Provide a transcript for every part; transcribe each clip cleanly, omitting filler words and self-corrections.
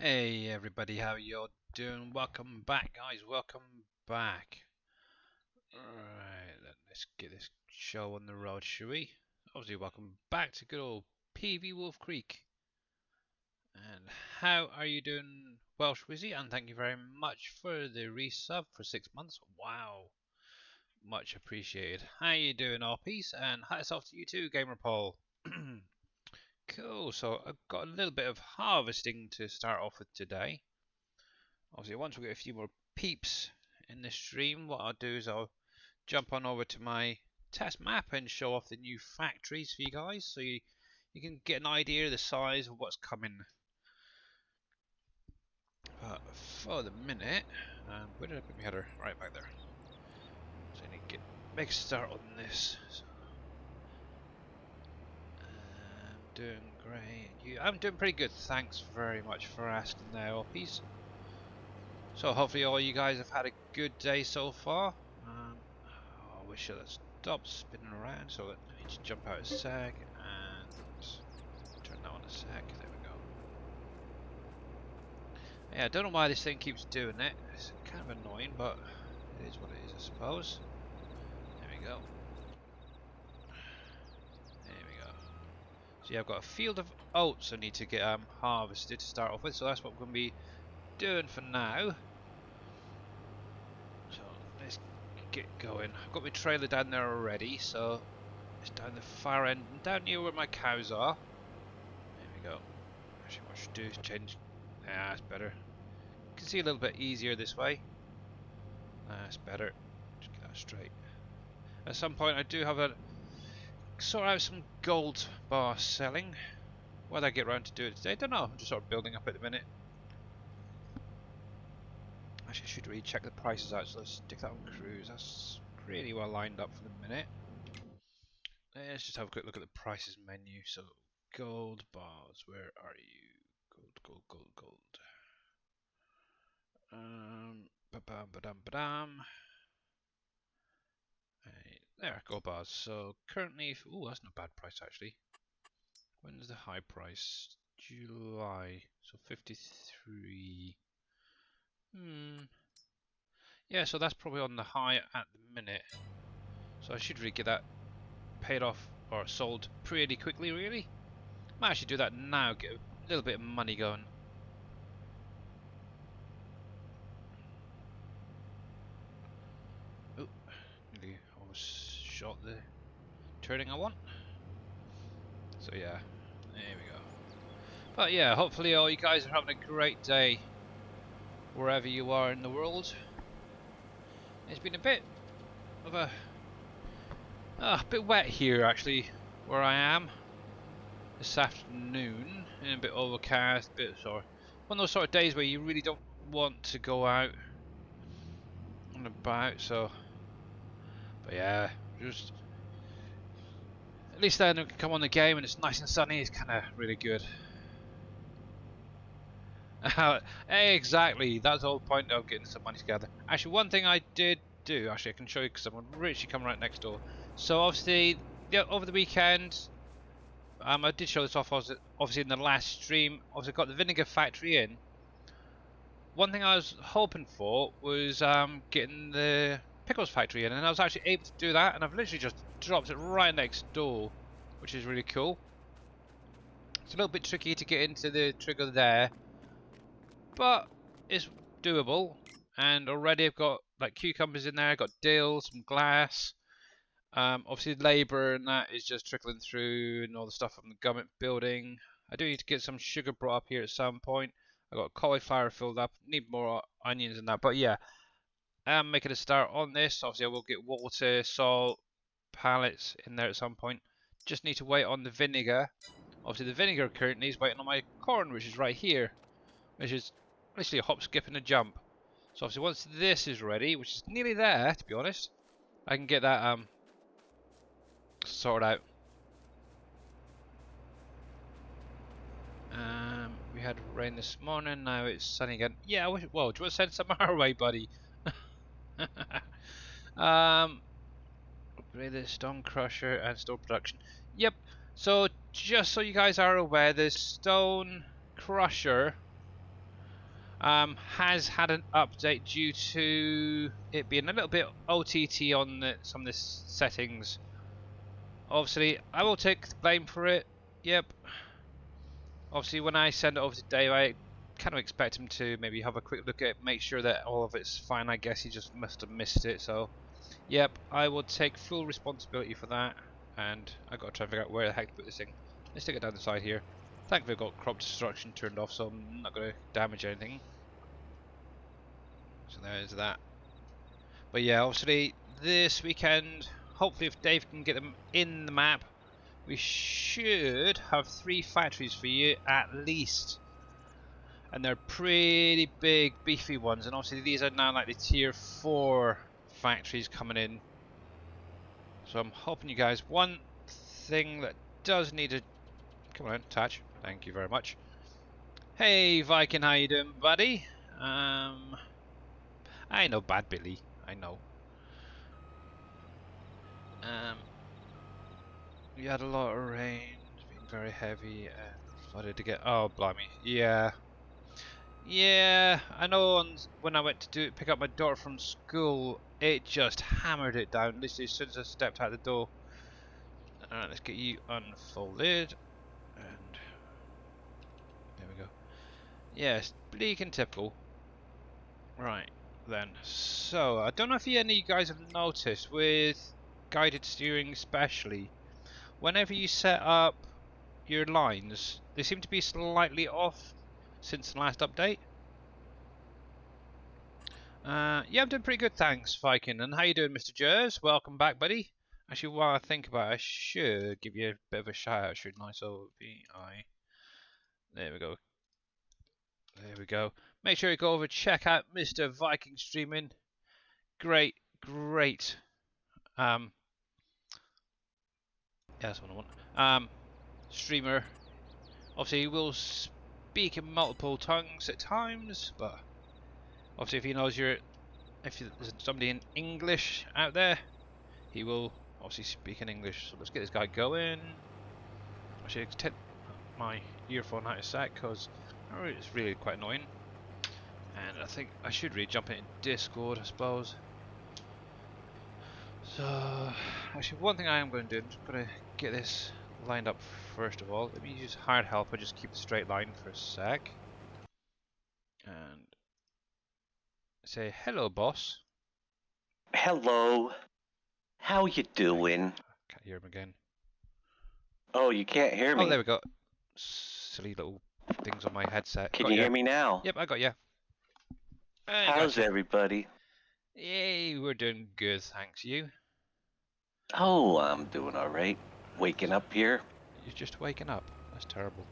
Hey everybody, how y'all doing? Welcome back, guys. Welcome back. Alright, let's get this show on the road, shall we? Obviously, welcome back to good old PV WolfCreek. And how are you doing, Welsh Wizzy? And thank you very much for the resub for 6 months. Wow, much appreciated. How you doing, RPs? And hats off to you too, Gamer Paul. Cool. So I've got a little bit of harvesting to start off with today. Obviously, once we get a few more peeps in the stream, what I'll do is I'll jump on over to my test map and show off the new factories for you guys, so you can get an idea of the size of what's coming. But for the minute, where did I put my header? Right back there. So I need to make a start on this. So, I'm doing great. I'm doing pretty good. Thanks very much for asking there, Oppies. So hopefully all you guys have had a good day so far. I wish I had stopped spinning around, so let me just jump out a sec and turn that on a sec. There we go. Yeah, I don't know why this thing keeps doing it. It's kind of annoying, but it is what it is, I suppose. There we go. There we go. So yeah, I've got a field of oats I need to get harvested to start off with, so that's what I'm going to be doing for now. So let's get going. I've got my trailer down there already, so it's down the far end, and down near where my cows are. There we go. Actually, what I should do is change. Ah, that's better. You can see a little bit easier this way. That's better. Just get that straight. At some point, I do have a sort out some gold bar selling. Whether I get around to do it today, I don't know. I'm just sort of building up at the minute. Actually, I should really check the prices out. So let's stick that on cruise. That's pretty well lined up for the minute. Let's just have a quick look at the prices menu. So, gold bars, where are you? Gold, gold, gold, gold. Ba-bam, ba-dam, ba-dam. There, gold bars. So, currently, oh, that's not a bad price actually. When is the high price? July. So, 53. Yeah, so that's probably on the high at the minute. So, I should really get that paid off or sold pretty quickly, really. Might actually do that now, get a little bit of money going. Oh, nearly almost shot the turning I want. So yeah, there we go. But yeah, hopefully all you guys are having a great day wherever you are in the world. It's been a bit of a bit wet here actually where I am this afternoon, and a bit overcast, bit sort of one of those sort of days where you really don't want to go out and about. So, but yeah, just at least then we can come on the game and it's nice and sunny. It's kind of really good. Exactly, that's the whole point of getting some money together. Actually, one thing I did do, actually I can show you because I'm literally coming right next door. So obviously, yeah, over the weekend, I did show this off obviously in the last stream. Obviously got the vinegar factory in. One thing I was hoping for was getting the pickles factory in, and I was actually able to do that, and I've literally just dropped it right next door, which is really cool. It's a little bit tricky to get into the trigger there, but it's doable. And already I've got like cucumbers in there, I've got dill, some glass. Obviously labour and that is just trickling through and all the stuff from the government building. I do need to get some sugar brought up here at some point. I got cauliflower filled up, need more onions and that, but yeah, I'm making a start on this. Obviously I will get water, salt, pallets in there at some point. Just need to wait on the vinegar. Obviously the vinegar currently is waiting on my corn, which is right here, which is literally a hop, skip and a jump. So obviously once this is ready, which is nearly there to be honest, I can get that sorted out. We had rain this morning, now it's sunny again. Yeah, whoa, do you want to send some our way, buddy? Upgrade the stone crusher and stone production. Yep, so just so you guys are aware, the stone crusher has had an update due to it being a little bit OTT on some of the settings. Obviously, I will take the blame for it. Yep. Obviously, when I send it over to Dave, I kind of expect him to maybe have a quick look at it, make sure that all of it's fine. I guess he just must have missed it. So, yep, I will take full responsibility for that. And I got to try and figure out where the heck to put this thing. Let's take it down the side here. Thankfully, I've got crop destruction turned off, so I'm not going to damage anything. So there's that. But yeah, obviously this weekend, hopefully if Dave can get them in the map, we should have 3 factories for you at least. And they're pretty big, beefy ones. And obviously these are now like the tier 4 factories coming in. So I'm hoping you guys, one thing that does need to... Come on, touch. Thank you very much. Hey Viking, how you doing, buddy? I know Bad Billy. I know. We had a lot of rain, it's been very heavy and flooded to get. Oh, blimey. Yeah. Yeah, I know when I went to pick up my daughter from school, it just hammered it down, literally as soon as I stepped out the door. Alright, let's get you unfolded. And there we go. Yes, bleak and typical. Right, then. So, I don't know if any of you guys have noticed, with guided steering especially, whenever you set up your lines, they seem to be slightly off since the last update. Yeah, I'm doing pretty good, thanks, Viking. And how you doing, Mr. Jers? Welcome back, buddy. Actually, while I think about it, I should give you a bit of a shout out, shouldn't I? So, VI. There we go. There we go. Make sure you go over check out Mr. Viking streaming. Great, great. Yeah, that's what I want. Streamer. Obviously, he will speak in multiple tongues at times, but obviously, if he knows if there's somebody in English out there, he will obviously speak in English. So let's get this guy going. I should take my earphone out a sec because it's really quite annoying. And I think I should really jump into Discord, I suppose. So, actually, one thing I am going to do, I'm just going to get this lined up first of all. Let me use hard help. I just keep a straight line for a sec. And say hello, boss. Hello. How you doing? Can't hear him again. Oh, you can't hear me. Oh, there we go. Silly little things on my headset. Can you hear me now? Yep, I got you. How's everybody? Yay, we're doing good, thanks. You? Oh, I'm doing all right. Waking up here. You're just waking up. That's terrible.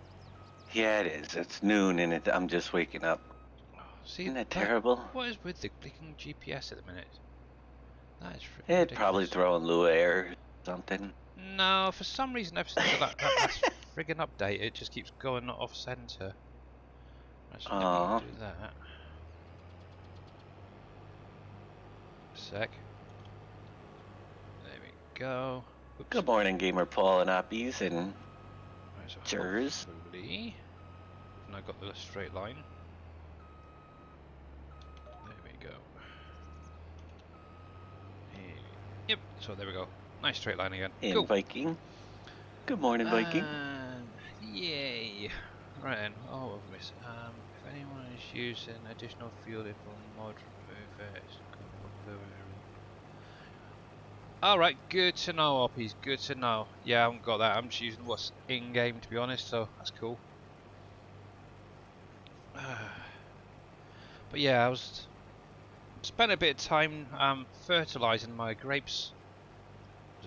Yeah, it is. It's noon and I'm just waking up. Oh, see, isn't that terrible? What is with the clicking GPS at the minute? That is freaking ridiculous. Probably throwing Lua Air or something. No, for some reason ever since that friggin' update, it just keeps going off center. Let me do that. Sec. There we go. Oops. Good morning, Gamer Paul and Oppies and Jers. And I got the straight line. There we go. Yep, so there we go. Nice straight line again. And cool. Viking. Good morning, Viking. Yay. Right then, oh, I've missed. If anyone is using additional fuel, it will mod remove it. Alright, good to know, Oppies, good to know. Yeah, I haven't got that. I'm just using what's in game, to be honest, so that's cool. But yeah, I spent a bit of time fertilizing my grapes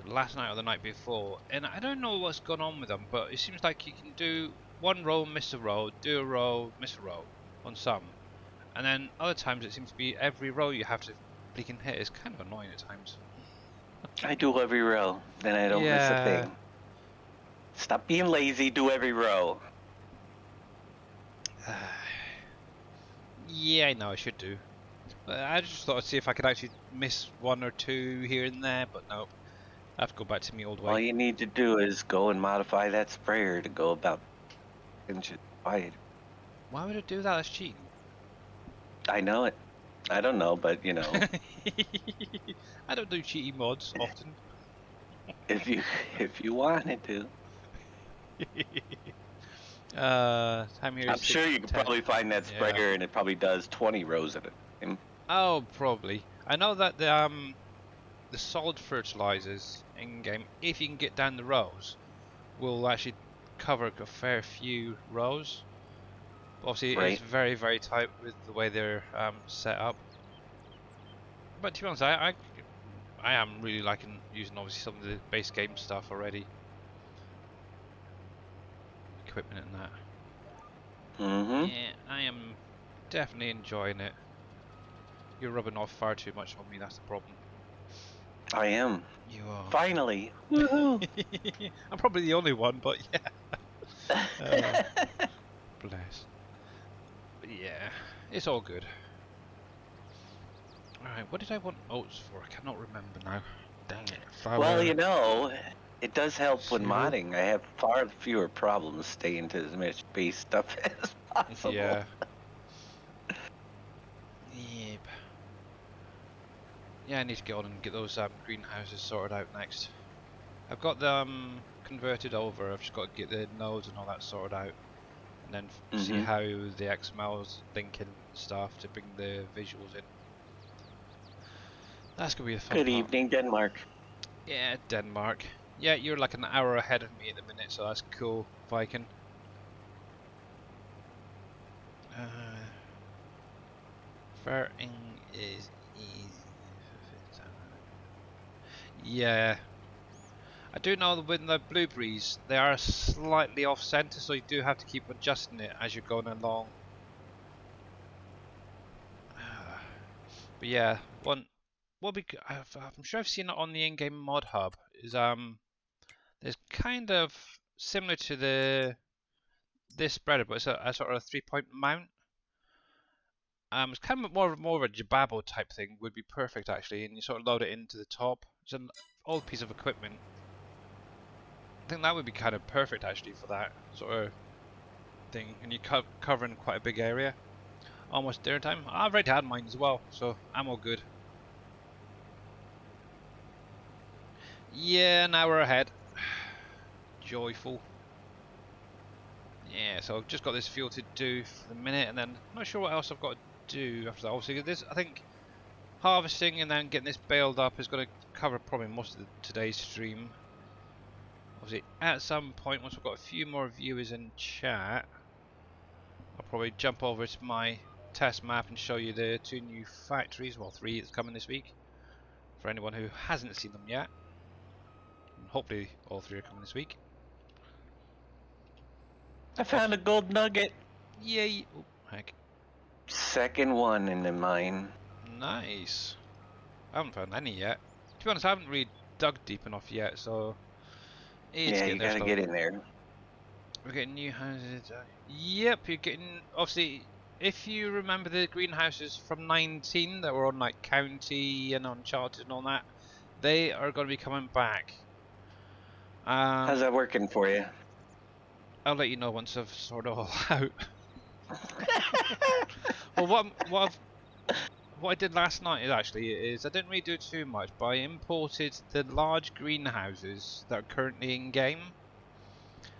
last night or the night before, and I don't know what's gone on with them, but it seems like you can do one row, miss a row, do a row, miss a row on some, and then other times it seems to be every row you have to freaking hit. It's kind of annoying at times. I do every row, then I don't miss a thing. Stop being lazy, do every row. Yeah, I know I should do. But I just thought I'd see if I could actually miss one or two here and there, but no. I have to go back to me old way. All you need to do is go and modify that sprayer to go about inches wide. Why would it do that? That's cheating. I know it. I don't know, but you know, I don't do cheaty mods often. if you if you wanted to, Time here I'm is sure you could 6:10. probably find that Yeah. sprayer, and it probably does 20 rows at a time. Oh, probably. I know that the solid fertilizers in game, if you can get down the rows, will actually cover a fair few rows. But obviously, it is Right. very very tight with the way they're set up. But to be honest, I am really liking using obviously some of the base game stuff already, equipment and that. Mm-hmm. Yeah, I am definitely enjoying it. You're rubbing off far too much on me. That's the problem. I am. You are. Finally. Woohoo! I'm probably the only one, but yeah. Bless. But yeah, it's all good. Alright, what did I want oats for? I cannot remember now. Dang it. Well, Flour. you know, it does help when Cereal. modding. I have far fewer problems staying to as much base stuff as possible. Yeah. Yep. Yeah, I need to get on and get those greenhouses sorted out next. I've got them converted over. I've just got to get the nodes and all that sorted out, and then see Mm-hmm. how the XML's linking stuff to bring the visuals in. That's gonna be a fun Good part. evening, Denmark. Yeah, Denmark. Yeah, you're like an hour ahead of me at the minute, so that's cool, Viking. Farting is easy. Yeah, I do know that with the blueberries, they are slightly off center, so you do have to keep adjusting it as you're going along. But yeah, I'm sure I've seen it on the in-game mod hub. Is there's kind of similar to this spreader, but it's a sort of 3-point mount. It's kind of more of a Jababo type thing. Would be perfect actually, and you sort of load it into the top. It's an old piece of equipment. I think that would be kind of perfect actually for that sort of thing, and you're covering quite a big area. Almost dinner time. I've already had mine as well, so I'm all good. Yeah, an hour ahead. Joyful. Yeah, so I've just got this fuel to do for the minute, and then I'm not sure what else I've got to do after that. Obviously, this I think harvesting and then getting this baled up is going to cover probably most of today's stream. Obviously, at some point, once we've got a few more viewers in chat, I'll probably jump over to my test map and show you the 2 new factories, well 3 that's coming this week, for anyone who hasn't seen them yet. And hopefully all 3 are coming this week. I found a gold nugget. Yay! Oh, heck. Second one in the mine. Nice. I haven't found any yet. To be honest, I haven't really dug deep enough yet, so it's Yeah, getting you there gotta get slowly. in there. We're getting new houses. Yep, you're getting, obviously, if you remember the greenhouses from 19 that were on like County and Uncharted and all that, they are going to be coming back. How's that working for you? I'll let you know once I've sorted it all out. Well, what I did last night is I didn't really do too much, but I imported the large greenhouses that are currently in game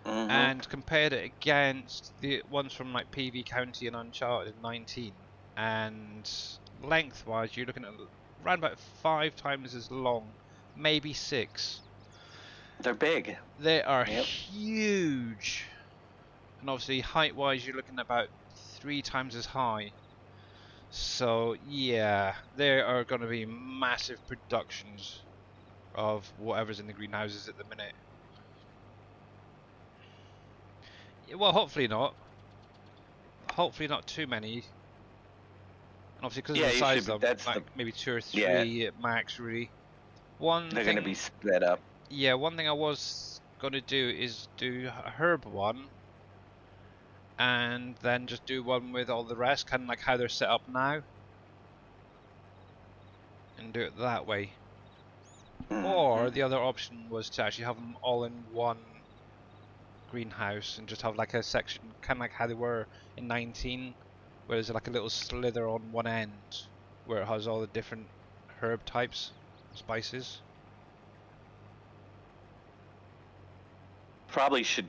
Mm-hmm. and compared it against the ones from like PV County and Uncharted 19. And lengthwise, you're looking at around about 5 times as long, maybe 6. They're big. They are Yep. huge. And obviously, height-wise, you're looking at about 3 times as high. So yeah, there are going to be massive productions of whatever's in the greenhouses at the minute. Well, hopefully not. Hopefully not too many. And obviously because of Yeah, the you size should be. of them, That's like the. maybe 2 or Yeah, 3 at max really. One they're gonna be thing, split up. yeah, one thing I was going to do is do a herb one and then just do one with all the rest, kind of like how they're set up now. And do it that way. Mm-hmm. Or the other option was to actually have them all in one greenhouse and just have like a section, kind of like how they were in 19. where there's like a little slither on one end where it has all the different herb types, spices. Probably should.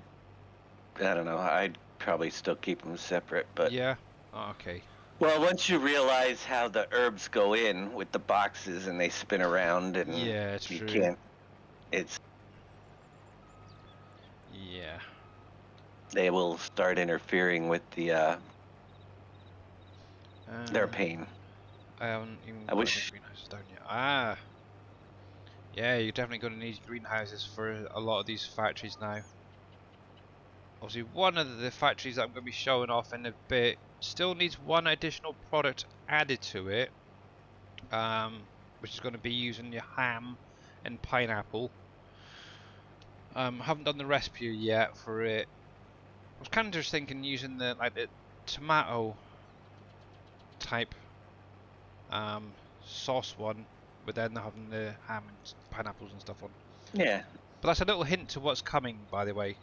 I don't know. I'd probably still keep them separate, but. Yeah. Oh, okay. Well, once you realize how the herbs go in with the boxes and they spin around and Yeah, you true. can't. It's. Yeah. They will start interfering with their pain. I haven't even I got any wish. greenhouses down yet. Ah. Yeah, you're definitely going to need greenhouses for a lot of these factories now. Obviously, one of the factories that I'm going to be showing off in a bit still needs one additional product added to it, which is going to be using your ham and pineapple. Haven't done the recipe yet for it. I was kind of just thinking using the tomato type sauce one, but then having the ham and pineapples and stuff on. Yeah. But that's a little hint to what's coming, by the way.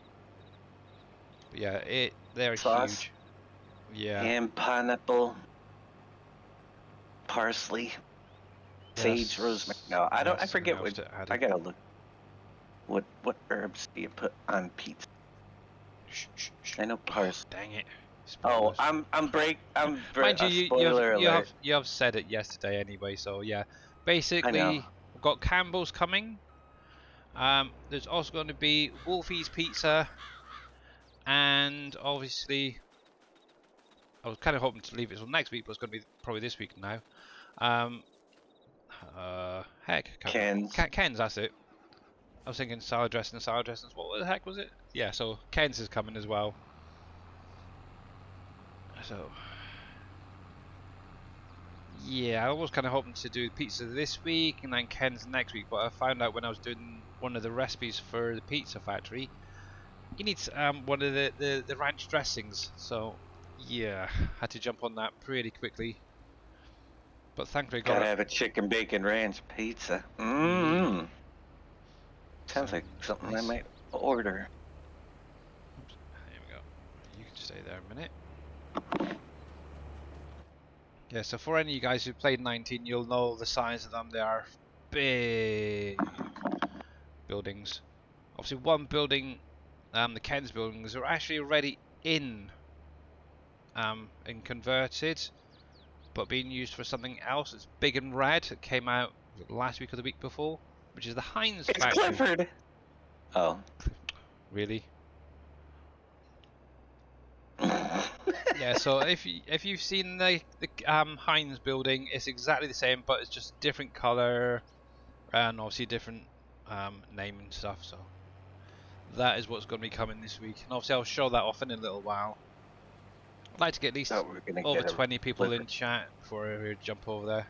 But yeah, they're Sauce. huge. Yeah. Ham, pineapple, parsley, sage, rosemary. No, I don't. I forget what. I gotta look. What herbs do you put on pizza? I know parsley. Oh, dang it. Oh, Spoilers. Mind you, spoiler alert. you have said it yesterday anyway, so yeah. I Basically, know. we've got Campbell's coming. There's also going to be Wolfie's Pizza, and obviously, I was kind of hoping to leave it till next week, but it's going to be probably this week now. Ken's, that's it. I was thinking salad dressings. What the heck was it? Yeah, so Ken's is coming as well. So, yeah, I was kind of hoping to do pizza this week and then Ken's next week, but I found out when I was doing one of the recipes for the pizza factory, you need one of the ranch dressings. So, yeah, had to jump on that pretty quickly. But thankfully, gotta have a chicken bacon ranch pizza. Mmm. Sounds like something nice. I might order. Oops, there we go. You can stay there a minute. Yeah, so for any of you guys who played 19, you'll know the size of them. They are big buildings. Obviously, one building, the Ken's buildings, are actually already in and converted, but being used for something else. It's big and red. It came out last week or the week before, which is the Heinz factory. It's Clifford. Oh, really? Yeah. So if you've seen the Heinz building, it's exactly the same, but it's just different color and obviously different name and stuff. So that is what's going to be coming this week, and obviously I'll show that off in a little while. I'd like to get at least over 20 people in chat before we jump over there.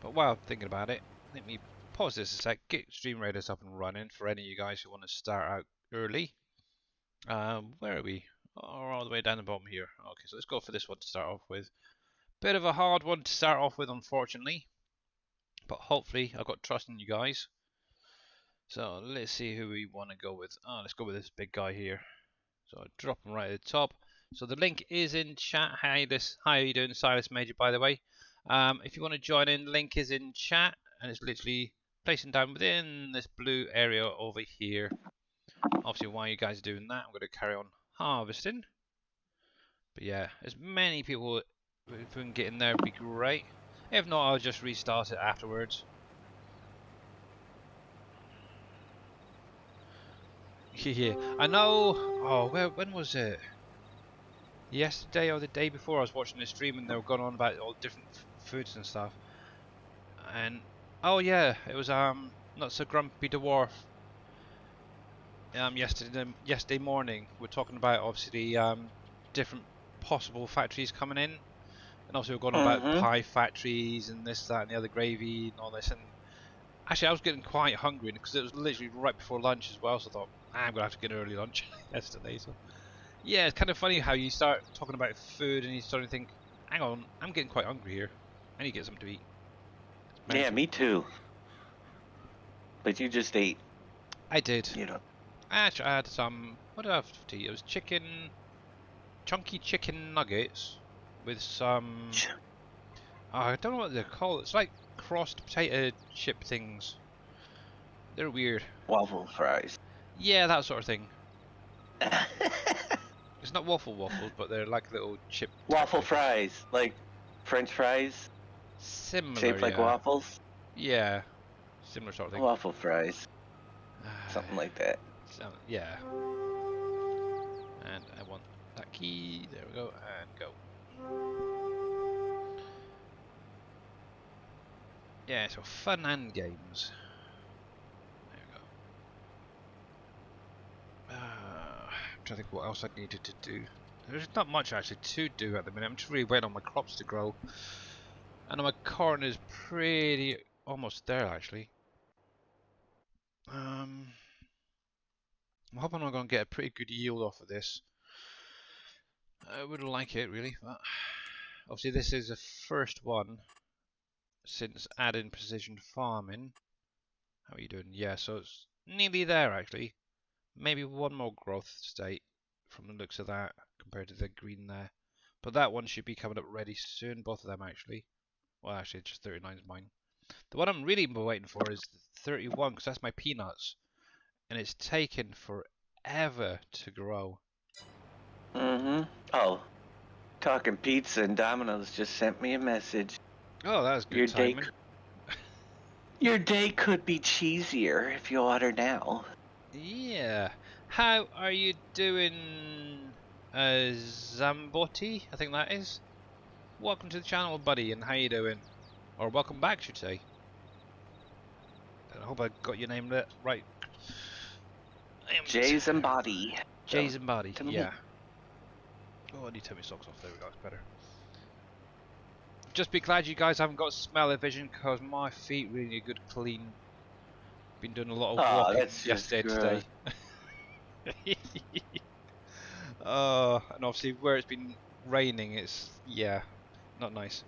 But while I'm thinking about it, let me pause this a sec, get Stream Raiders up and running for any of you guys who want to start out early. Where are we? Oh, all the way down the bottom here. Okay, so let's go for this one to start off with. Bit of a hard one to start off with, unfortunately. But hopefully, I've got trust in you guys. So let's see who we want to go with. Oh, let's go with this big guy here. So I'll drop him right at the top. So the link is in chat. How are you doing, Silas Major, by the way? If you want to join in, the link is in chat, and it's literally placing down within this blue area over here. Obviously, while you guys are doing that, I'm going to carry on harvesting. But yeah, as many people if we can get in there, would be great. If not, I'll just restart it afterwards. Yeah, I know. Oh, when was it? Yesterday or the day before, I was watching a stream and they were going on about all different foods and stuff. And oh yeah, it was not so grumpy dwarf. Yesterday morning, we're talking about obviously different possible factories coming in, and obviously we're going on about pie factories and this, that, and the other, gravy and all this. And actually, I was getting quite hungry because it was literally right before lunch as well. So I thought I'm gonna have to get an early lunch yesterday. So. Yeah, it's kind of funny how you start talking about food and you start to think, hang on, I'm getting quite hungry here. I need to get something to eat. Yeah, me too. But you just ate. I did. You know. Actually, I had some, what did I have to eat? It was chunky chicken nuggets with some. Oh, I don't know what they're called. It's like crossed potato chip things. They're weird. Waffle fries. Yeah, that sort of thing. It's not waffles, but they're like little chip. Waffle fries, like French fries. Similar, Shaped like yeah. waffles. Yeah, similar sort of thing. Waffle fries. Something like that. So, yeah. And I want that key. There we go. And go. Yeah, so fun and games. There we go. I'm trying to think what else I needed to do. There's not much actually to do at the minute. I'm just really waiting on my crops to grow. And my corn is pretty almost there actually. I'm hoping I'm going to get a pretty good yield off of this. I would like it really, but obviously this is the first one since adding precision farming. How are you doing? Yeah, so it's nearly there actually. Maybe one more growth state from the looks of that compared to the green there. But that one should be coming up ready soon, both of them actually. Well, actually, just 39 is mine. The one I'm really waiting for is 31 because that's my peanuts. And it's taken forever to grow. Oh, talking pizza and Domino's just sent me a message. Oh, that was good timing. Your day could be cheesier if you order now. Yeah. How are you doing, Zambotti? I think that is. Welcome to the channel, buddy, and how you doing? Or welcome back, should say. I hope I got your name right. Jay's and Body. Jay's and Body, yeah. Me. Oh, I need to take my socks off. There we go, it's better. Just be glad you guys haven't got smell-o-vision because my feet really need a good clean. Been doing a lot of walking yesterday today. And obviously where it's been raining, it's, yeah, not nice.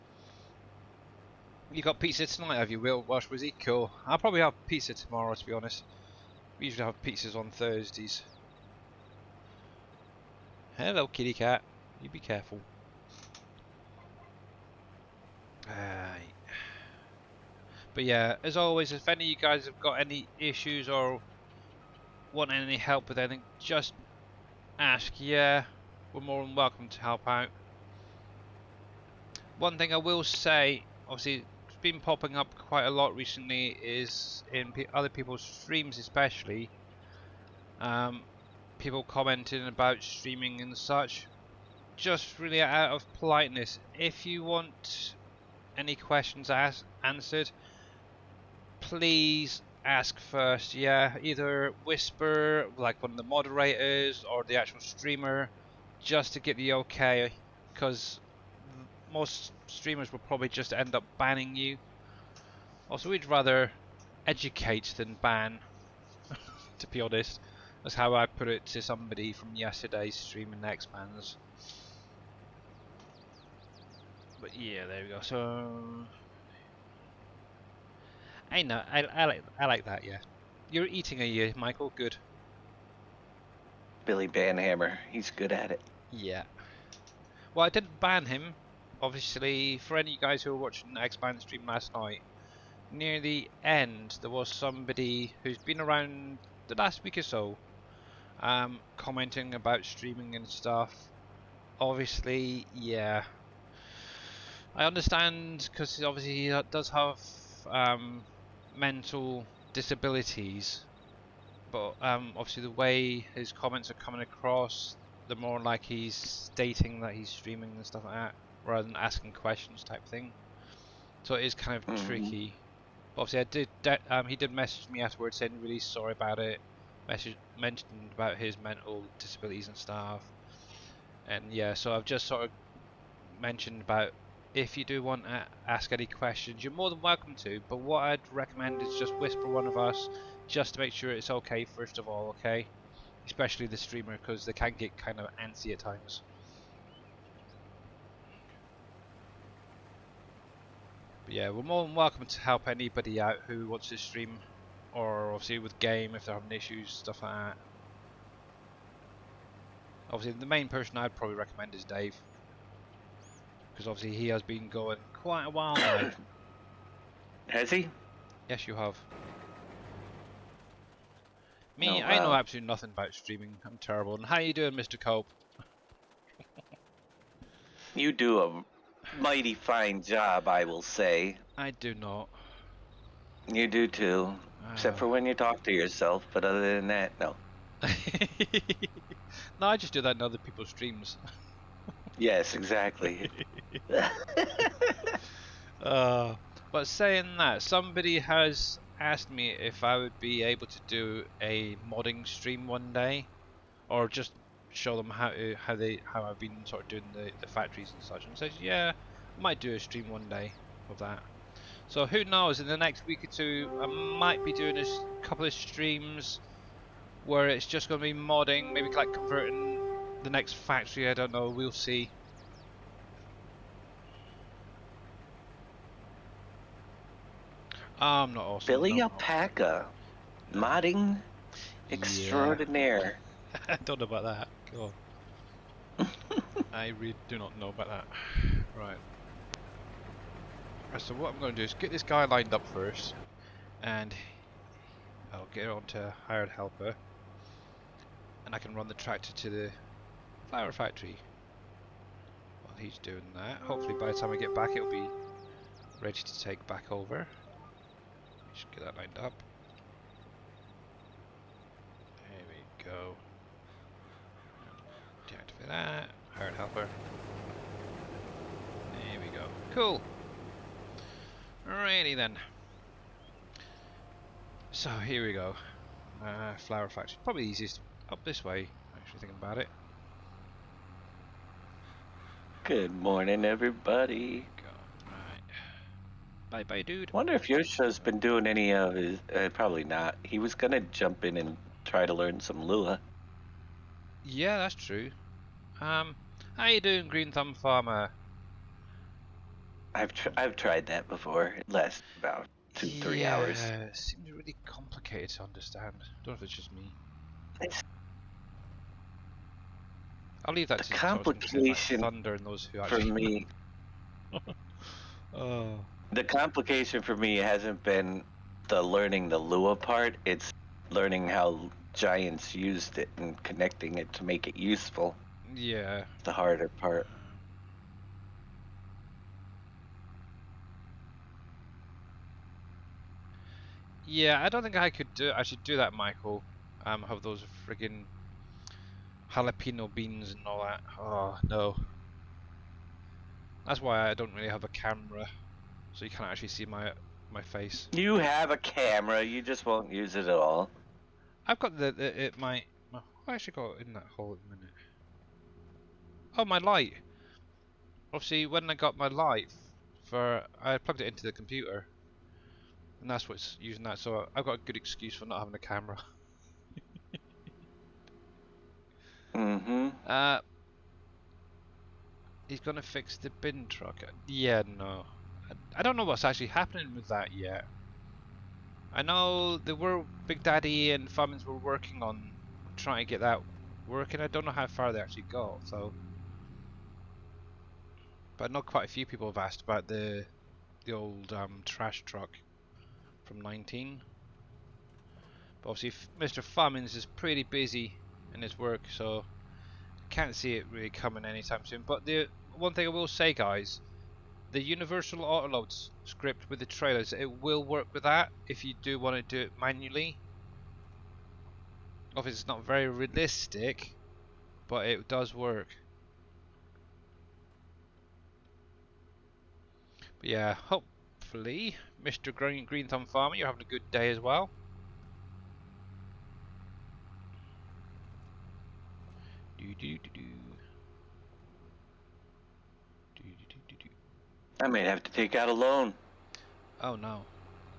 You got pizza tonight, have you, Will? Welsh Wizzy? Cool. I'll probably have pizza tomorrow, to be honest. We usually have pizzas on Thursdays. Hello, kitty cat. You be careful. But yeah, as always, if any of you guys have got any issues or want any help with anything, just ask. Yeah, we're more than welcome to help out. One thing I will say, obviously, it's been popping up quite a lot recently, is in other people's streams especially. People commenting about streaming and such. Just really out of politeness, if you want any questions answered, please ask first. Yeah, either whisper like one of the moderators or the actual streamer, just to get the okay, because most streamers will probably just end up banning you. Also, we'd rather educate than ban, to be honest. That's how I put it to somebody from yesterday's stream in X-Bands. But yeah, there we go. So I know, I like that. Yeah, you're eating, are you, Michael? Good. Billy Banhammer, he's good at it. Yeah. Well, I didn't ban him. Obviously, for any of you guys who were watching the X-Band stream last night, near the end there was somebody who's been around the last week or so, commenting about streaming and stuff. Obviously, yeah, I understand because obviously he does have mental disabilities, but obviously the way his comments are coming across, the more like he's stating that he's streaming and stuff like that, rather than asking questions type thing. So it is kind of tricky. But obviously, he did message me afterwards saying really sorry about it. Mentioned about his mental disabilities and stuff. And yeah, so I've just sort of mentioned about if you do want to ask any questions, you're more than welcome to. But what I'd recommend is just whisper one of us, just to make sure it's okay first of all, okay? Especially the streamer, because they can get kind of antsy at times. But yeah, we're more than welcome to help anybody out who wants to stream, or obviously with game if they're having issues, stuff like that. Obviously the main person I'd probably recommend is Dave. because obviously he has been going quite a while now. Has he? Yes, you have. Me, Oh, I know wow. absolutely nothing about streaming. I'm terrible. And how you doing, Mr. Cope? You do a mighty fine job, I will say. I do not. You do too. Except for when you talk to yourself, but other than that, no. No, I just do that in other people's streams. Yes, exactly. But saying that, somebody has asked me if I would be able to do a modding stream one day, or just show them how I've been sort of doing the factories and such. And says, yeah, I might do a stream one day of that. So who knows? In the next week or two, I might be doing a couple of streams where it's just going to be modding, maybe like converting the next factory. I don't know. We'll see. I'm not awesome. Billy Alpaca, modding extraordinaire. I don't know about that. Go on. I really do not know about that. Right. So what I'm going to do is get this guy lined up first, and I'll get on to hired helper, and I can run the tractor to the flower factory while he's doing that. Hopefully by the time I get back it'll be ready to take back over. Just get that lined up. There we go. Deactivate that. Hired helper. There we go. Cool. Alrighty then. So here we go. Flower factory. Probably easiest up this way, actually thinking about it. Good morning, everybody. Right. Bye bye, dude. Wonder if Yosha's been doing any of his. Probably not. He was gonna jump in and try to learn some Lua. Yeah, that's true. How you doing, Green Thumb Farmer? I've tried that before. It lasts about 2-3 hours. Yeah, it seems really complicated to understand. Don't know if it's just me. I'll leave that The to sort of complication like Thunder and those who for actually. me. Oh. The complication for me hasn't been the learning the Lua part. It's learning how giants used it and connecting it to make it useful. Yeah. The harder part. Yeah, I don't think I could actually do that, Michael. Have those friggin' jalapeno beans and all that. Oh no. That's why I don't really have a camera, so you can't actually see my face. You have a camera, you just won't use it at all. I've got my I actually got in that hole at the minute. Oh, my light. Obviously, when I got my light I plugged it into the computer, and that's what's using that. So I've got a good excuse for not having a camera. He's gonna fix the bin truck. Yeah, no. I don't know what's actually happening with that yet. I know Big Daddy and Famins were working on trying to get that working. I don't know how far they actually got, so. But I know quite a few people have asked about the old trash truck from 19. But obviously Mr. Famins is pretty busy in his work, so can't see it really coming anytime soon. But the one thing I will say, guys, the universal autoload script with the trailers, it will work with that if you do want to do it manually. Obviously it's not very realistic, but it does work. But yeah, hopefully Mr. Green Thumb Farmer, you're having a good day as well. I may have to take out a loan. Oh no,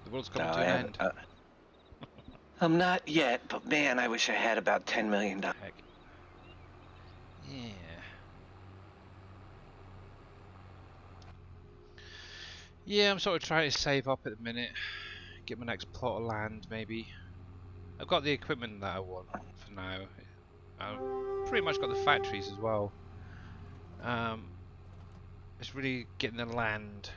the world's coming to an end. I'm not yet, but man, I wish I had about $10 million. Heck. Yeah. Yeah, I'm sort of trying to save up at the minute. Get my next plot of land, maybe. I've got the equipment that I want for now. I've pretty much got the factories as well. It's really getting the land.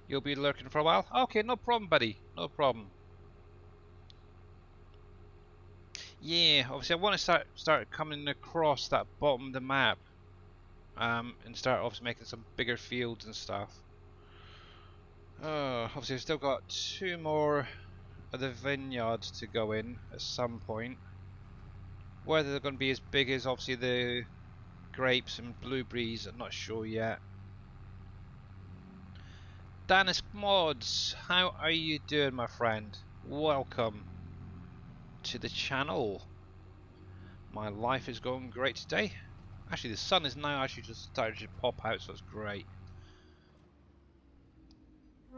You'll be lurking for a while? Okay, no problem, buddy. No problem. Yeah, obviously I want to start coming across that bottom of the map. And start obviously making some bigger fields and stuff. Obviously I've still got 2 more of the vineyards to go in at some point. Whether they're going to be as big as obviously the grapes and blueberries, I'm not sure yet. Danis Mods, how are you doing, my friend? Welcome to the channel. My life is going great today. Actually, the sun is now actually just started to pop out, so it's great.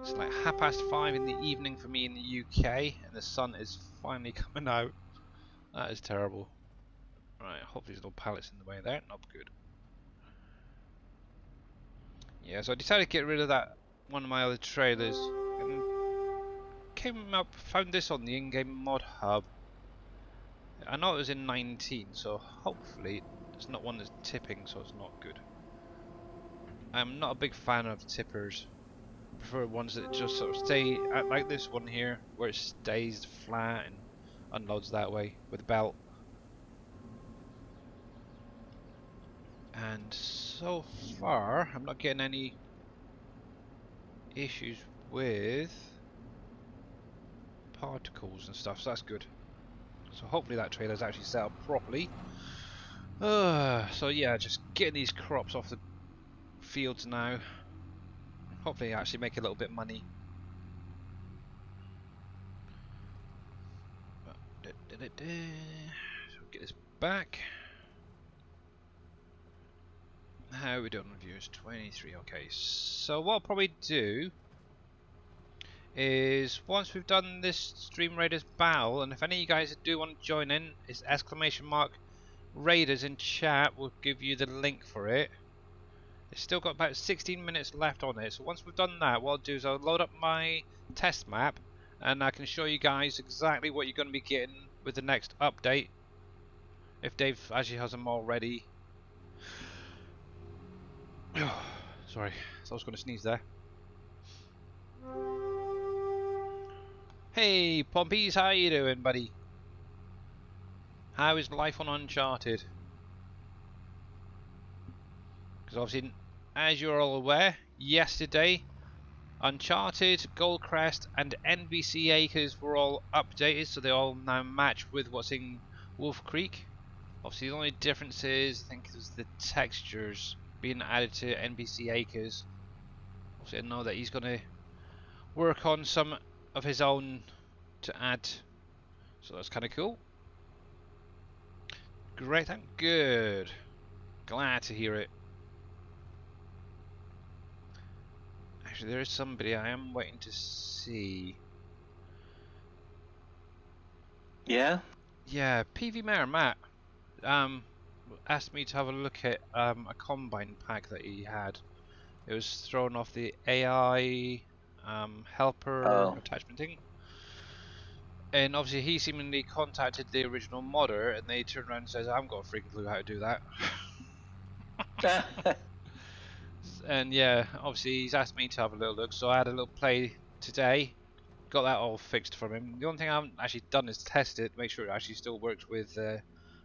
It's like 5:30 in the evening for me in the UK, and the sun is finally coming out. That is terrible. Right, hopefully there's no pallets in the way there. Not good. Yeah, so I decided to get rid of that one of my other trailers, and found this on the in-game mod hub. I know it was in 19, so hopefully it's not one that's tipping, so it's not good. I'm not a big fan of tippers. I prefer ones that just sort of stay like this one here, where it stays flat and unloads that way with a belt. And so far, I'm not getting any issues with particles and stuff, so that's good. So hopefully that trailer's actually set up properly. So yeah, just getting these crops off the fields now. Hopefully actually make a little bit of money. So get this back. How are we doing on views? 23, okay. So what I'll probably do is once we've done this Stream Raiders battle, and if any of you guys do want to join in, it's !Raiders in chat. We'll give you the link for it. It's still got about 16 minutes left on it, so once we've done that, what I'll do is I'll load up my test map, and I can show you guys exactly what you're going to be getting with the next update, if Dave actually has them already. Sorry, I was going to sneeze there. Hey, Pompies, how you doing, buddy? How is life on Uncharted? Because obviously, as you're all aware, yesterday, Uncharted, Goldcrest, and NBC Acres were all updated, so they all now match with what's in WolfCreek. Obviously, the only difference is, I think, is the textures being added to NBC Acres. Obviously, I know that he's going to work on some of his own to add, so that's kind of cool. Great, thank good. Glad to hear it. Actually, there is somebody I am waiting to see. Yeah? Yeah, PV Mayor Matt asked me to have a look at a combine pack that he had. It was thrown off the AI helper attachment thing. And obviously he seemingly contacted the original modder, and they turned around and says, I haven't got a freaking clue how to do that. And yeah, obviously he's asked me to have a little look, so I had a little play today. Got that all fixed from him. The only thing I haven't actually done is test it, make sure it actually still works with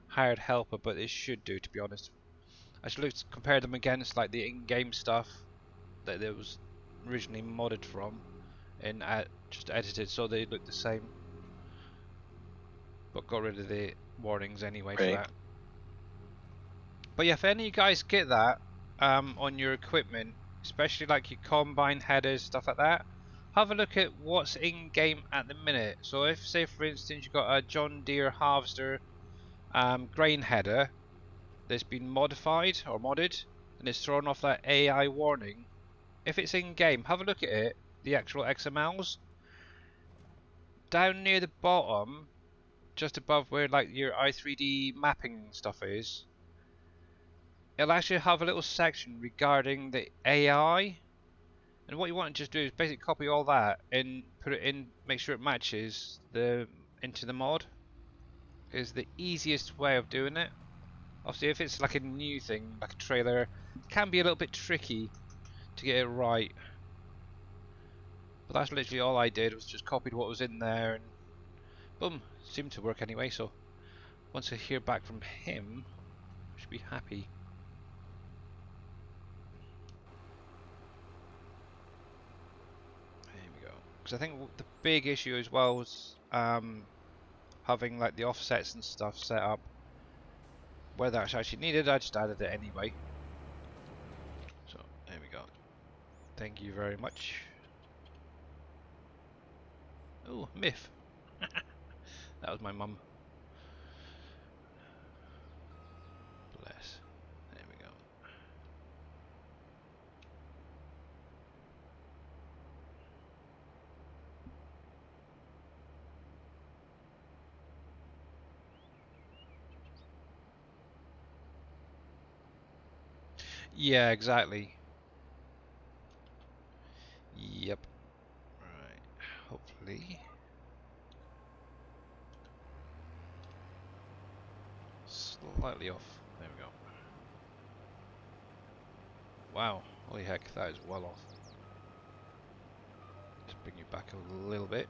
hired helper, but it should do, to be honest. I should compare them against like the in-game stuff that it was originally modded from and just edited so they look the same, but got rid of the warnings anyway for that. But yeah, if any of you guys get that on your equipment, especially like your combine headers, stuff like that, have a look at what's in game at the minute. So if, say for instance, you've got a John Deere harvester grain header that's been modified or modded and it's thrown off that AI warning, if it's in game, have a look at it, the actual XMLs. Down near the bottom, just above where like your i3D mapping stuff is, it'll actually have a little section regarding the AI, and what you want to just do is basically copy all that and put it in, make sure it matches into the mod. Is the easiest way of doing it. Obviously, if it's like a new thing, like a trailer, it can be a little bit tricky to get it right. But that's literally all I did, was just copied what was in there, and boom, seemed to work anyway. So once I hear back from him, I should be happy. There we go. Because I think the big issue as well was having like the offsets and stuff set up. Where that's actually needed, I just added it anyway. So there we go. Thank you very much. Oh, Myth. That was my mum. Bless. There we go. Yeah, exactly. Yep. Right. Hopefully. Slightly off. There we go. Wow. Holy heck, that is well off. Let's bring you back a little bit.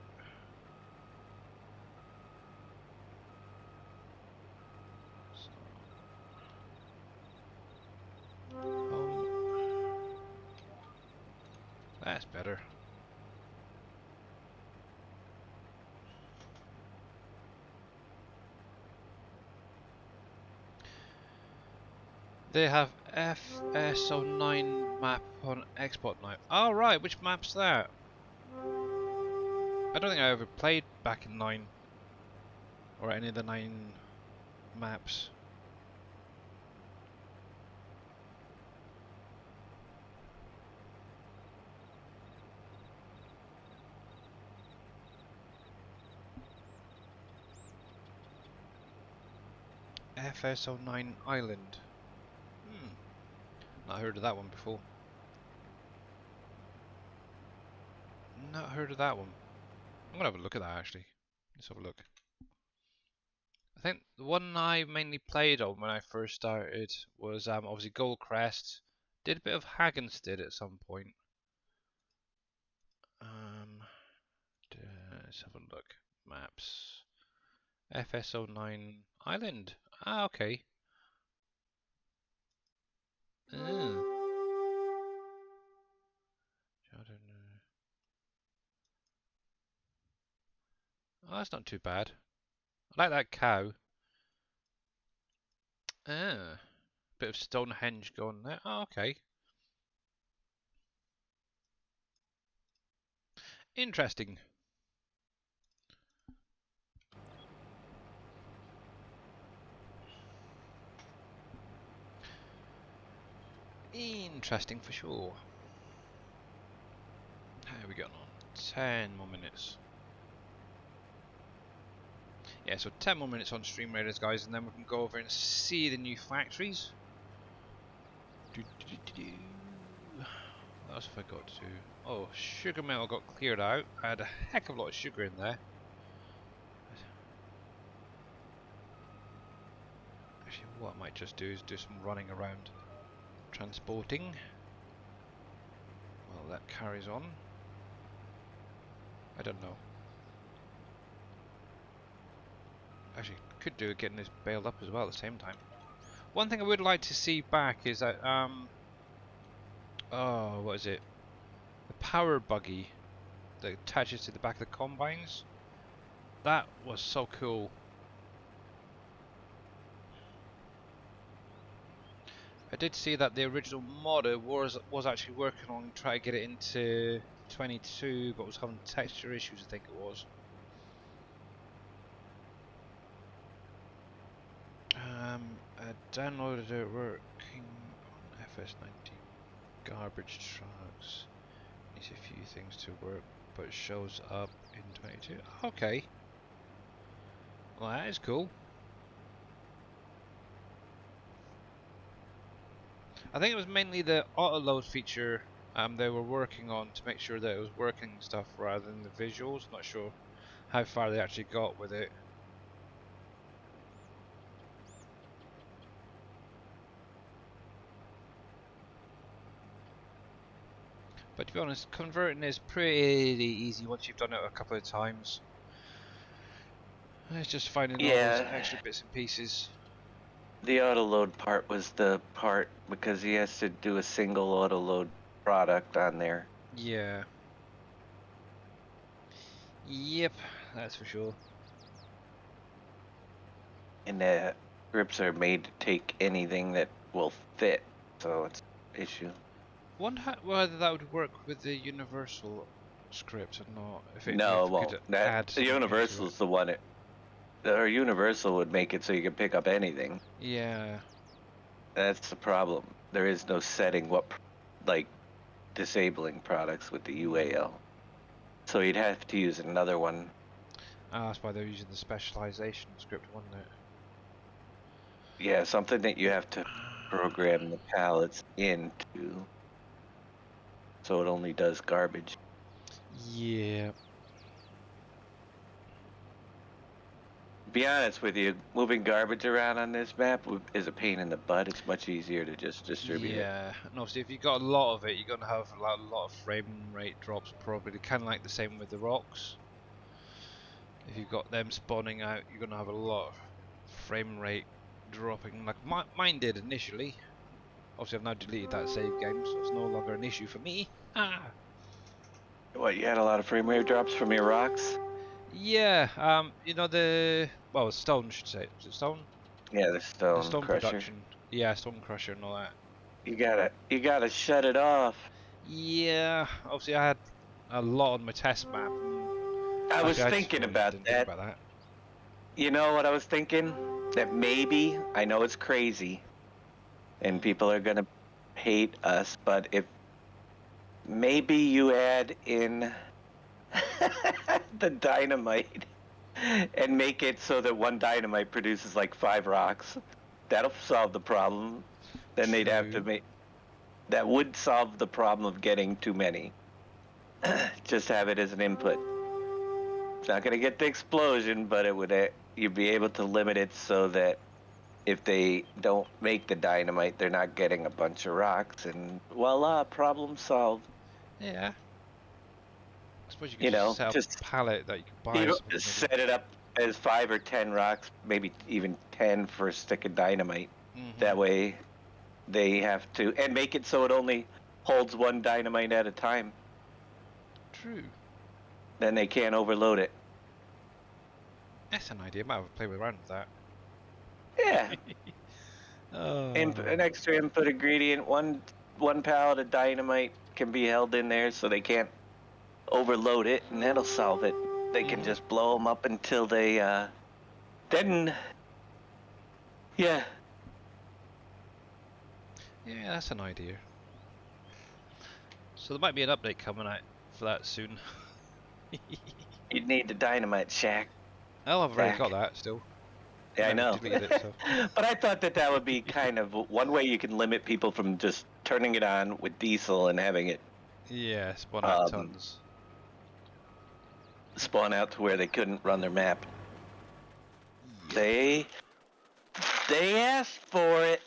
That's better. They have FS09 map on export now. Oh right, which map's that? I don't think I ever played back in 9. Or any of the 9 maps. FS09 Island. Not heard of that one before. Not heard of that one. I'm gonna have a look at that actually. Let's have a look. I think the one I mainly played on when I first started was obviously Goldcrest. Did a bit of Hagenstead at some point. Let's have a look. Maps. FS09 Island. Ah, okay. Oh, that's not too bad. I like that cow. Ah, bit of Stonehenge going there. Oh, okay. Interesting. Interesting for sure. How are we getting on? 10 more minutes. Yeah, so 10 more minutes on Stream Raiders, guys, and then we can go over and see the new factories. What else have I got to do? Oh, sugar metal got cleared out. I had a heck of a lot of sugar in there. Actually, what I might just do is do some running around transporting. Well, that carries on. I don't know. Actually, could do getting this bailed up as well at the same time. One thing I would like to see back is that oh, what is it? The power buggy that attaches to the back of the combines. That was so cool. I did see that the original modder was actually working on trying to get it into 22, but was having texture issues, I think it was. I downloaded it working on FS19 garbage trucks. Needs a few things to work, but shows up in 22. Okay. Well, that is cool. I think it was mainly the auto load feature they were working on to make sure that it was working stuff rather than the visuals. Not sure how far they actually got with it. But to be honest, converting is pretty easy once you've done it a couple of times. It's just finding all those extra bits and pieces. The auto load part was the part because he has to do a single auto load product on there. Yeah. Yep, that's for sure. And the grips are made to take anything that will fit, so it's an issue. Wonder whether that would work with the universal script or not. If it, no, if well, the universal's the one. Or universal would make it so you can pick up anything. Yeah. That's the problem. There is no setting what, like, disabling products with the UAL. So you'd have to use another one. Ah, that's why they're using the specialization script, wasn't it? Yeah, something that you have to program the pallets into. So it only does garbage. Yeah. Be honest with you, moving garbage around on this map is a pain in the butt. It's much easier to just distribute it. Yeah, and obviously if you've got a lot of it, you're gonna have a lot of frame rate drops. Probably kind of like the same with the rocks. If you've got them spawning out, you're gonna have a lot of frame rate dropping. Like mine did initially. Obviously, I've now deleted that save game, so it's no longer an issue for me. Ah. What, you had a lot of frame rate drops from your rocks? Yeah, you know stone should say. Is it stone? Yeah, the The stone stone crusher. production. Yeah, stone crusher and all that. You gotta shut it off. Yeah, obviously I had a lot on my test map. I was thinking about didn't think about that. You know what I was thinking? That maybe, I know it's crazy, and people are gonna hate us, but if maybe you add in the dynamite and make it so that one dynamite produces like 5 rocks, that'll solve the problem. Then they'd have to make, that would solve the problem of getting too many. Just have it as an input. It's not gonna get the explosion, but it would, you'd be able to limit it so that if they don't make the dynamite, they're not getting a bunch of rocks, and voila, problem solved. Yeah. I suppose you could just set up a pallet that you could buy. Set it up as 5 or 10 rocks, maybe even 10 for a stick of dynamite. That way, they have to, and make it so it only holds one dynamite at a time. True. Then they can't overload it. That's an idea. I might have to play around with that. Yeah. An extra input ingredient, one pallet of dynamite can be held in there so they can't overload it, and that'll solve it. They can just blow them up until they, then, yeah. Yeah, that's an idea. So there might be an update coming out for that soon. You'd need the dynamite shack. Oh, I've already got that still. Yeah, I know. It, so. But I thought that would be kind of one way you can limit people from just turning it on with diesel and having it. Yeah, spawn out tons. Spawn out to where they couldn't run their map. Yep. They asked for it.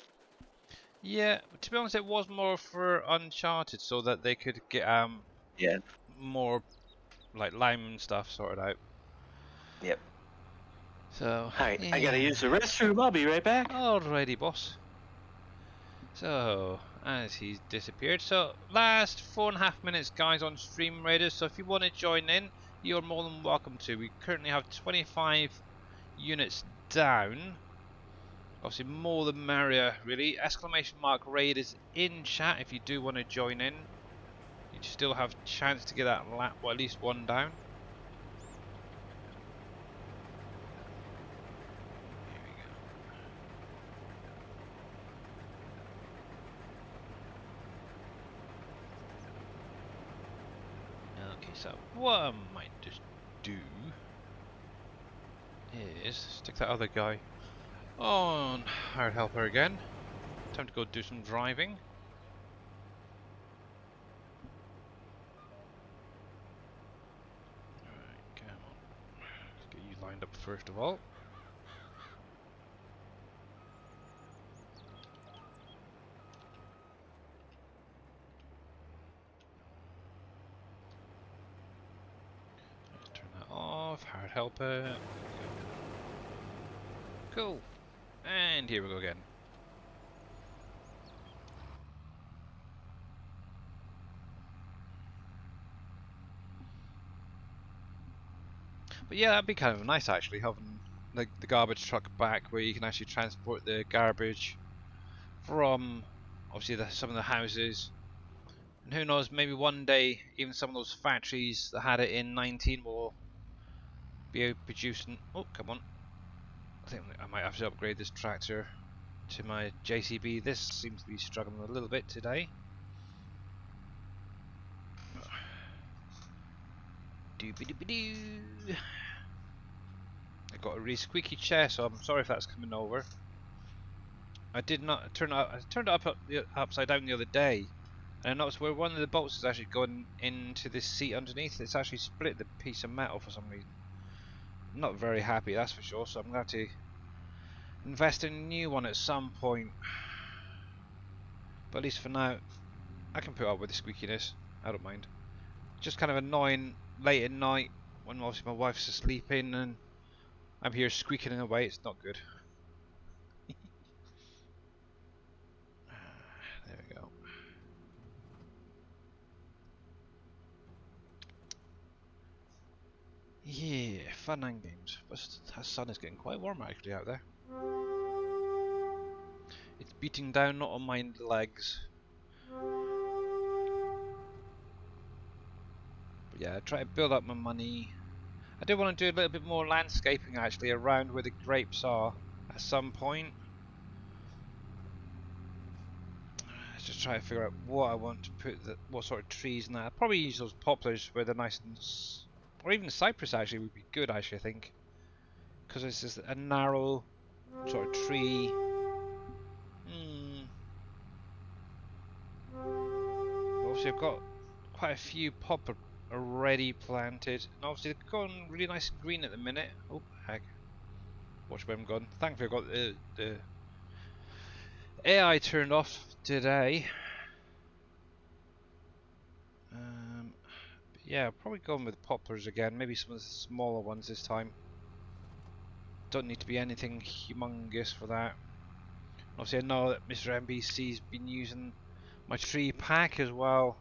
Yeah, to be honest, it was more for Uncharted so that they could get more like lime and stuff sorted out. Yep. So alright, I gotta use the restroom. I'll be right back. Alrighty, boss. So as he's disappeared, so last 4.5 minutes, guys, on Stream Raiders. So if you want to join in, you're more than welcome to. We currently have 25 units down. Obviously, more the merrier, really. !Raiders in chat if you do want to join in. You still have a chance to get that lap, or at least one down. Here we go. Okay, so what I might just do is stick that other guy on Hired Helper again. Time to go do some driving. Alright, come on. Let's get you lined up first of all. helper. Cool. And here we go again. But yeah, that'd be kind of nice actually, having the garbage truck back where you can actually transport the garbage from obviously some of the houses. And who knows, maybe one day even some of those factories that had it in 19 will be producing. Oh, come on. I think I might have to upgrade this tractor to my JCB. This seems to be struggling a little bit today. Doobie-doobie-doo. I got a really squeaky chair, so I'm sorry if that's coming over. I did not turn it up. I turned it upside down the other day, and I noticed where one of the bolts is actually going into this seat underneath. It's actually split the piece of metal for some reason. I'm not very happy, that's for sure. So I'm going to have to invest in a new one at some point. But at least for now, I can put up with the squeakiness. I don't mind. Just kind of annoying late at night when obviously my wife's asleep in and I'm here squeaking away. It's not good. There we go. Yeah, fun and games. But the sun is getting quite warm actually out there. It's beating down not on my legs. But yeah, I try to build up my money. I do want to do a little bit more landscaping actually around where the grapes are at some point. Let's just try to figure out what I want to put, what sort of trees and that. I'll probably use those poplars where they're nice and, or even cypress actually would be good actually I think, because it's just a narrow sort of tree. Obviously I've got quite a few poplar already planted, and obviously they're going really nice and green at the minute. Oh heck! Watch where I'm going. Thankfully I got the AI turned off today. Yeah, probably going with poplars again. Maybe some of the smaller ones this time. Don't need to be anything humongous for that. Obviously I know that Mr. MBC's been using my tree pack as well,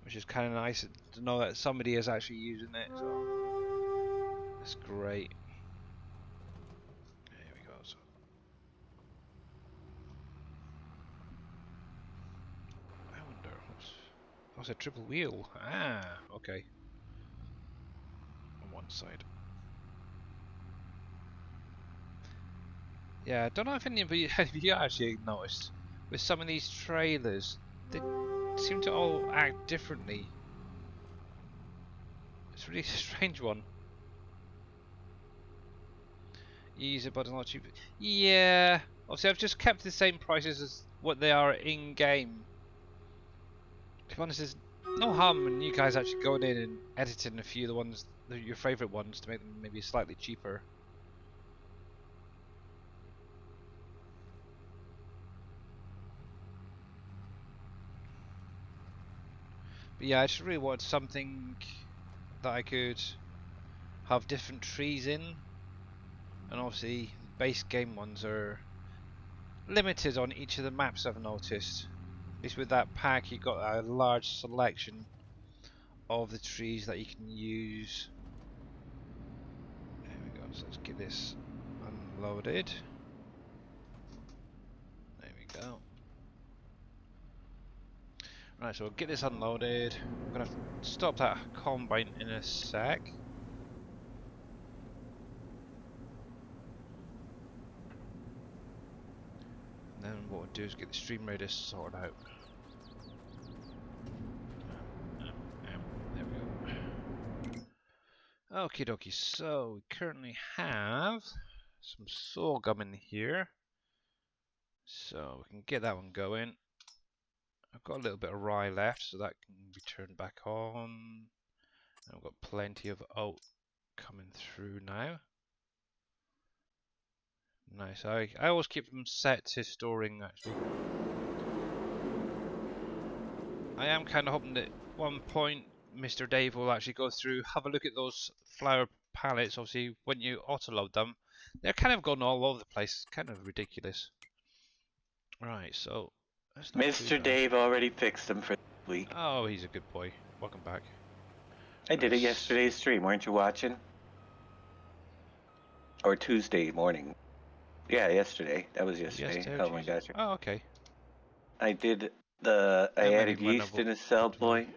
which is kind of nice to know that somebody is actually using it. So that's great. There we go. So I wonder what's a triple wheel? Ah, okay. On one side. Yeah, I don't know if any of you, have you actually noticed with some of these trailers, they seem to all act differently. It's really a strange one. User button not cheap. Yeah, obviously I've just kept the same prices as what they are in game. To be honest, there's no harm in you guys actually going in and editing a few of the ones, your favourite ones, to make them maybe slightly cheaper. But yeah, I just really wanted something that I could have different trees in, and obviously base game ones are limited on each of the maps I've noticed. At least with that pack you got a large selection of the trees that you can use. There we go, so let's get this unloaded. There we go. Right, so we'll get this unloaded. I'm gonna stop that combine in a sec. And then what we'll do is get the stream radius sorted out. There we go. Okie dokie, so we currently have some sorghum in here. So we can get that one going. I've got a little bit of rye left, so that can be turned back on. And I've got plenty of oat coming through now. Nice. I always keep them set to storing actually. I am kind of hoping that at one point Mr. Dave will actually go through, have a look at those flower pallets, obviously, when you auto-load them, they're kind of going all over the place. It's kind of ridiculous. Right, so that's not too Mr. bad. Dave already fixed them for this week. Oh, he's a good boy. Welcome back. I did it Right. yesterday's stream. Weren't you watching? Or Tuesday morning? Yeah, yesterday. That was yesterday. Yesterday or Oh my Tuesday? gosh. Oh, okay. I did the. I How many added went yeast over in a cell to you? point.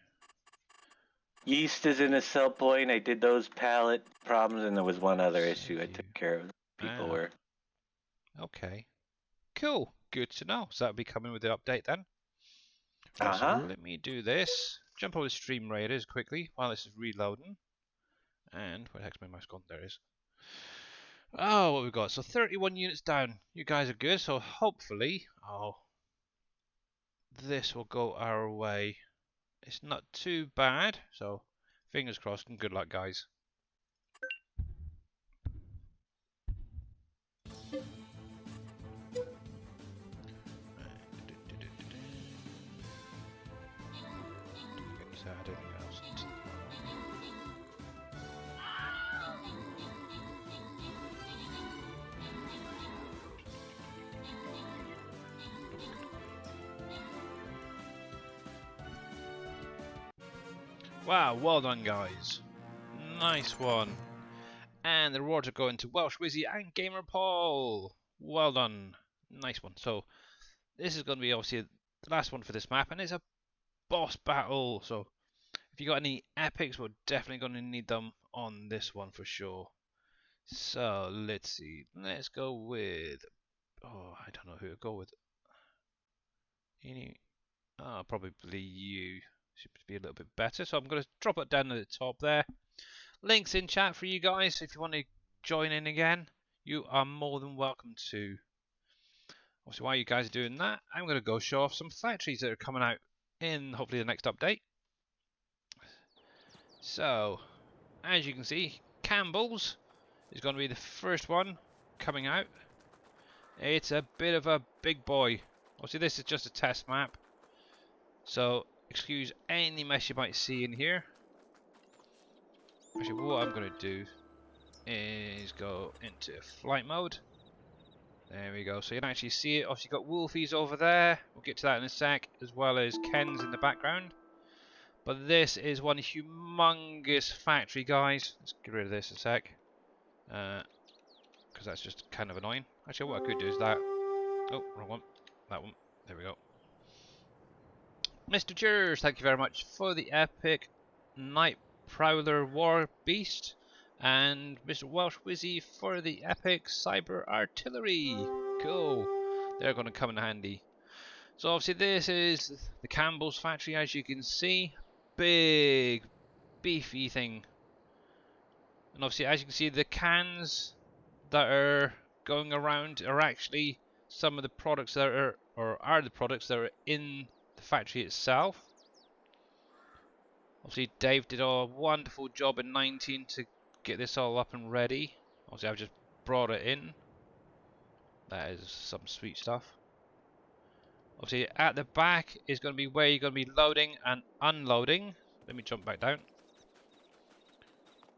Yeast is in a cell point. I did those pallet problems, and there was one other issue I Save you. took care of. People Ah, were. okay. Cool. Good to know. So that'll be coming with the update then. Right, Uh so huh. let me do this. Jump over the stream raiders quickly while this is reloading. And where the heck's my mouse gone? There it is. Oh, what we got? So 31 units down. You guys are good. So hopefully, this will go our way. It's not too bad. So fingers crossed and good luck, guys. Get this added and else into the Wow, well done, guys. Nice one. And the rewards are going to Welsh Wizzy and Gamer Paul. Well done. Nice one. So this is going to be obviously the last one for this map, and it's a boss battle. So if you got any epics, we're definitely going to need them on this one for sure. So let's see. Let's go with. Oh, I don't know who to go with. Any? Oh, probably you. Should be a little bit better. So I'm going to drop it down at the top there. Links in chat for you guys if you want to join in again. You are more than welcome to. Obviously, while you guys are doing that, I'm going to go show off some factories that are coming out in hopefully the next update. So, as you can see, Campbell's is going to be the first one coming out. It's a bit of a big boy. Obviously, this is just a test map, so excuse any mess you might see in here. Actually, what I'm going to do is go into flight mode. There we go. So you can actually see it. Obviously, you've got Wolfies over there. We'll get to that in a sec, as well as Ken's in the background. But this is one humongous factory, guys. Let's get rid of this a sec, because that's just kind of annoying. Actually, what I could do is that. Oh, wrong one. That one. There we go. Mr. Cheers, thank you very much for the epic Night Prowler War Beast, and Mr. Welsh Wizzy for the epic Cyber Artillery. Cool. They're going to come in handy. So obviously this is the Campbell's factory, as you can see. Big, beefy thing. And obviously, as you can see, the cans that are going around are actually some of the products that are the products that are in the factory itself. Obviously, Dave did a wonderful job in 19 to get this all up and ready. Obviously, I've just brought it in. That is some sweet stuff. Obviously, at the back is going to be where you're going to be loading and unloading. Let me jump back down.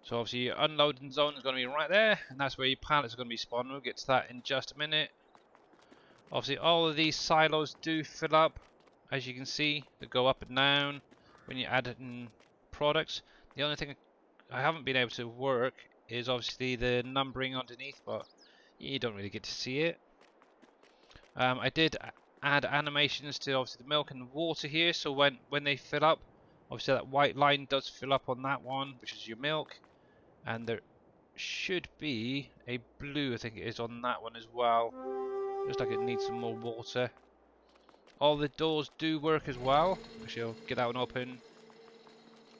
So obviously your unloading zone is going to be right there, and that's where your pallets are going to be spawning. We'll get to that in just a minute. Obviously all of these silos do fill up, as you can see. They go up and down when you add in products. The only thing I haven't been able to work is obviously the numbering underneath, but you don't really get to see it. I did add animations to obviously the milk and the water here, so when they fill up, obviously that white line does fill up on that one, which is your milk. And there should be a blue, I think it is, on that one as well. Looks like it needs some more water. All the doors do work as well. Actually, I'll get that one open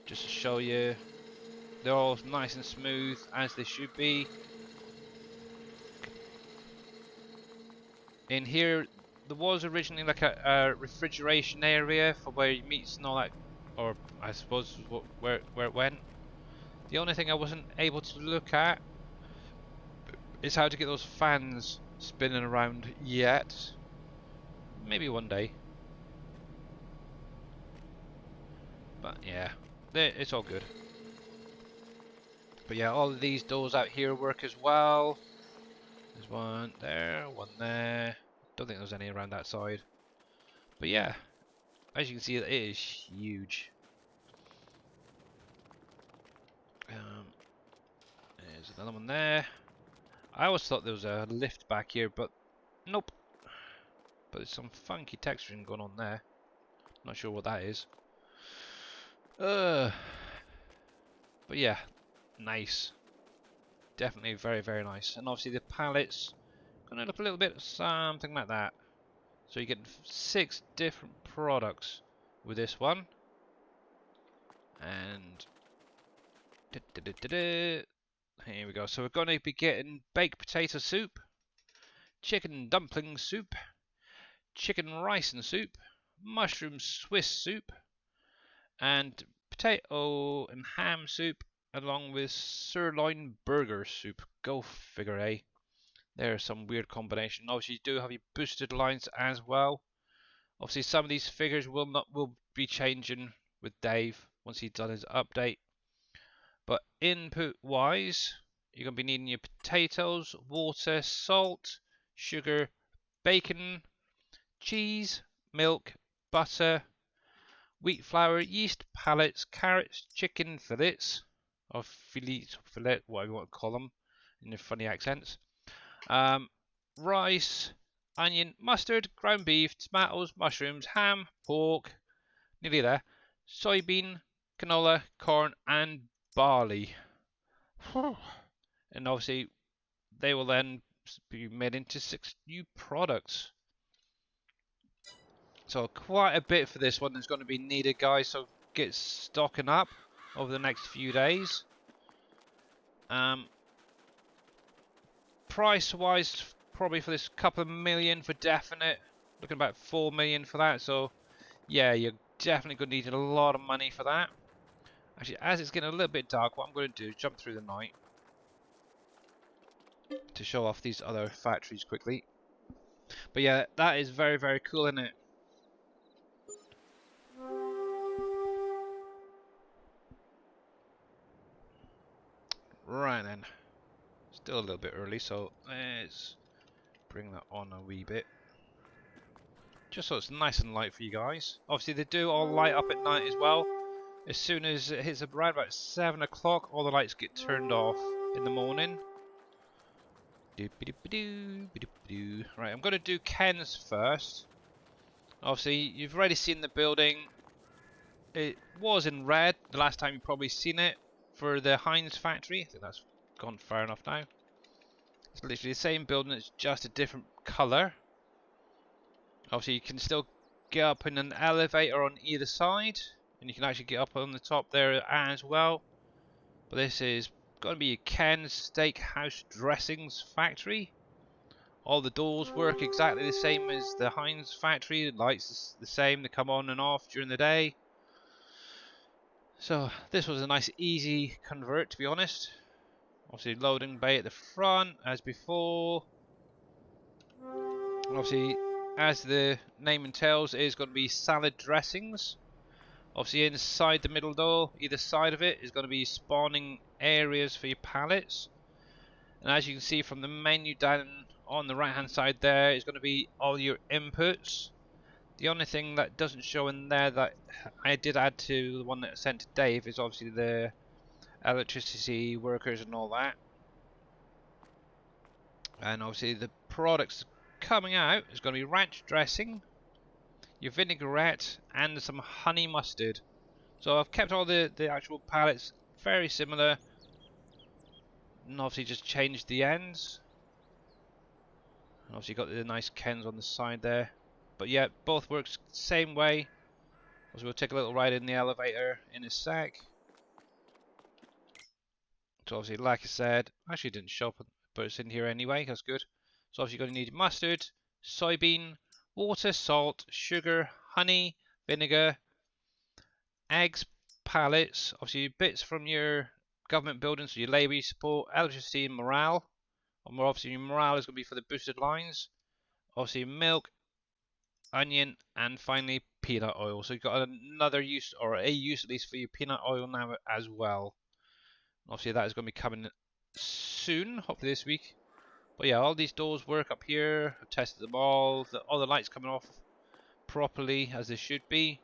just to show you. They're all nice and smooth, as they should be. In here, there was originally like a refrigeration area for where your meats and all that, or I suppose where it went. The only thing I wasn't able to look at is how to get those fans spinning around yet. Maybe one day. But yeah, it's all good. But yeah, all of these doors out here work as well. There's one there, one there. Don't think there's any around that side. But yeah, as you can see, it is huge. There's another one there. I always thought there was a lift back here, but nope. But there's some funky texturing going on there. Not sure what that is. But yeah, nice. Definitely very, very nice. And obviously the pallets gonna look a little bit something like that. So you get 6 different products with this one. And here we go. So we're going to be getting baked potato soup, chicken dumpling soup, chicken rice and soup, mushroom Swiss soup, and potato and ham soup, along with sirloin burger soup. Go figure, eh? There's some weird combination. Obviously, you do have your boosted lines as well. Obviously, some of these figures will be changing with Dave once he's done his update. But input wise, you're going to be needing your potatoes, water, salt, sugar, bacon, cheese, milk, butter, wheat flour, yeast pallets, carrots, chicken fillets, or fillet, whatever you want to call them in your funny accents, rice, onion, mustard, ground beef, tomatoes, mushrooms, ham, pork, nearly there, soybean, canola, corn, and barley. And obviously, they will then be made into 6 new products. So quite a bit for this one is going to be needed, guys. So get stocking up over the next few days. Price-wise, probably for this couple of million for definite. Looking about 4 million for that. So yeah, you're definitely going to need a lot of money for that. Actually, as it's getting a little bit dark, what I'm going to do is jump through the night to show off these other factories quickly. But yeah, that is very, very cool, isn't it? Right then. Still a little bit early, so let's bring that on a wee bit. Just so it's nice and light for you guys. Obviously, they do all light up at night as well. As soon as it hits around about 7 o'clock, all the lights get turned off in the morning. Right, I'm going to do Ken's first. Obviously, you've already seen the building. It was in red the last time you've probably seen it for the Heinz factory. I think that's gone far enough now. It's literally the same building, it's just a different colour. Obviously, you can still get up in an elevator on either side, and you can actually get up on the top there as well. But this is going to be a Ken's Steakhouse Dressings factory. All the doors work exactly the same as the Heinz factory. The lights is the same, they come on and off during the day. So this was a nice easy convert, to be honest. Obviously loading bay at the front as before. Obviously, as the name entails, it is going to be salad dressings. Obviously inside the middle door, either side of it, is going to be spawning areas for your pallets. And as you can see from the menu down on the right hand side there is going to be all your inputs. The only thing that doesn't show in there that I did add to the one that I sent to Dave is obviously the electricity workers and all that. And obviously the products coming out is going to be ranch dressing, your vinaigrette, and some honey mustard. So I've kept all the actual pallets very similar, and obviously just changed the ends. And obviously got the nice Kens on the side there. But yeah, both works same way. So we'll take a little ride in the elevator in a sec. So obviously, like I said, actually didn't show up, but it's in here anyway. That's good. So obviously, you're going to need mustard, soybean, water, salt, sugar, honey, vinegar, eggs, pallets. Obviously, bits from your government buildings, so your labour support, electricity, and morale. And more obviously, your morale is going to be for the boosted lines. Obviously, milk, onion, and finally peanut oil. So you've got another use, or a use at least, for your peanut oil now as well. Obviously that is going to be coming soon, hopefully this week. But yeah, all these doors work up here. I've tested them all. All the lights coming off properly as they should be.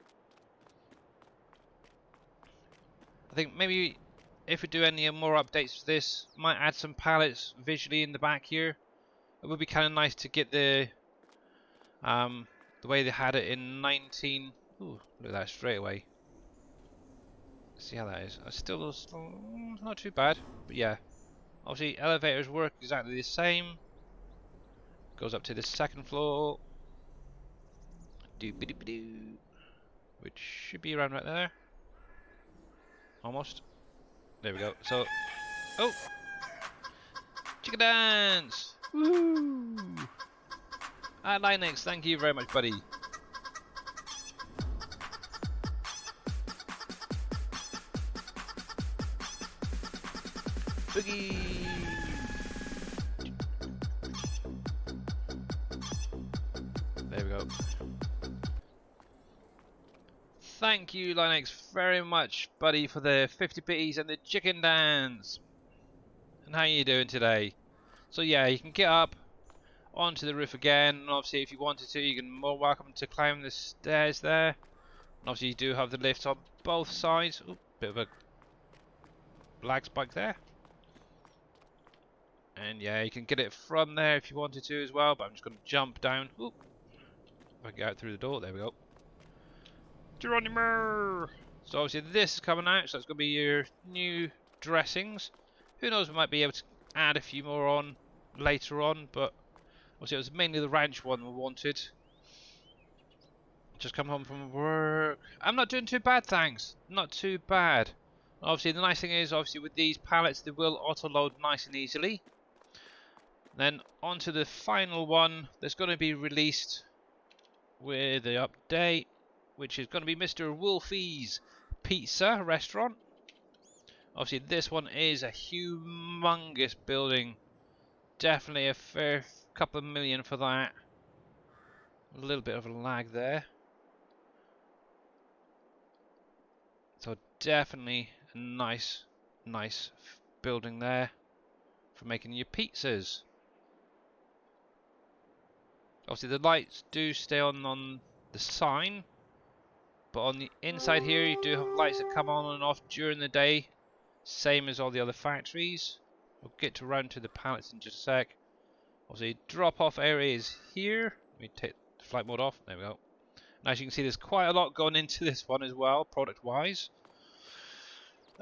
I think maybe if we do any more updates to this, might add some pallets visually in the back here. It would be kind of nice to get the way they had it in 19. Ooh, look at that straight away. See how that is. It's still not too bad, but yeah. Obviously, elevators work exactly the same. Goes up to the second floor. Doo-ba-doo-ba-doo. Which should be around right there. Almost. There we go. So, oh, chicken dance! Woo! Linux, thank you very much, buddy. Boogie! There we go. Thank you, Linux, very much, buddy, for the 50 bitties and the chicken dance. And how are you doing today? So yeah, you can get up onto the roof again, and obviously if you wanted to, you can more welcome to climb the stairs there. And obviously you do have the lift on both sides. Ooh, bit of a lag spike there. And yeah, you can get it from there if you wanted to as well, but I'm just going to jump down. Ooh, if I can get out through the door, there we go. Geronimo! So obviously this is coming out, so it's going to be your new dressings. Who knows, we might be able to add a few more on later on, but obviously it was mainly the ranch one we wanted. Just come home from work. I'm not doing too bad, thanks. Not too bad. Obviously the nice thing is, obviously with these pallets, they will auto-load nice and easily. Then onto the final one that's going to be released with the update, which is going to be Mr. Wolfie's Pizza Restaurant. Obviously this one is a humongous building. Definitely a fair couple of million for that. A little bit of a lag there. So definitely a nice building there for making your pizzas. Obviously the lights do stay on the sign, but on the inside here you do have lights that come on and off during the day, same as all the other factories. We'll get to round to the pallets in just a sec. Obviously drop off areas here. Let me take the flight mode off, there we go. And as you can see, there's quite a lot going into this one as well, product wise.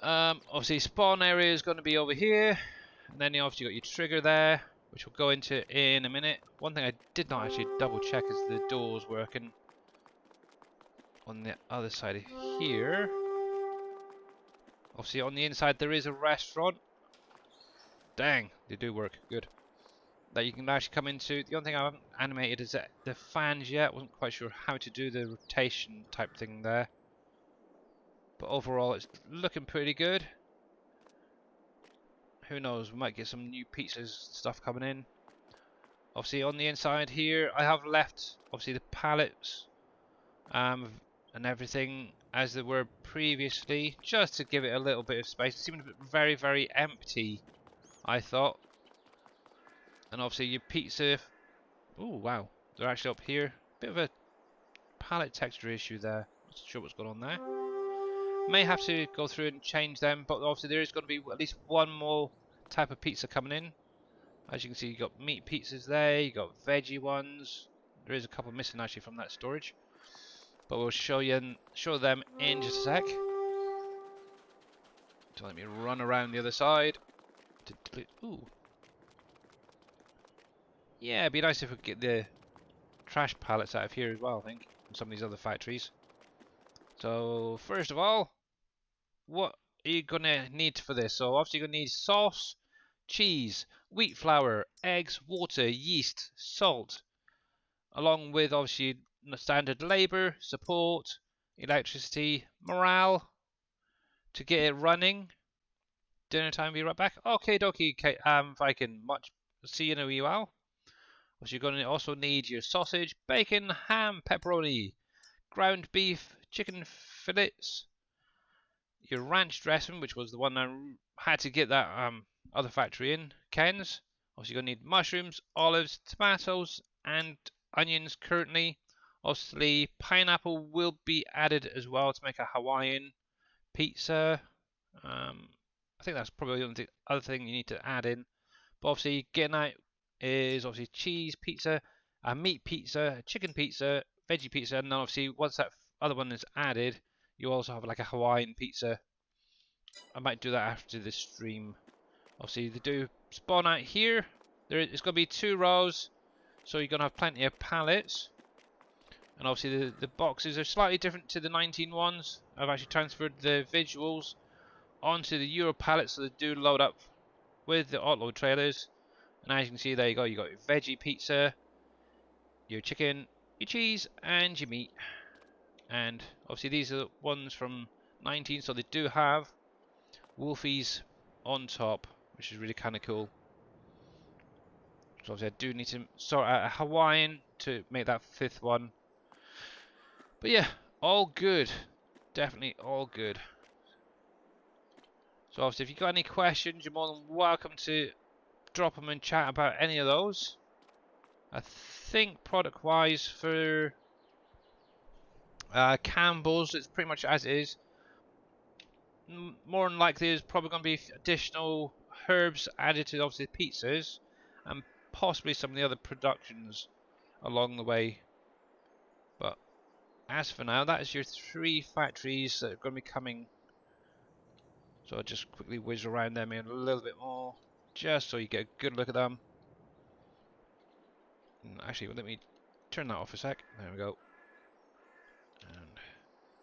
Obviously spawn area is going to be over here, and then you obviously got your trigger there, which we'll go into in a minute. One thing I did not actually double check is the doors working on the other side of here. Obviously on the inside there is a restaurant. Dang, they do work, good. That you can actually come into. The only thing I haven't animated is the fans yet. Wasn't quite sure how to do the rotation type thing there. But overall it's looking pretty good. Who knows, we might get some new pizzas stuff coming in. Obviously on the inside here I have left obviously the pallets and everything as they were previously, just to give it a little bit of space. It seemed very empty, I thought. And obviously your pizza, oh wow, they're actually up here. Bit of a palette texture issue there, not sure what's going on there. May have to go through and change them, but obviously there is going to be at least one more type of pizza coming in. As you can see, you got meat pizzas there, you got veggie ones. There is a couple missing actually from that storage, but we'll show them in just a sec. So let me run around the other side. Ooh, yeah, it'd be nice if we could get the trash pallets out of here as well, I think, from some of these other factories. So first of all, what are you gonna need for this? So obviously you're gonna need sauce, cheese, wheat flour, eggs, water, yeast, salt, along with obviously standard labor, support, electricity, morale to get it running. Dinner time, be right back. Okay, dokie, Viking, much see you in a wee while. So you're gonna also need your sausage, bacon, ham, pepperoni, ground beef, chicken fillets. your ranch dressing, which was the one I had to get that other factory in, Ken's. Obviously, you're going to need mushrooms, olives, tomatoes, and onions currently. Obviously, pineapple will be added as well to make a Hawaiian pizza. I think that's probably the other thing you need to add in. But obviously, getting out is obviously cheese pizza, a meat pizza, a chicken pizza, veggie pizza, and then obviously once that other one is added, you also have like a Hawaiian pizza. I might do that after this stream. Obviously, they do spawn out here. It's going to be 2 rows, so you're going to have plenty of pallets. And obviously, the boxes are slightly different to the 19 ones. I've actually transferred the visuals onto the Euro pallets, so they do load up with the offload trailers. And as you can see, there you go. You got your veggie pizza, your chicken, your cheese, and your meat. And obviously, these are the ones from 19, so they do have Wolfies on top, which is really kind of cool. So obviously, I do need to sort out a Hawaiian to make that 5th one. But yeah, all good. Definitely all good. So obviously, if you've got any questions, you're more than welcome to drop them in chat about any of those. I think product-wise for Campbell's, it's pretty much as it is. More than likely, there's probably going to be additional herbs added to obviously the pizzas, and possibly some of the other productions along the way. But as for now, that is your 3 factories that are going to be coming. So I'll just quickly whiz around them in a little bit more, just so you get a good look at them. And actually, let me turn that off a sec. There we go. And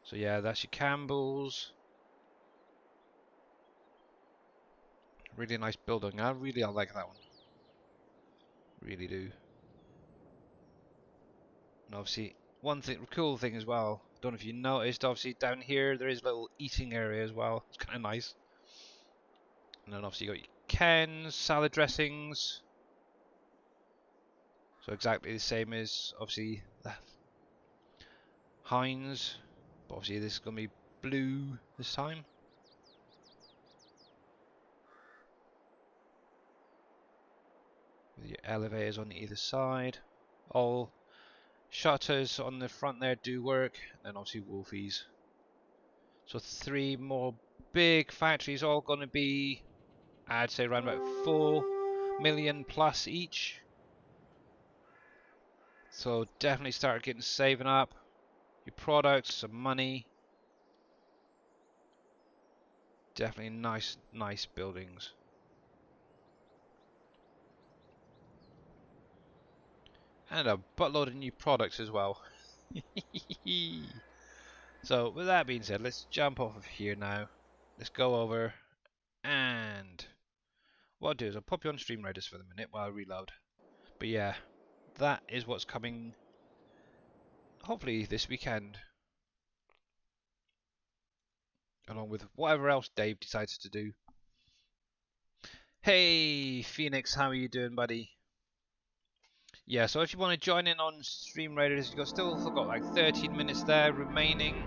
so yeah, that's your Campbell's. Really nice building. I like that one. Really do. And obviously, one thing, cool thing as well. Don't know if you noticed. Obviously, down here there is a little eating area as well. It's kind of nice. And then obviously you got your Ken's salad dressings. So exactly the same as obviously the Heinz. But obviously this is going to be blue this time. With your elevators on either side. All shutters on the front there do work. And then obviously Wolfies. So 3 more big factories, all going to be, I'd say, around about 4 million plus each. So definitely start getting saving up your products, some money. Definitely nice buildings. And a buttload of new products as well. So with that being said, let's jump off of here now. Let's go over, and what I'll do is I'll pop you on Stream Raiders for the minute while I reload. But yeah, that is what's coming hopefully this weekend, along with whatever else Dave decides to do. Hey Phoenix, how are you doing, buddy? Yeah, so if you want to join in on Stream Raiders, you've still got like 13 minutes there remaining.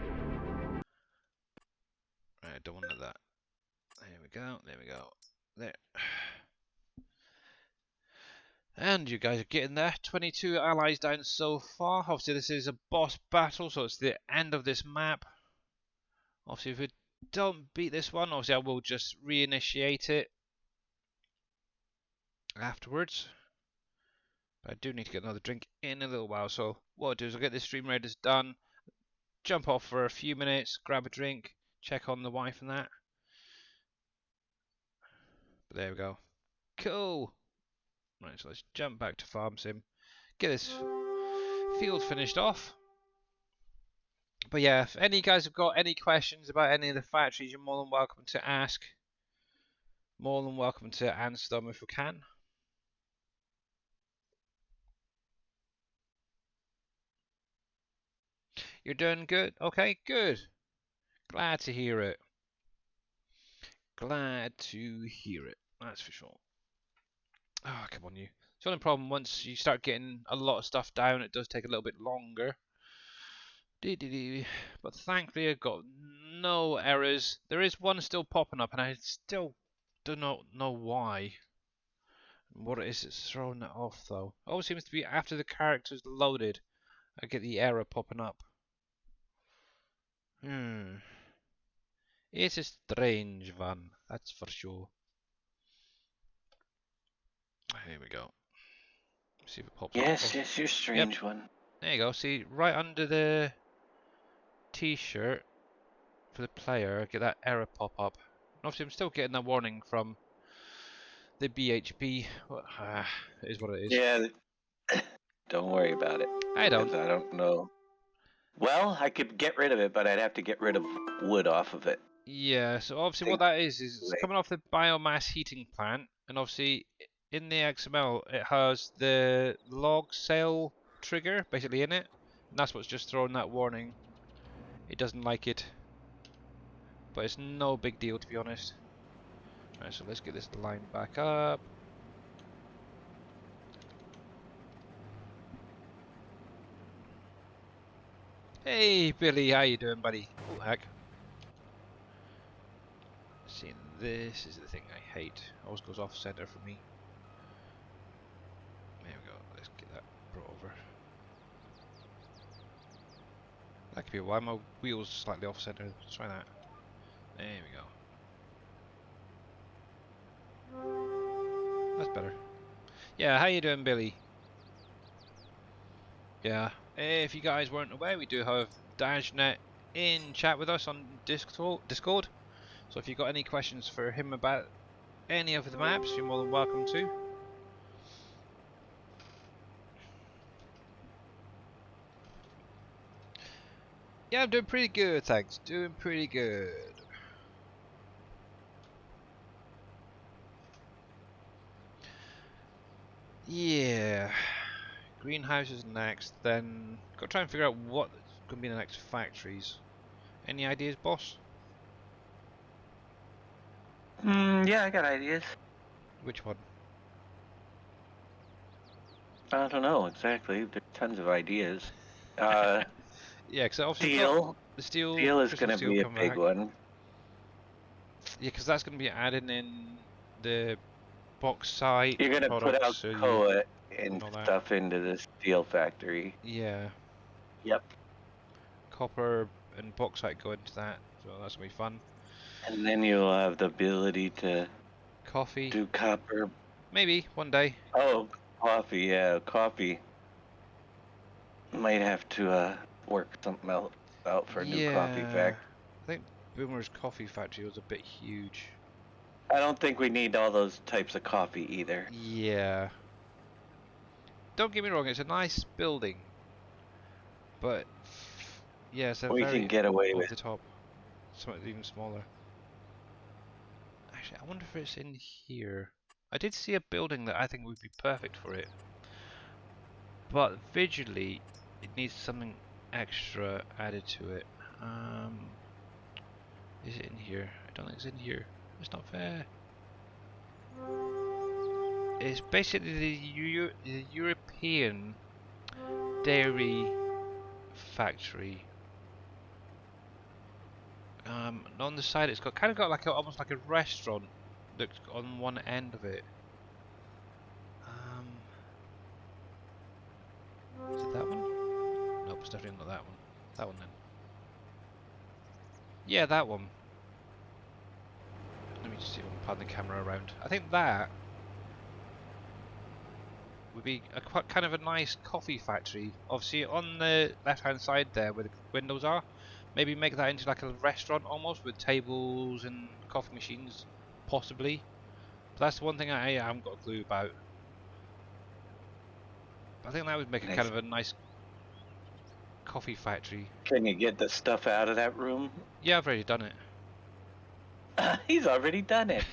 I don't want that. There we go, there we go. There. And you guys are getting there. 22 allies down so far. Obviously this is a boss battle, so it's the end of this map. Obviously if we don't beat this one, obviously I will just reinitiate it afterwards. But I do need to get another drink in a little while, so what I'll do is I'll get this Stream Raiders done, jump off for a few minutes, grab a drink, check on the wife and that. But there we go. Cool. Right, so let's jump back to Farm Sim, get this field finished off. But yeah, if any of you guys have got any questions about any of the factories, you're more than welcome to ask. More than welcome to answer them if we can. You're doing good? Okay, good. Glad to hear it. Glad to hear it. That's for sure. Oh, come on, you. It's the only problem, once you start getting a lot of stuff down, it does take a little bit longer. But thankfully, I've got no errors. There is one still popping up, and I still do not know why. What it is that's throwing that off, though. Always seems to be after the character's loaded, I get the error popping up. It's a strange one, that's for sure. Here we go. See if it pops up. Yes, yes, you're a strange one. There you go. See, right under the T-shirt for the player, get that error pop up. And obviously, I'm still getting that warning from the BHP. It is what it is. Yeah, don't worry about it. I don't. 'Cause I don't know. Well, I could get rid of it, but I'd have to get rid of wood off of it. Yeah, so obviously what that is it's coming off the biomass heating plant, and obviously in the XML it has the log cell trigger basically in it, and that's what's just throwing that warning. It doesn't like it, but it's no big deal to be honest. Right, so let's get this line back up. Hey Billy, how you doing, buddy? Oh heck. See, this is the thing I hate. Always goes off center for me. There we go. Let's get that brought over. That could be why my wheel's slightly off center. Let's try that. There we go. That's better. Yeah, how you doing, Billy? Yeah. If you guys weren't aware, we do have DashNet in chat with us on Discord. So if you've got any questions for him about any of the maps, you're more than welcome to. Yeah, I'm doing pretty good, thanks. Doing pretty good. Yeah. Greenhouse is next, then got to try and figure out what's going to be the next factories. Any ideas, boss? Yeah, I got ideas. Which one? I don't know exactly. There's tons of ideas. Yeah, because obviously Steel. the steel Steel is crystal going to steel be a coming big back. one. Yeah, because that's going to be added in the bauxite You're going to put products. Alcoa and all that. stuff into the steel factory. Yeah. Yep. Copper and bauxite go into that, so that's going to be fun. And then you'll have the ability to Coffee. do copper. Maybe one day. Oh, coffee. Yeah, coffee. Might have to work something else out for a new coffee factory. I think Boomer's coffee factory was a bit huge. I don't think we need all those types of coffee either. Yeah. Don't get me wrong, it's a nice building. But yeah, it's a We very can get away over with. the top. Something even smaller. Actually, I wonder if it's in here. I did see a building that I think would be perfect for it. But visually, it needs something extra added to it. Is it in here? I don't think it's in here. It's not fair. It's basically the European dairy factory. On the side, it's got kind of got like almost like a restaurant that's on one end of it. Is it that one? Nope, it's definitely not that one. That one then. Yeah, that one. Let me just see if I can pan the camera around. I think that would be a quite kind of a nice coffee factory. Obviously, on the left-hand side there, where the windows are, maybe make that into like a restaurant almost with tables and coffee machines, possibly. But that's the one thing I haven't got a clue about. I think that would make a kind of a nice coffee factory. Can you get the stuff out of that room? Yeah, I've already done it. He's already done it.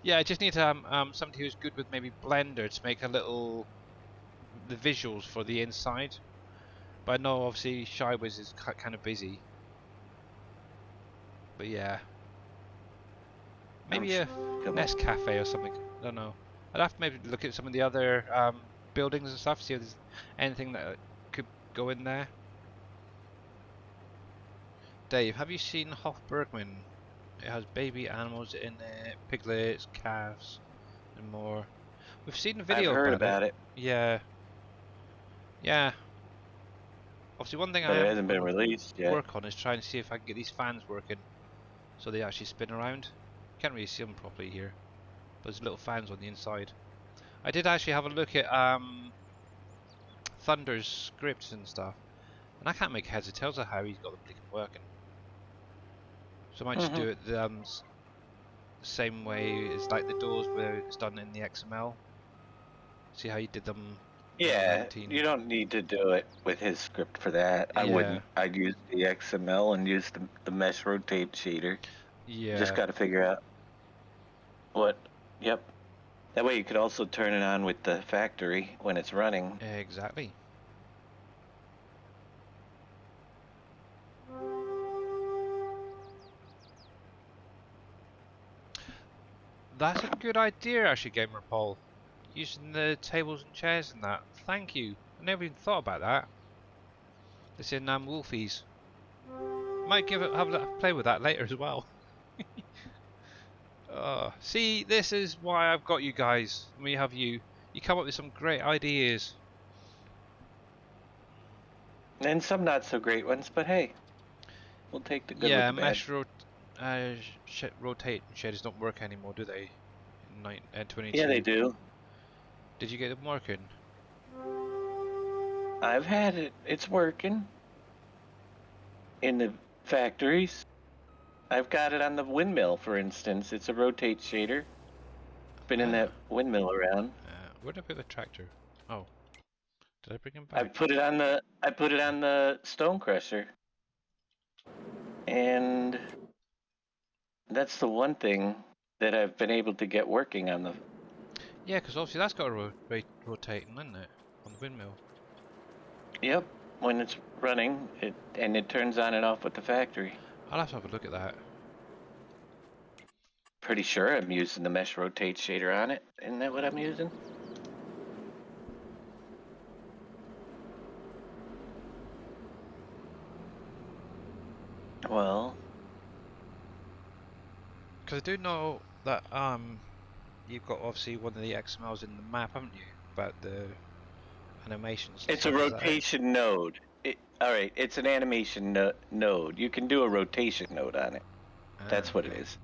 Yeah, I just need somebody who's good with maybe Blender to make the visuals for the inside. But I know obviously Shywiz is kind of busy. But yeah, maybe a Nest Cafe or something. I don't know. I'd have to maybe look at some of the other buildings and stuff, see if there's anything that could go in there. Dave, have you seen Hofbergman? It has baby animals in it, piglets, calves, and more. We've seen a I've video heard about it. about it, Yeah, yeah. Obviously, one thing but I it am hasn't going been to released yet. work on is trying to see if I can get these fans working so they actually spin around. Can't really see them properly here, but there's little fans on the inside. I did actually have a look at Thunder's scripts and stuff, and I can't make heads or tails of how he's got them blinking working. So I might just do it the same way as like the doors where it's done in the XML. See how you did them in the Yeah, 19. you don't need to do it with his script for that. I Yeah, wouldn't. I'd use the XML and use the mesh rotate shader. You just yeah, got to figure out what. Yep. That way you could also turn it on with the factory when it's running. exactly. That's a good idea, actually, Gamer Paul. Using the tables and chairs and that. Thank you. I never even thought about that. It's in Wolfies. Might have a play with that later as well. See, this is why I've got you guys. We have you. You come up with some great ideas. And some not so great ones, but hey, we'll take the good with Yeah, the bad. uh, rotate shaders don't work anymore, do they? In Yeah, they 22. do. Did you get them working? I've had it. It's working in the factories. I've got it on the windmill, for instance. It's a rotate shader. Spinning Ah, that windmill around. where did I put the tractor? Oh, did I bring him I back? put it on the stone crusher. And that's the one thing that I've been able to get working on the. Yeah, because obviously that's got a rotating, isn't it? On the windmill. Yep, when it's running, it turns on and off with the factory. I'll have to have a look at that. Pretty sure I'm using the mesh rotate shader on it. Isn't that what I'm using? Well, Because I do know that you've got obviously one of the XMLs in the map, haven't you? About the animations and it's a stuff. Is that it? rotation node. All right, it's an animation node. You can do a rotation node on it. Ah, That's what it okay. is.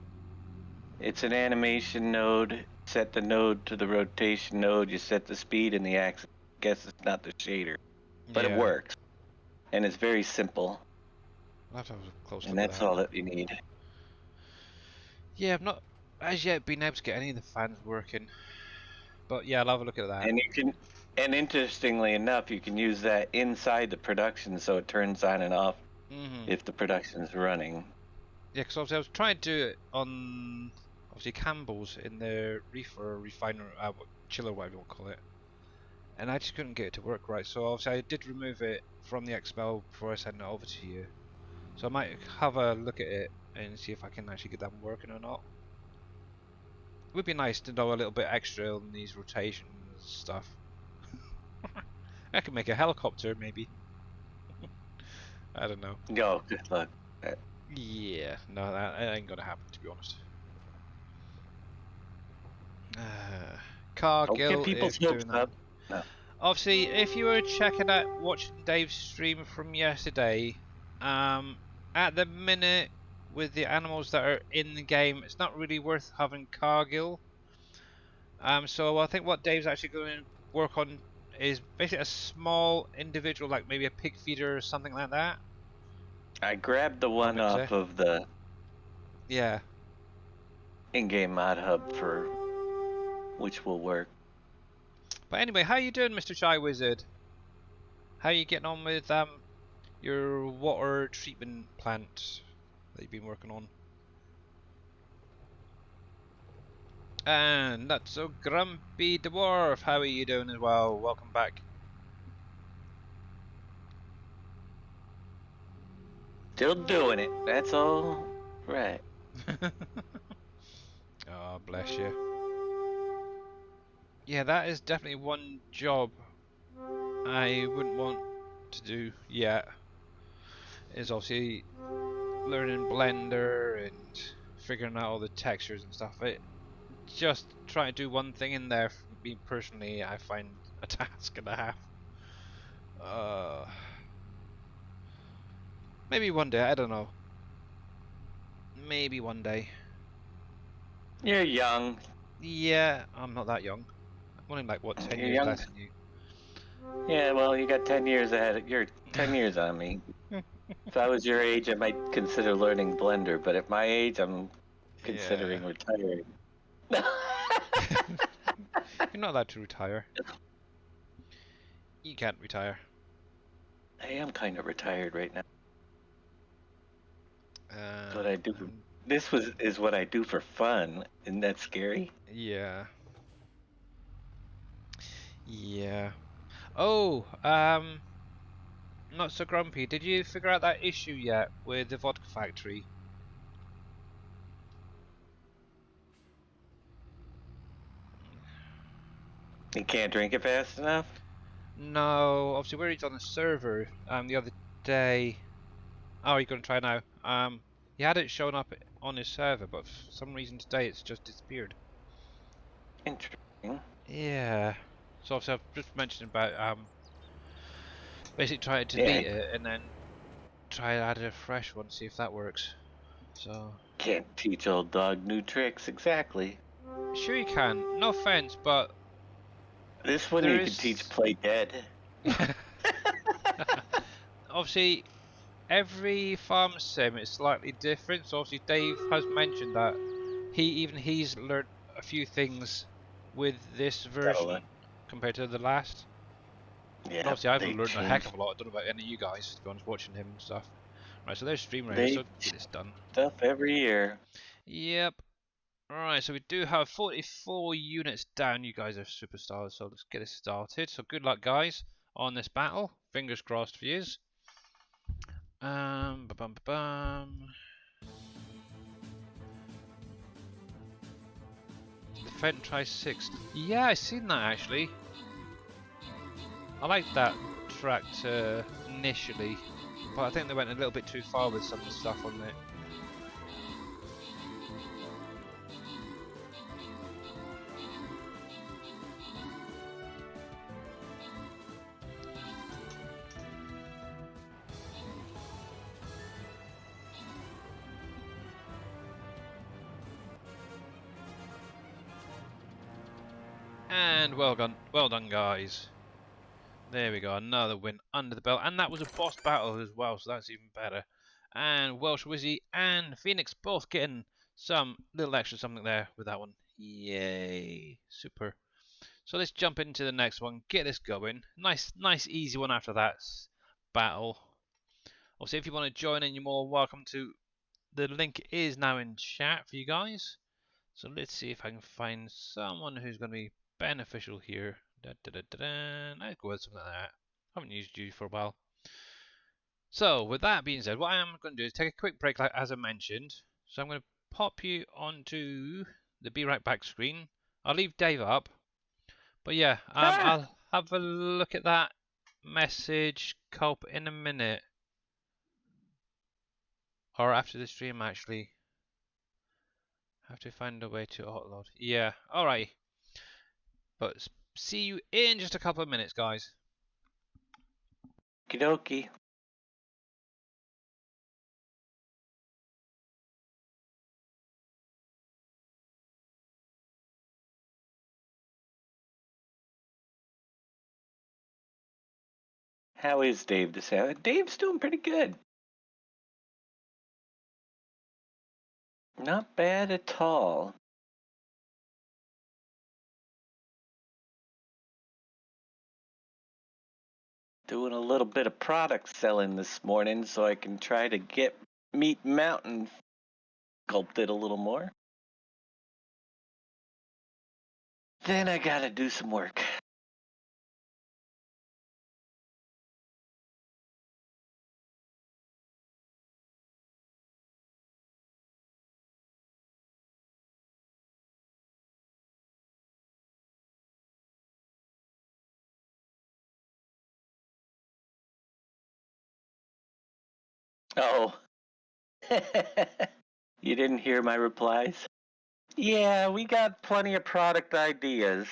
It's an animation node. Set the node to the rotation node. You set the speed and the axis. Guess it's not the shader, but it Yeah, works. And it's very simple. I'll have to have a close And look at that's that. all that you need. Yeah, I've not as yet been able to get any of the fans working. But yeah, I'll have a look at that. And you can, and interestingly enough, you can use that inside the production so it turns on and off Mhm. if the production's running. Yeah, because obviously I was trying to do it on obviously Campbell's in the reefer refiner, chiller, whatever you want to call it, and I just couldn't get it to work right. So obviously I did remove it from the XML before I sent it over to you. So I might have a look at it and see if I can actually get that working or not. It would be nice to know a little bit extra on these rotations and stuff. I could make a helicopter maybe. I don't know. Oh, good luck. Yeah, no, that ain't gonna happen to be honest. Don't get Cargill people's is hopes doing that. up. No. Obviously, if you were checking out watching Dave's stream from yesterday, at the minute with the animals that are in the game, it's not really worth having Cargill. So I think what Dave's actually going to work on is basically a small individual, like maybe a pig feeder or something like that. I grabbed the Or one mix off of the Yeah. in-game mod hub for which will work. But anyway, how you doing, Mr. Shy Wizard? How you getting on with your water treatment plant that you've been working on? And not so grumpy dwarf, how are you doing as well? Welcome back. Still doing it. That's all right. Oh, bless you. Yeah, that is definitely one job I wouldn't want to do yet. Is obviously learning Blender and figuring out all the textures and stuff. It just trying to do one thing in there, for me personally, I find a task and a half. Maybe one day, I don't know. Maybe one day. You're young. Yeah, I'm not that young. I'm only like, what, 10 You're years young. less than you. Yeah, well, you got 10 years ahead. You're 10 years on me. If I was your age, I might consider learning Blender, but at my age, I'm Yeah. considering retiring. You're not allowed to retire. You can't retire. I am kind of retired right now. That's what I do. Um, Is what I do for fun. Isn't that scary? yeah. Yeah. Oh, not so grumpy. Did you figure out that issue yet with the vodka factory? You can't drink it fast enough? No, obviously we're on the server the other day. Oh, you're gonna try now. He had it showing up on his server, but for some reason today it's just disappeared. Interesting. Yeah. So obviously I've just mentioned about basically try to Yeah, delete it and then try to add a fresh one, see if that works. So can't teach old dog new tricks, exactly. sure you can. No offense, but This one there you could teach is play dead. obviously every farm sim is slightly different. So obviously Dave has mentioned that he's learned a few things with this Gotta version compared to the last. And Yeah, obviously I've they learned a heck change of a lot. I don't know about any of you guys, to be honest, watching him and stuff. Right, so there's stream ready, they so get this done. stuff every year. Yep. Alright, so we do have 44 units down. You guys are superstars, so let's get it started. So good luck, guys, on this battle. Fingers crossed for yous. Ba-bum. Defend try 6. Yeah, I seen that actually. I like that tractor initially, but I think they went a little bit too far with some of the stuff on it. And well done, guys. There we go, another win under the belt, and that was a boss battle as well, so that's even better. And Welsh Wizzy and Phoenix both getting some little extra something there with that one. Yay, super. So let's jump into the next one, get this going. Nice, easy one after that battle. Also, if you want to join in, you're more welcome to. The link is now in chat for you guys. So let's see if I can find someone who's going to be beneficial here. I'll go with something like that. I haven't used you for a while. So with that being said, what I am going to do is take a quick break, like as I mentioned. So I'm going to pop you onto the Be Right Back screen. I'll leave Dave up, but yeah, I'll have a look at that message culp in a minute, or after the stream actually. Have to find a way to upload. Yeah, alright. But see you in just a couple of minutes, guys. Okie dokie. How is Dave this afternoon? Dave's doing pretty good. Not bad at all. Doing a little bit of product selling this morning so I can try to get Meat Mountain sculpted a little more. Then I gotta do some work. Oh, You didn't hear my replies? Yeah, we got plenty of product ideas.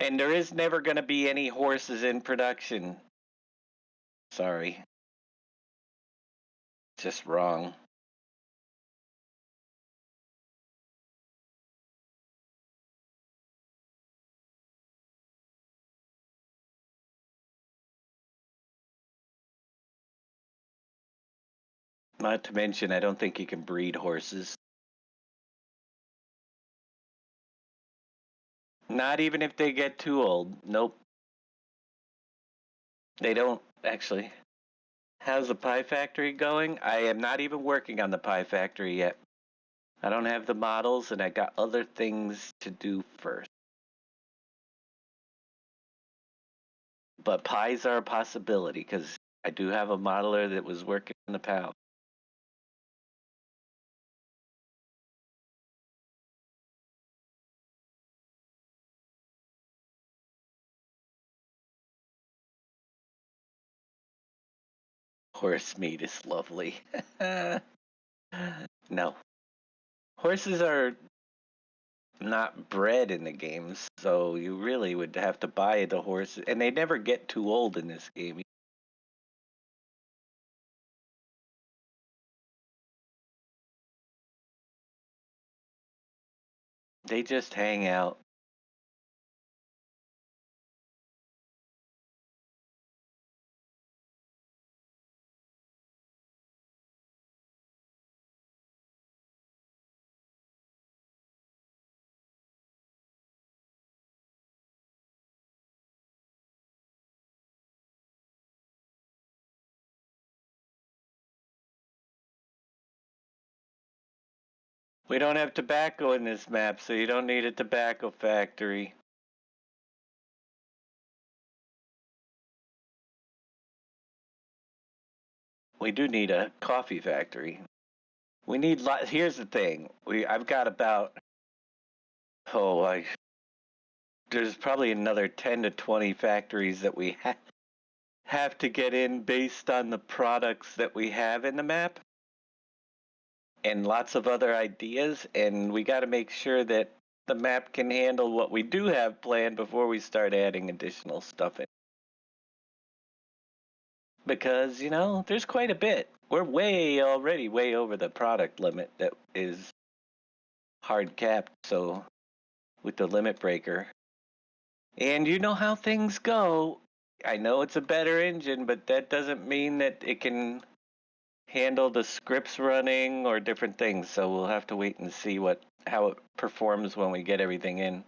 And there is never going to be any horses in production. Sorry. Just wrong. Not to mention, I don't think you can breed horses. Not even if they get too old. Nope. They don't, actually. How's the pie factory going? I am not even working on the pie factory yet. I don't have the models, and I got other things to do first. But pies are a possibility, because I do have a modeler that was working in the PAL. Horse meat is lovely. No. Horses are not bred in the games, so you really would have to buy the horse, and they never get too old in this game. They just hang out. We don't have tobacco in this map, so you don't need a tobacco factory. We do need a coffee factory. We need here's the thing. I've got about there's probably another 10 to 20 factories that we have to get in based on the products that we have in the map. And lots of other ideas, and we got to make sure that the map can handle what we do have planned before we start adding additional stuff in. Because, there's quite a bit. We're already way over the product limit that is hard capped, so with the limit breaker. And you know how things go. I know it's a better engine, but that doesn't mean that it can handle the scripts running or different things. So we'll have to wait and see how it performs when we get everything in.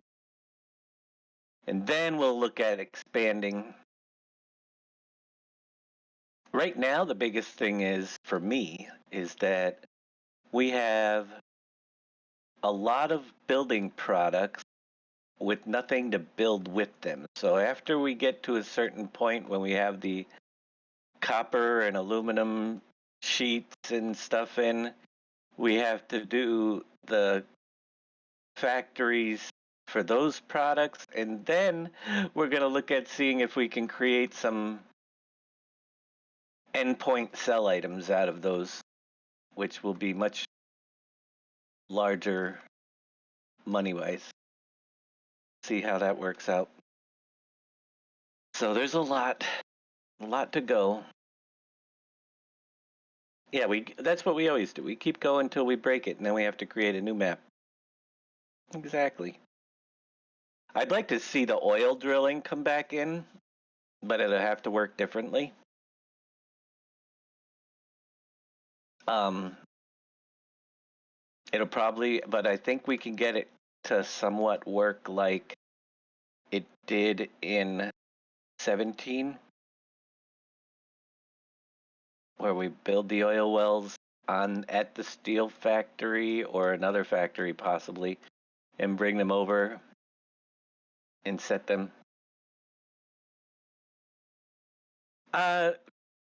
And then we'll look at expanding. Right now, the biggest thing for me is that we have a lot of building products with nothing to build with them. So after we get to a certain point when we have the copper and aluminum sheets and stuff in, we have to do the factories for those products, and then we're going to look at seeing if we can create some endpoint sell items out of those, which will be much larger money-wise. See how that works out. So there's a lot to go. Yeah, that's what we always do. We keep going until we break it, and then we have to create a new map. Exactly. I'd like to see the oil drilling come back in, but it'll have to work differently. It'll probably, but I think we can get it to somewhat work like it did in 17, where we build the oil wells at the steel factory or another factory possibly, and bring them over and set them.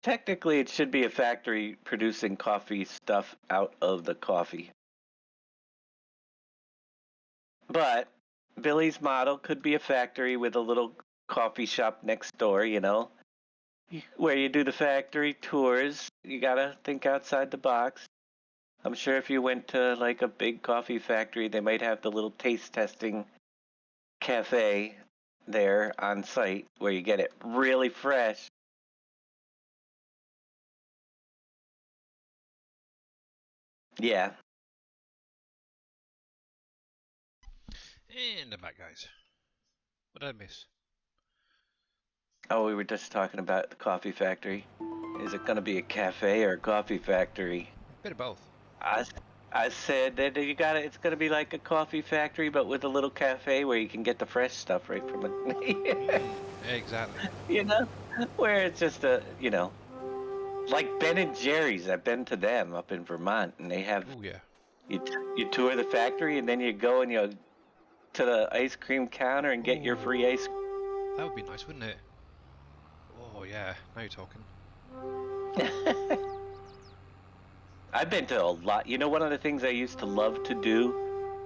Technically, it should be a factory producing coffee stuff out of the coffee. But Billy's model could be a factory with a little coffee shop next door, you know, where you do the factory tours. You gotta think outside the box. I'm sure if you went to like a big coffee factory, they might have the little taste testing cafe there on site where you get it really fresh. Yeah. And I'm back, guys. What did I miss? Oh, we were just talking about the coffee factory. Is it going to be a cafe or a coffee factory? A bit of both. I, I said that you got to it's going to be like a coffee factory, but with a little cafe where you can get the fresh stuff right from it. Exactly. You know, where it's just you know, like Ben and Jerry's. I've been to them up in Vermont, and they have Oh yeah. you tour the factory, and then you go and you to the ice cream counter and get your free ice. That would be nice, wouldn't it? Oh yeah. Now you're talking. I've been to a lot. You know, one of the things I used to love to do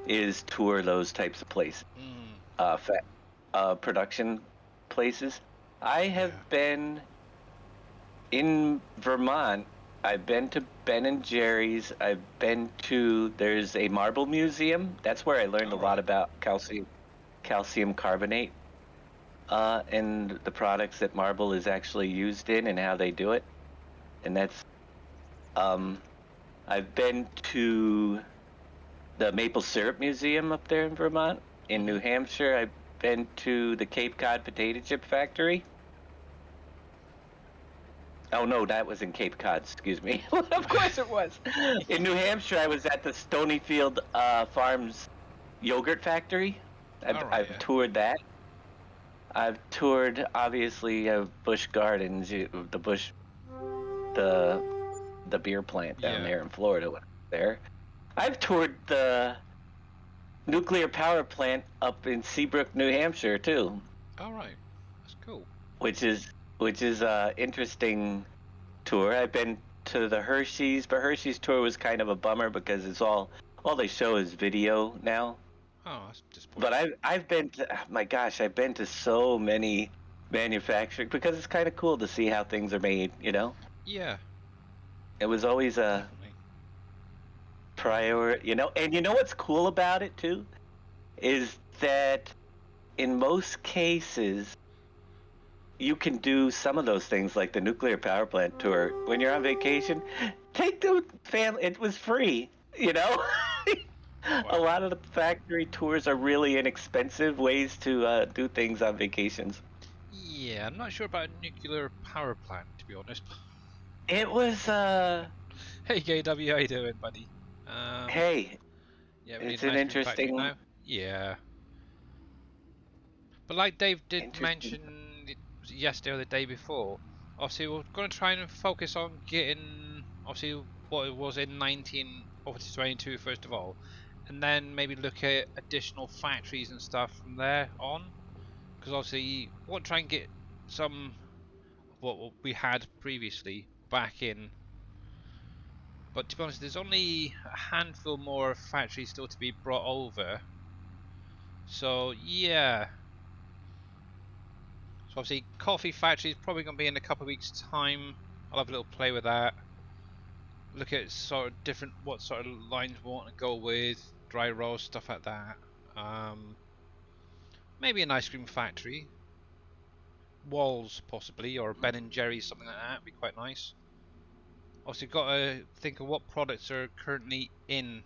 is tour those types of places, production places. I have Yeah. been in Vermont. I've been to Ben and Jerry's. I've been to there's a marble museum. That's where I learned a All lot right. about calcium carbonate, and the products that marble is actually used in and how they do it. And that's um, I've been to the Maple Syrup Museum up there in Vermont. In New Hampshire, I've been to the Cape Cod Potato Chip Factory. Oh no, that was in Cape Cod. Excuse me. Of course it was. In New Hampshire, I was at the Stonyfield Farms Yogurt Factory. All right. I've Yeah. toured that. I've toured obviously Busch Gardens, the Busch, the the beer plant down Yeah. there in Florida. When I was there, I've toured the nuclear power plant up in Seabrook, New Hampshire too, All right. That's cool. which is interesting tour. I've been to the Hershey's, but Hershey's tour was kind of a bummer because it's all they show is video now. Oh, that's But disappointing. I've been to, oh my gosh, I've been to so many manufacturing because it's kind of cool to see how things are made, you know? Yeah. It was always a Definitely. prior, you know, and you know what's cool about it too is that in most cases you can do some of those things like the nuclear power plant tour when you're on vacation. Take the family, it was free, you know? A Wow. lot of the factory tours are really inexpensive ways to do things on vacations. Yeah, I'm not sure about a nuclear power plant, to be honest. It was, Hey, KW, how you doing, buddy? Um, hey, yeah, we need it's an an ice cream factory interesting, now. Yeah, but like Dave did interesting. mention, was it yesterday or the day before? Obviously, we're going to try and focus on getting obviously what it was in 19 over to 22 first of all, and then maybe look at additional factories and stuff from there on. Because obviously, we want to try and get some of what we had previously back in. But to be honest, there's only a handful more factories still to be brought over. So yeah. So obviously, coffee factory is probably going to be in a couple of weeks' time. I'll have a little play with that. Look at sort of different what sort of lines we want to go with, dry rolls, stuff like that. Um, Maybe an ice cream factory, Walls possibly, or Ben and Jerry's, something like that. Would be quite nice. Obviously, got to think of what products are currently in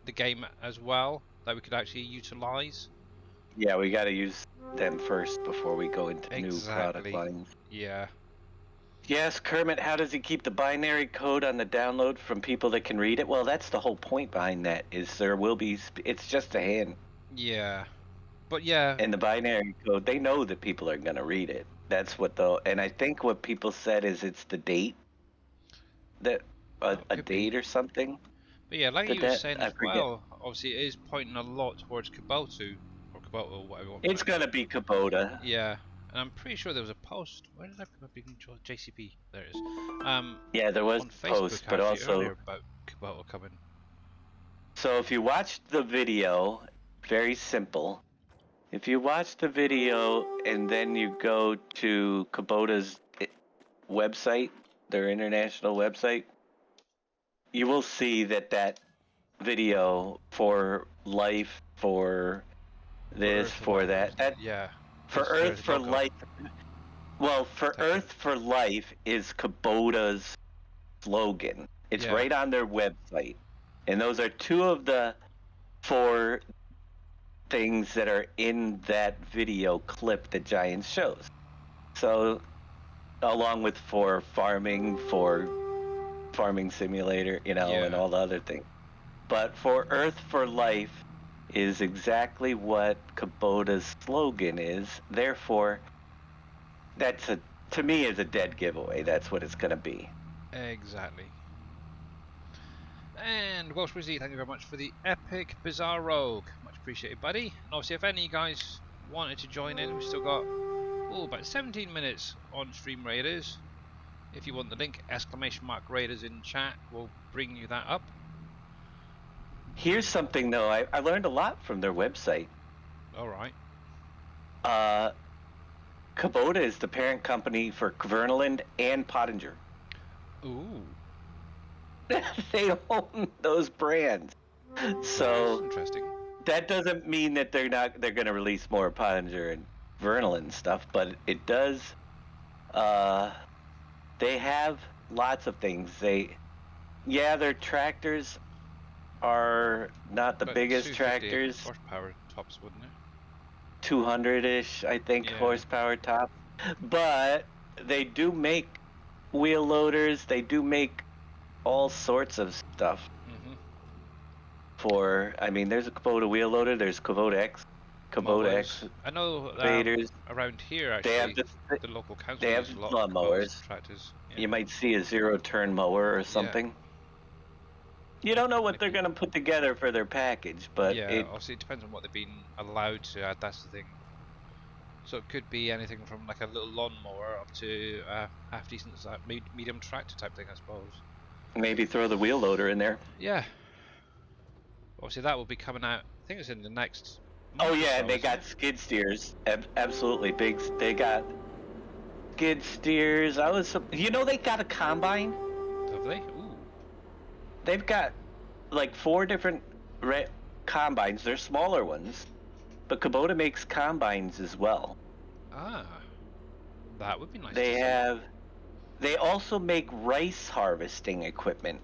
the game as well that we could actually utilize. Yeah, we got to use them first before we go into new product Exactly. lines. Yeah. Yes, Kermit, how does he keep the binary code on the download from people that can read it? Well, that's the whole point behind that is there will be, it's just a hint. Yeah. But yeah. And the binary code, they know that people are going to read it. That's what the, and I think what people said is it's the date that, Oh, a could be. date or something But yeah, like that you were that, saying I as forget. well, obviously it is pointing a lot towards Kubota, or Kubota, or whatever you want to It's pronounce going it. to be Kubota. Yeah, and I'm pretty sure there was a post. Where did I put my big JCP? There it is. Yeah, there was On posts, Facebook but actually also, earlier about Kubota coming. so if you watched the video, very simple. If you watch the video and then you go to Kubota's website, their international website, you will see that video for life, for this, Earth or for whatever, that, isn't it? that Yeah. for Is there's Earth a for logo Life. Well, for type thing. Earth for Life is Kubota's slogan. It's Yeah. right on their website. And those are two of the four things that are in that video clip that Giants shows. So, along with for farming simulator, and Yeah. all the other things. But for Earth for Life is exactly what Kubota's slogan is. Therefore, that's to me is a dead giveaway. That's what it's going to be. Exactly. And Welsh Wizzy, thank you very much for the epic bizarre rogue. Much appreciated, buddy. And obviously, if any of you guys wanted to join in, we've still got about 17 minutes on Stream Raiders. If you want the link, !Raiders in chat, we'll bring you that up. Here's something though. I learned a lot from their website. All right. Kubota is the parent company for Kverneland and Pottinger. Ooh. They own those brands. That's So interesting. that doesn't mean that they're going to release more Pottinger and Verneland stuff, but it does. They have lots of things. Their tractors are not the About biggest 250 tractors, horsepower tops, wouldn't it? 200-ish, I think, Yeah. horsepower top. But they do make wheel loaders. They do make all sorts of stuff. There's a Kubota wheel loader. There's Kubota Mowers. I know excavators. around here They have actually, the local council they have uses a lot of Kubota's lawnmowers. tractors. Yeah. You might see a zero-turn mower or Yeah. something. You don't know what they're going to put together for their package, but Yeah, obviously it depends on what they've been allowed to add, that's the thing. So it could be anything from like a little lawnmower up to half decent medium tractor type thing, I suppose. maybe throw the wheel loader in there. Yeah. Obviously that will be coming out, I think it's in the next Oh month or yeah, so, and they isn't got it? skid steers. Absolutely big. They got skid steers. They got a combine. Have they? Ooh. They've got like four different combines. They're smaller ones, but Kubota makes combines as well. Ah. That would be nice to They see. have. They also make rice harvesting equipment,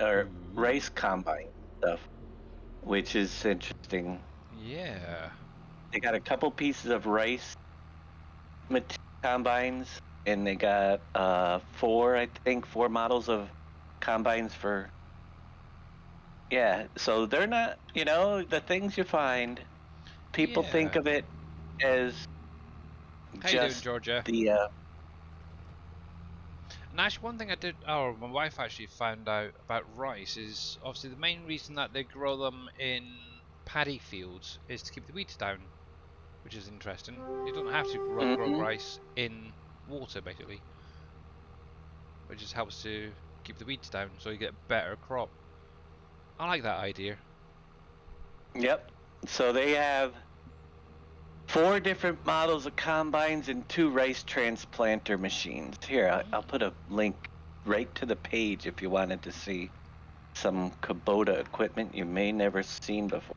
or rice combine stuff, which is interesting. Yeah. They got a couple pieces of rice combines, and they got four models of combines for. Yeah, so they're not, the things you find. People think Yeah. of it as How you doing, just Georgia? the. And actually, one thing my wife actually found out about rice is obviously the main reason that they grow them in paddy fields is to keep the weeds down, which is interesting. You don't have to grow Mhm. rice in water, basically, which just helps to keep the weeds down so you get a better crop. I like that idea. Yep. So they have four different models of combines and two rice transplanter machines. Here, I'll put a link right to the page if you wanted to see some Kubota equipment you may never seen before.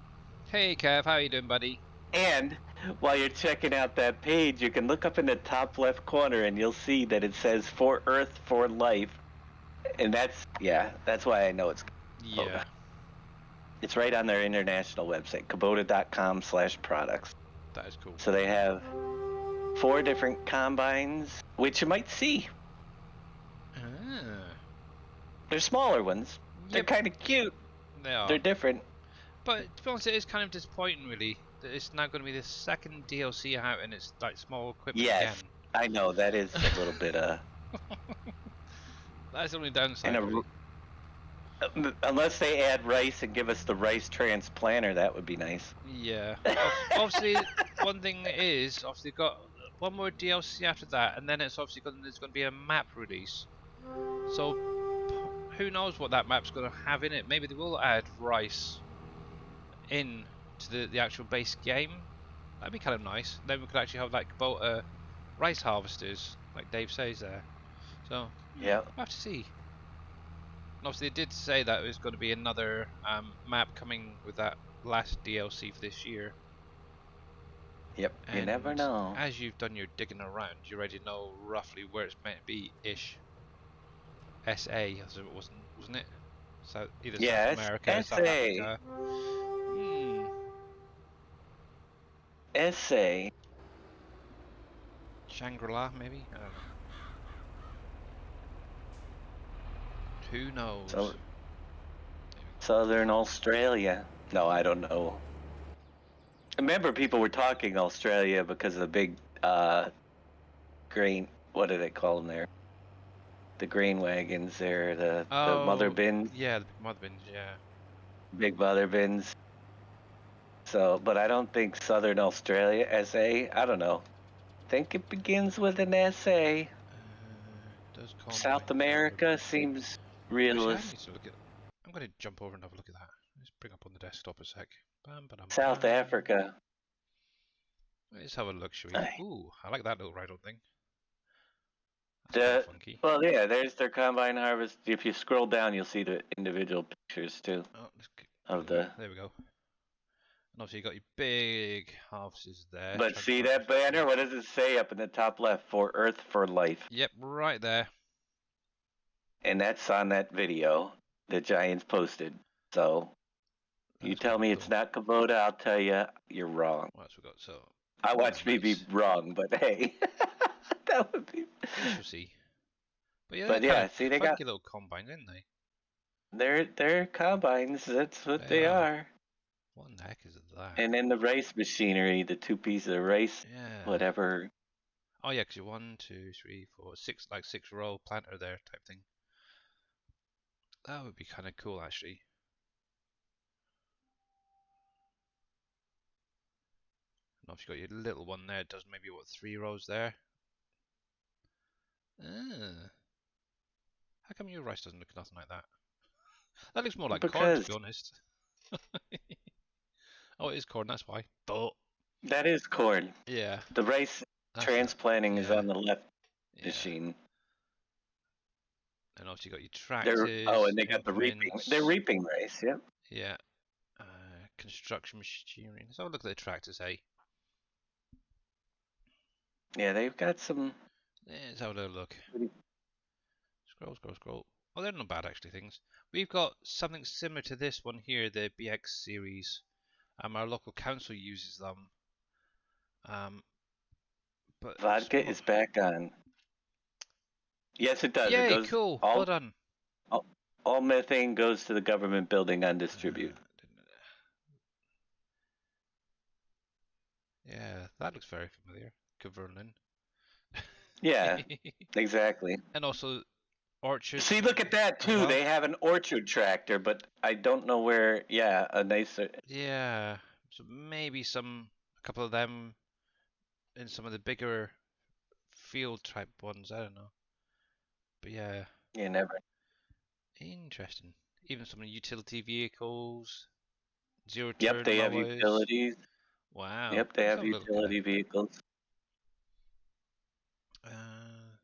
Hey Kev, how you doing, buddy? And while you're checking out that page, you can look up in the top left corner and you'll see that it says "For Earth, for Life," and that's why I know it's Kubota. Yeah, It's right on their international website, kubota.com/products. that is cool. So they have four different combines, which you might see. Ah. They're smaller ones. They're Yep, kind of cute. they are. They're different. But to be honest, it is kind of disappointing, really, that it's now going to be the second DLC out and it's like small equipment Yes, again. I know that is a little bit That's the only downside, and really. unless they add rice and give us the rice transplanter, that would be nice. Yeah. Obviously, one thing is, obviously, got one more DLC after that, and then it's obviously there's going to be a map release. So, who knows what that map's going to have in it? Maybe they will add rice in to the actual base game. That'd be kind of nice. Then we could actually have like both rice harvesters, like Dave says there. So Yeah. we'll have to see. And obviously, they did say that there's going to be another map coming with that last DLC for this year. Yep. You never And know. as you've done your digging around, you already know roughly where it's meant to be ish. SA, as it wasn't it? So either South Yes. America, South Essay. Africa. Hmm. Essay. Shangri-La, maybe? I don't know. Who So knows? Southern Australia. No, I don't know. Remember, people were talking Australia because of the big grain. What do they call them there? The grain wagons there, the mother Oh, bins, yeah, the big mother bins, yeah. big mother bins. So, but I don't think Southern Australia, SA. I don't know. Think it begins with an SA. Does South combine. America seems Actually, I realist. need to look at. I'm going to jump over and have a look at that. Let's bring up on the desktop a sec. Bam, ba dum South bam. Africa. Let's have a look, shall we? Aye. Ooh, I like that little ride-on thing. That's kind of The funky. well, yeah. There's their combine harvest. If you scroll down, you'll see the individual pictures too Oh, let's of move it. the. There we go. And obviously you got your big harvesters there But trying to see that harvest banner? fruit. What does it say up in the top left? For Earth for Life, Yep, right there. and that's on that video that Giants posted. So you That's tell kind of me it's cool. not Kubota, I'll tell you you're wrong. What else we got? So, I ooh, watched me be nice. wrong, but hey, that would be. We shall see. But yeah, they're But kind yeah, of see, they got funky little combines, aren't they? their combines. That's what They they are. are. What in the heck is that? And then the race machinery, the two pieces of race, Yeah. whatever. Oh yeah, 'cause you're 1, 2, 3, 4, 6, like 6 row planter there type thing. That would be kind of cool actually. And obviously got your little one there. It does maybe what 3 rows there. Ah, how come your rice doesn't look nothing like that? That looks more like corn to Because be honest. Oh, it is corn. That's why. But that is corn. yeah, The rice that's that. transplanting is Yeah, on the left yeah. machine. And obviously got your They're oh, tractors, and they got the reaping. They're implements. reaping rice. Yep. Yeah, construction machinery. Let's have a look at the tractors, hey. Yeah, they've got some. Yeah, let's have a little look. Scroll, scroll, scroll. Oh, they're not bad actually. Things. We've got something similar to this one here, the BX series. Our local council uses them. But Vodka small. is back on. Yes, it does. It Yay, goes cool. Well done. all, all methane goes to the government building undistributed. Yeah, that looks very familiar. Cavernin. Yeah, exactly. And also orchards. See, look at that As too. well. They have an orchard tractor, but I don't know where. Yeah, a nicer. Yeah. So maybe a couple of them in some of the bigger field type ones. I don't know. But yeah, You never. interesting. Even some of the utility vehicles, zero Yep, turn they have mowers. utilities. Wow. Yep, they Let's have have a look at it. utility vehicles. Uh,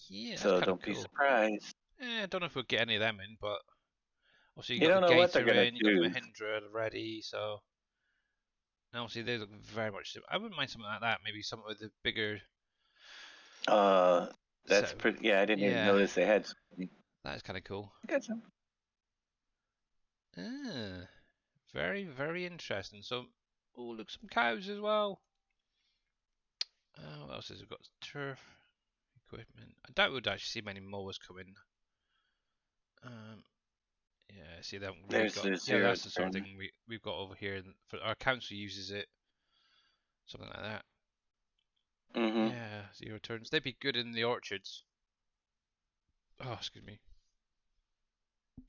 yeah, that's So kind of don't be cool. surprised. I don't know if we'll get any of them in, but also you You got the don't know what they're Gator gonna in, you got the choose. Mahindra already, so and obviously they look very much. I wouldn't mind something like that. Maybe some of the bigger Uh, set. that's pretty. Yeah, I didn't even Yeah, notice they had. that is kind of cool. Got some. Ah, very very interesting. So, oh look, some cows as well. What else has it got? Turf equipment. I doubt we'd actually see many mowers coming. Um, yeah, see, they haven't really There's got. the Yeah, zero that's the sort of turn. thing we've got over here. And for our council uses it, something like that. Mm-hmm. Yeah, zero turns. They'd be good in the orchards. Oh, excuse me.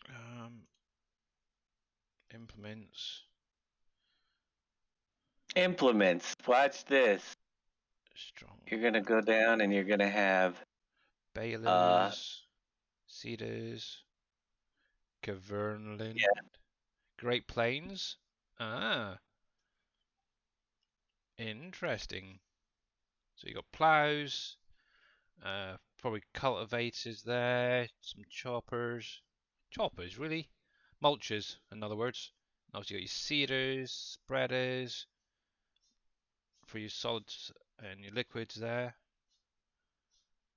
Um, implements, Implements. Watch this. strong You're gonna go down and you're gonna have. Uh, balers, cedars, Cavernland, yeah. Great Plains. Ah, interesting. So you got plows, probably cultivators there, some choppers. Choppers, really? Mulchers, in other words. And obviously you got your seeders, spreaders for your solids and your liquids there.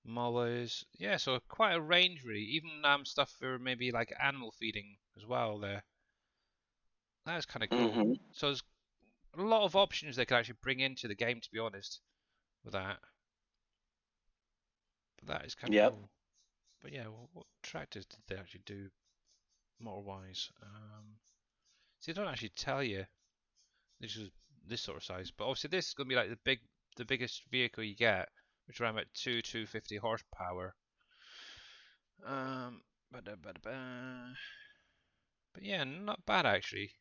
Mowers. Yeah, so quite a range really. Even stuff for maybe like animal feeding as well there. That's kind of cool. Mm-hmm. So there's a lot of options they could actually bring into the game, to be honest, with that. But that is kind of Yep. cool. But yeah, what tractors did they actually do motor-wise? See, they don't actually tell you this is this sort of size, but obviously this is going to be like the biggest vehicle you get, which is around about 250 horsepower. Um, but yeah, not bad actually.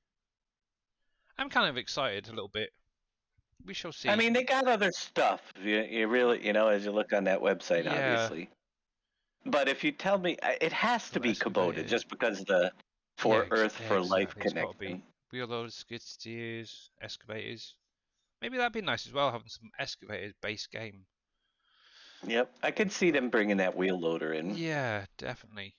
I'm kind of excited a little bit. We shall I see. mean, they got other stuff. You really, as you look on that website, Yeah, obviously. But if you tell me, it has the to be Kubota excavator. just because of the Yeah, for Earth for Life exactly. It's got to be connection. wheel loaders, skid steers, excavators. Maybe that'd be nice as well, having some excavators base game. Yep, I could see But them bringing that wheel loader in. yeah, definitely.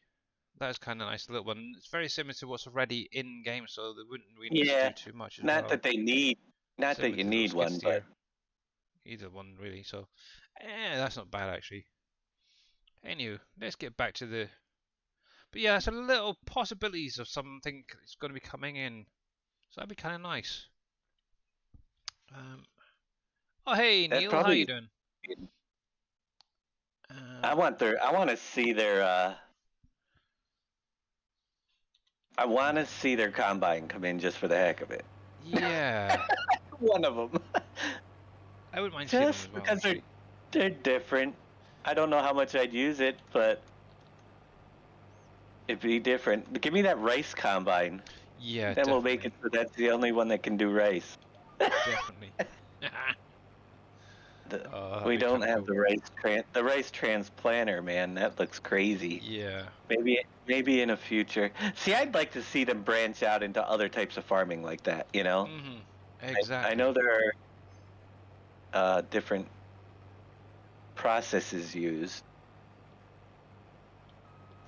That is kind of nice little one. It's very similar to what's already in game, so they wouldn't really need to Yeah, do too much as not well. that they need, not that Similar you to the little need skid one, but steer, either one really. So, that's not bad actually. Anyway, let's get back to the. But yeah, some little possibilities of something that's going to be coming in. So that'd be kind of nice. Um, oh hey that Neil, how you probably. doing? I Um, want their. I want to see their. I want to see their combine come in just for the heck of it. yeah, One of them, I wouldn't mind seeing them just as well because actually. they're different. I don't know how much I'd use it, but it'd be different. Give me that rice combine. Yeah, Then we'll make definitely, it so that's the only one that can do rice. definitely. The, Oh, that'd we be don't kind of have cool. the rice transplanter, man. That looks crazy. Yeah. Maybe in a future. See, I'd like to see them branch out into other types of farming like that. Mhm. I know Exactly. there are different processes used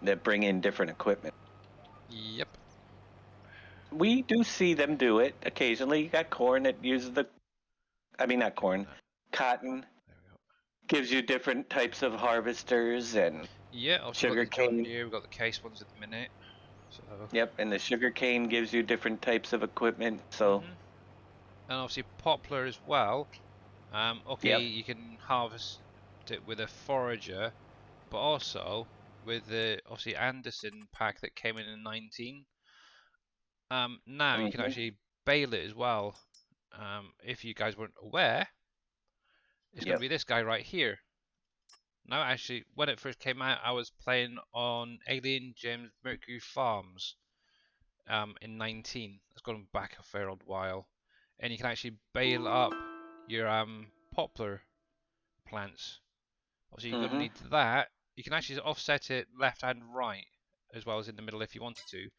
that bring in different equipment. Yep. We do see them do it occasionally. You got corn that uses I mean, not Doing corn, that. cotton There we go. gives you different types of harvesters and Yeah. Also got the John sugarcane. Deere. We've got the case ones at the minute. So. Yep, and the sugarcane gives you different types of equipment. So, Mhm. And obviously poplar as well. Okay, yep. you can harvest it with a forager, but also with the obviously Anderson pack that came in 19. Now you can Hmm. actually bale it as well. If you guys weren't aware, it's going to Yep. be this guy right here. Now, actually, when it first came out, I was playing on Alien James Mercury Farms in 19. It's gone back a fair old while, and you can actually bale up your poplar plants. Obviously, you're going to Hmm. need that. You can actually offset it left and right, as well as in the middle if you wanted to.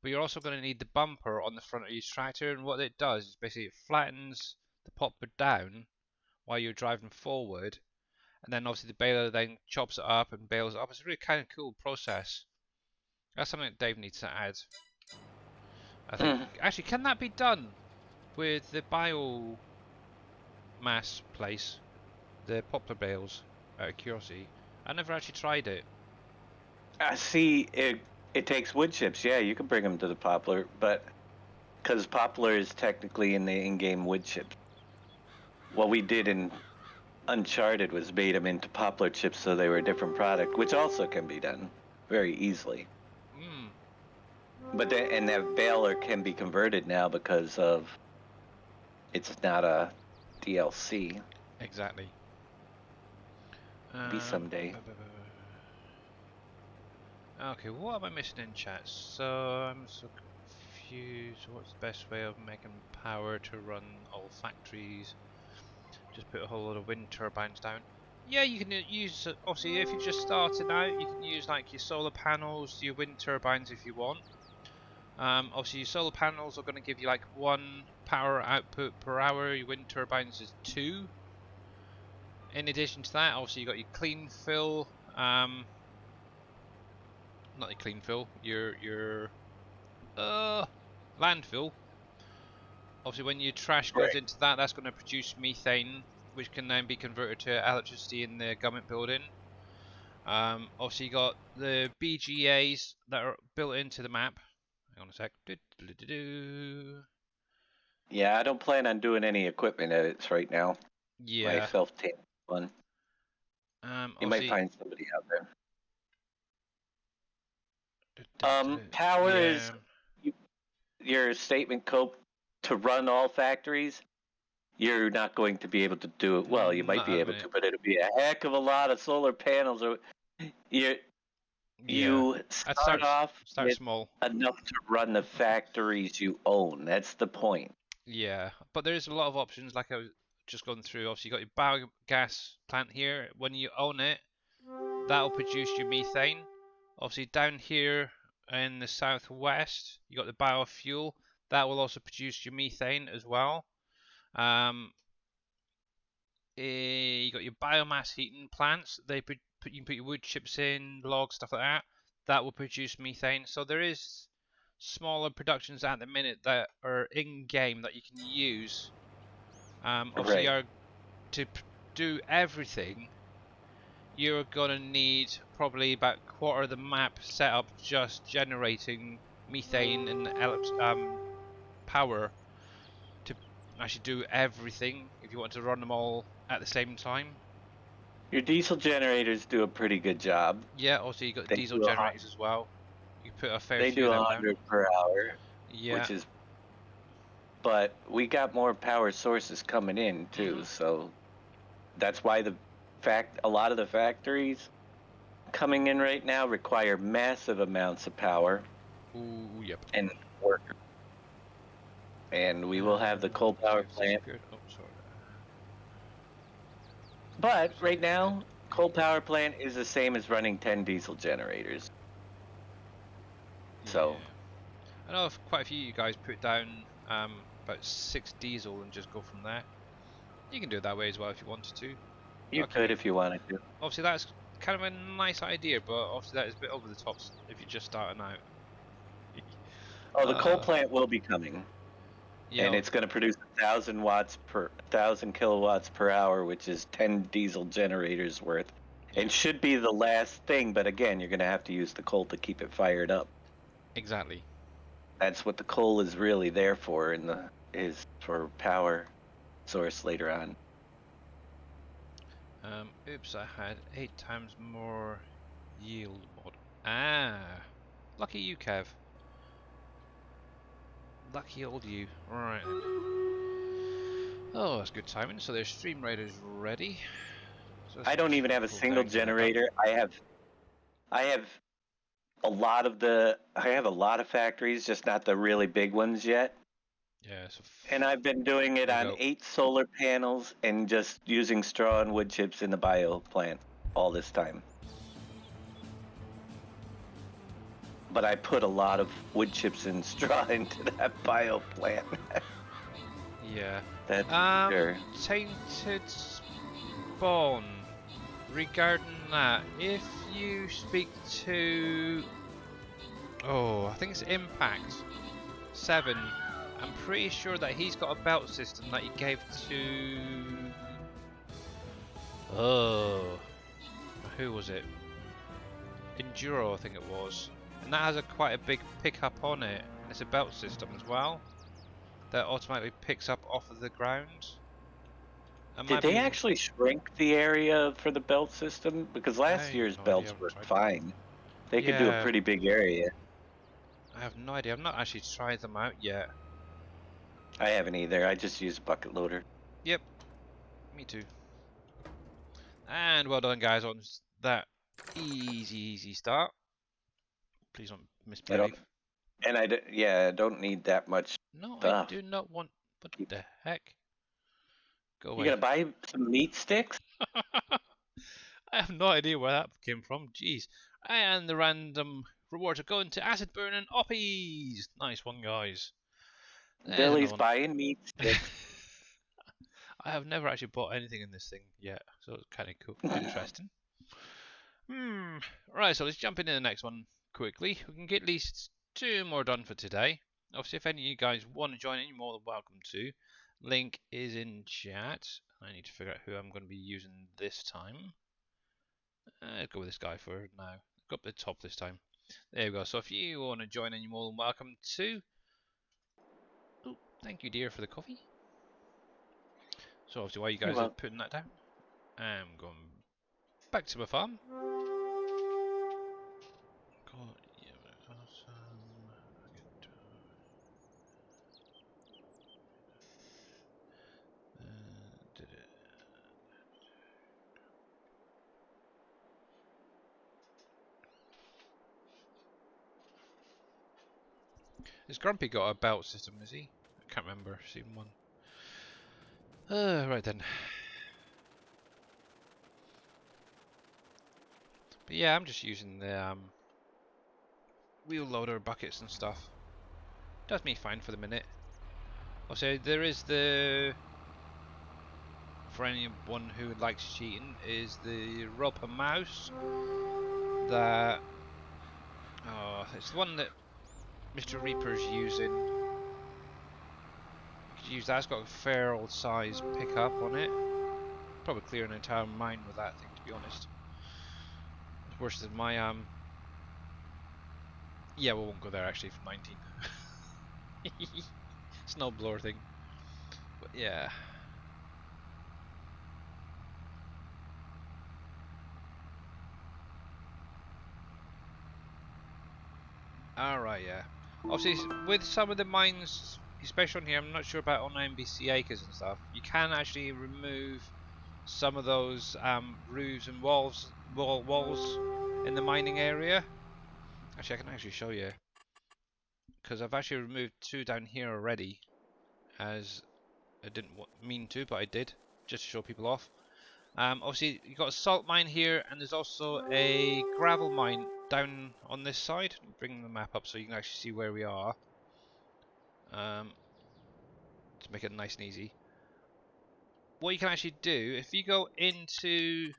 But you're also going to need the bumper on the front of your tractor, and what it does is basically it flattens the poplar down while you're driving forward, and then obviously the baler then chops it up and bales it up. It's a really kind of cool process. That's something that Dave needs to add. I think Hmm. actually, can that be done with the biomass place, the poplar bales? Out of curiosity, I never actually tried it. I see. It takes wood chips. Yeah, you can bring them to the poplar, but because poplar is technically in the in-game wood chips. What we did in Uncharted was made them into poplar chips so they were a different product, which also can be done very easily. Hmm. And that baler can be converted now because of it's not a DLC. Exactly. Maybe Um. someday. Okay, what am I missing in chat? So I'm so confused. What's the best way of making power to run all factories? Just put a whole lot of wind turbines down. Yeah, you can use, obviously, if you're just starting out, you can use like your solar panels, your wind turbines if you want. Obviously, your solar panels are going to give you like 1 power output per hour. Your wind turbines is 2. In addition to that, obviously you got your clean fill. Not your clean fill. Your landfill. Obviously, when your trash goes Right. into that, that's going to produce methane, which can then be converted to electricity in the government building. Obviously, you got the BGAs that are built into the map. Hang on a sec. Yeah, I don't plan on doing any equipment edits right now. My Yeah. self-tamed one. You might Obviously, find somebody out there. Power is yeah. your statement code to run all factories. You're not going to be able to do it. Well, you might Not be at the able minute. to, but it'll be a heck of a lot of solar panels. Or you Yeah. you I'd start off start with small. enough to run the factories you own. That's the point. Yeah, but there is a lot of options. Like I was just going through. Obviously, you got your biogas plant here. When you own it, that'll produce your methane. Obviously, down here in the southwest, you got the biofuel. That will also produce your methane as well. Um, you got your biomass heating plants. You can put your wood chips in, logs, stuff like that. That will produce methane. So there is smaller productions at the minute that are in game that you can use. Obviously, Right. to do everything, you're gonna need probably about a quarter of the map set up just generating methane and power to actually do everything if you want to run them all at the same time. Your diesel generators do a pretty good job. Yeah, also you got They diesel do generators as well. You put a fair they few do of a them down. 100 per hour, Yeah. which is. But we got more power sources coming in too, Mhm. so that's why a lot of the factories coming in right now require massive amounts of power Ooh, yep. and work. And we will have the coal See power if it's plant. disappeared. Oh, sorry. But So right let now, coal me. power plant is the same as running 10 diesel generators. So Yeah. I know quite a few of you guys put down about 6 diesel and just go from there. You can do it that way as well if you wanted to. You you gotta keep could it. if you wanted to. Obviously, that's kind of a nice idea, but obviously that is a bit over the top if you're just starting out. Oh, the coal uh, plant will be coming, and yeah, it's going to produce 1,000 kilowatts per hour, which is 10 diesel generators worth, yeah, and should be the last thing. But again, you're going to have to use the coal to keep it fired up. exactly. That's what the coal is really there for, and is for power source later on. Oops, I had 8 times more yield mod. Ah, lucky you, Kev. Lucky old you. Right then. Oh, that's good timing. So their stream raiders ready. So let's I don't even have a pull single down, get that done. generator. I have I have a lot of factories, just not the really big ones yet. Yeah, so And I've been doing it there we on go. 8 solar panels and just using straw and wood chips in the bio plant all this time. But I put a lot of wood chips and straw into that bio plant. Yeah. That's sure. Tainted Spawn. Regarding that, if you speak to, oh, I think it's Impact 7, I'm pretty sure that he's got a belt system that he gave to, oh, who was it? Enduro, I think it was. And that has quite a big pickup on it, and it's a belt system as well that automatically picks up off of the ground. I Did might be, they actually shrink the area for the belt system? Because last I have year's no idea, I belts haven't were tried. fine. They could do a Yeah, pretty big area. I have no idea. I've not actually tried them out yet. I haven't either. I just use a bucket loader. Yep, me too. And well done, guys, on that easy start. Please don't I don't, misbehave. yeah, I don't need that much No, I stuff. do not want. What the heck? Go You gonna away. buy some meat sticks? I have no idea where that came from. Jeez. And the random rewards are going to acid burn and oppies. Nice one, guys. There's Billy's another one. buying meat sticks. I have never actually bought anything in this thing yet, so it's kind of cool, interesting. Right, so let's jump into the next one quickly. We can get at least 2 more done for today. Obviously, if any of you guys want to join in, you're more than welcome to. Link is in chat. I need to figure out who I'm going to be using this time. Let's go with this guy for now. Go up the top this time. There we go. So if you want to join in, you're more than welcome to. Oh, thank you, dear, for the coffee. So obviously, while you guys are putting that down, I'm going back to my farm. God, yeah, awesome. Did it? Has Grumpy got a belt system? Is he? I can't remember seeing one. Right then. But yeah, I'm just using the wheel loader buckets and stuff. Does me fine for the minute. Also, there is the, for anyone who likes cheating, is the rubber mouse. That, oh, it's the one that Mr. Reaper's using. You could use that. It's got a fair old size pickup on it. Probably clear an entire mine with that thing, to be honest. It's worse than my yeah, we won't go there actually for 19. Snowblower thing. But yeah. Alright, yeah. Obviously, with some of the mines, especially on here, I'm not sure about on NBC acres and stuff, you can actually remove some of those roofs and walls in the mining area. Actually, I can actually show you. Because I've actually removed 2 down here already. As I didn't mean to, but I did. Just to show people off. Obviously, you've got a salt mine here, and there's also a gravel mine down on this side. Bring the map up so you can actually see where we are. To make it nice and easy. What you can actually do, if you go into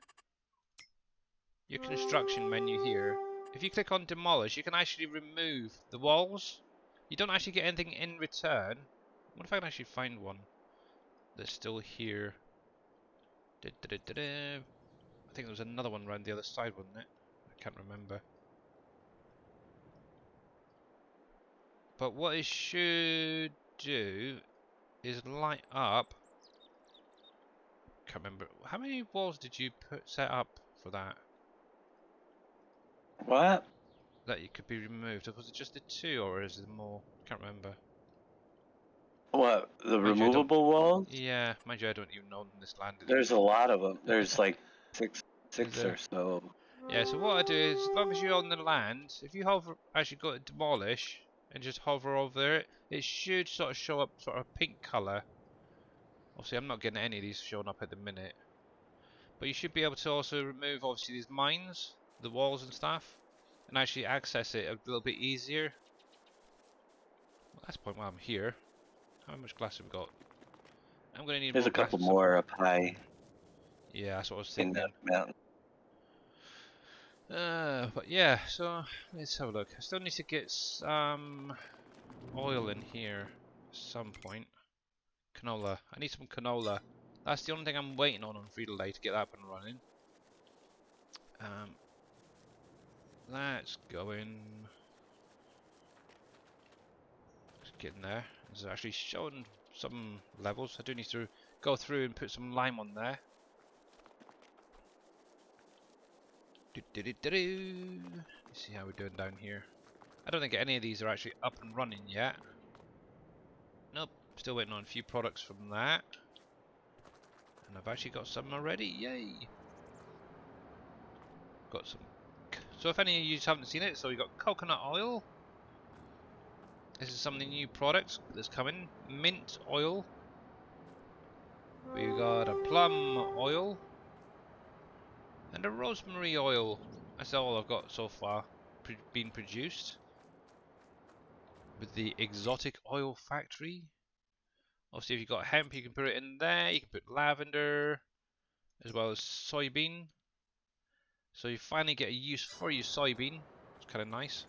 your construction menu here, if you click on demolish, you can actually remove the walls. You don't actually get anything in return. What if I can actually find one that's still here? I think there was another one around the other side, wasn't it? I can't remember. But what it should do is light up. Can't remember. How many walls did you set up for that? What? That it could be removed. Was it just the 2 or is there more? Can't remember. What? The Mind you, I don't. removable walls? Yeah, mind you, I don't even own this land There's a anymore. lot of them. There's like Is six there? or so. Yeah. So what I do is, as long as you own the land, if you hover, actually go to demolish and just hover over it, it should sort of show up sort of pink color. Obviously, I'm not getting any of these showing up at the minute. But you should be able to also remove, obviously, these mines, the walls and stuff, and actually access it a little bit easier. Well, that's the point while I'm here. How much glass have we got? I'm going to need There's more a couple glass somewhere. more up high Yeah, that's what I was in thinking. that mountain. But yeah, so let's have a look. I still need to get some oil in here at some point. Canola. I need some canola. That's the only thing I'm waiting on Frito-Lay to get that up and running. That's going. It's getting there. It's actually showing some levels. I do need to go through and put some lime on there. Let's see how we're doing down here. I don't think any of these are actually up and running yet. Nope, still waiting on a few products from that. And I've actually got some already, yay! Got some. So if any of you haven't seen it, so we got coconut oil. This is some of the new products that's coming. Mint oil. We've got a plum oil. And a rosemary oil. That's all I've got so far. being produced with the exotic oil factory. Obviously, if you've got hemp, you can put it in there. You can put lavender as well as soybean. So you finally get a use for your soybean. It's kind of nice.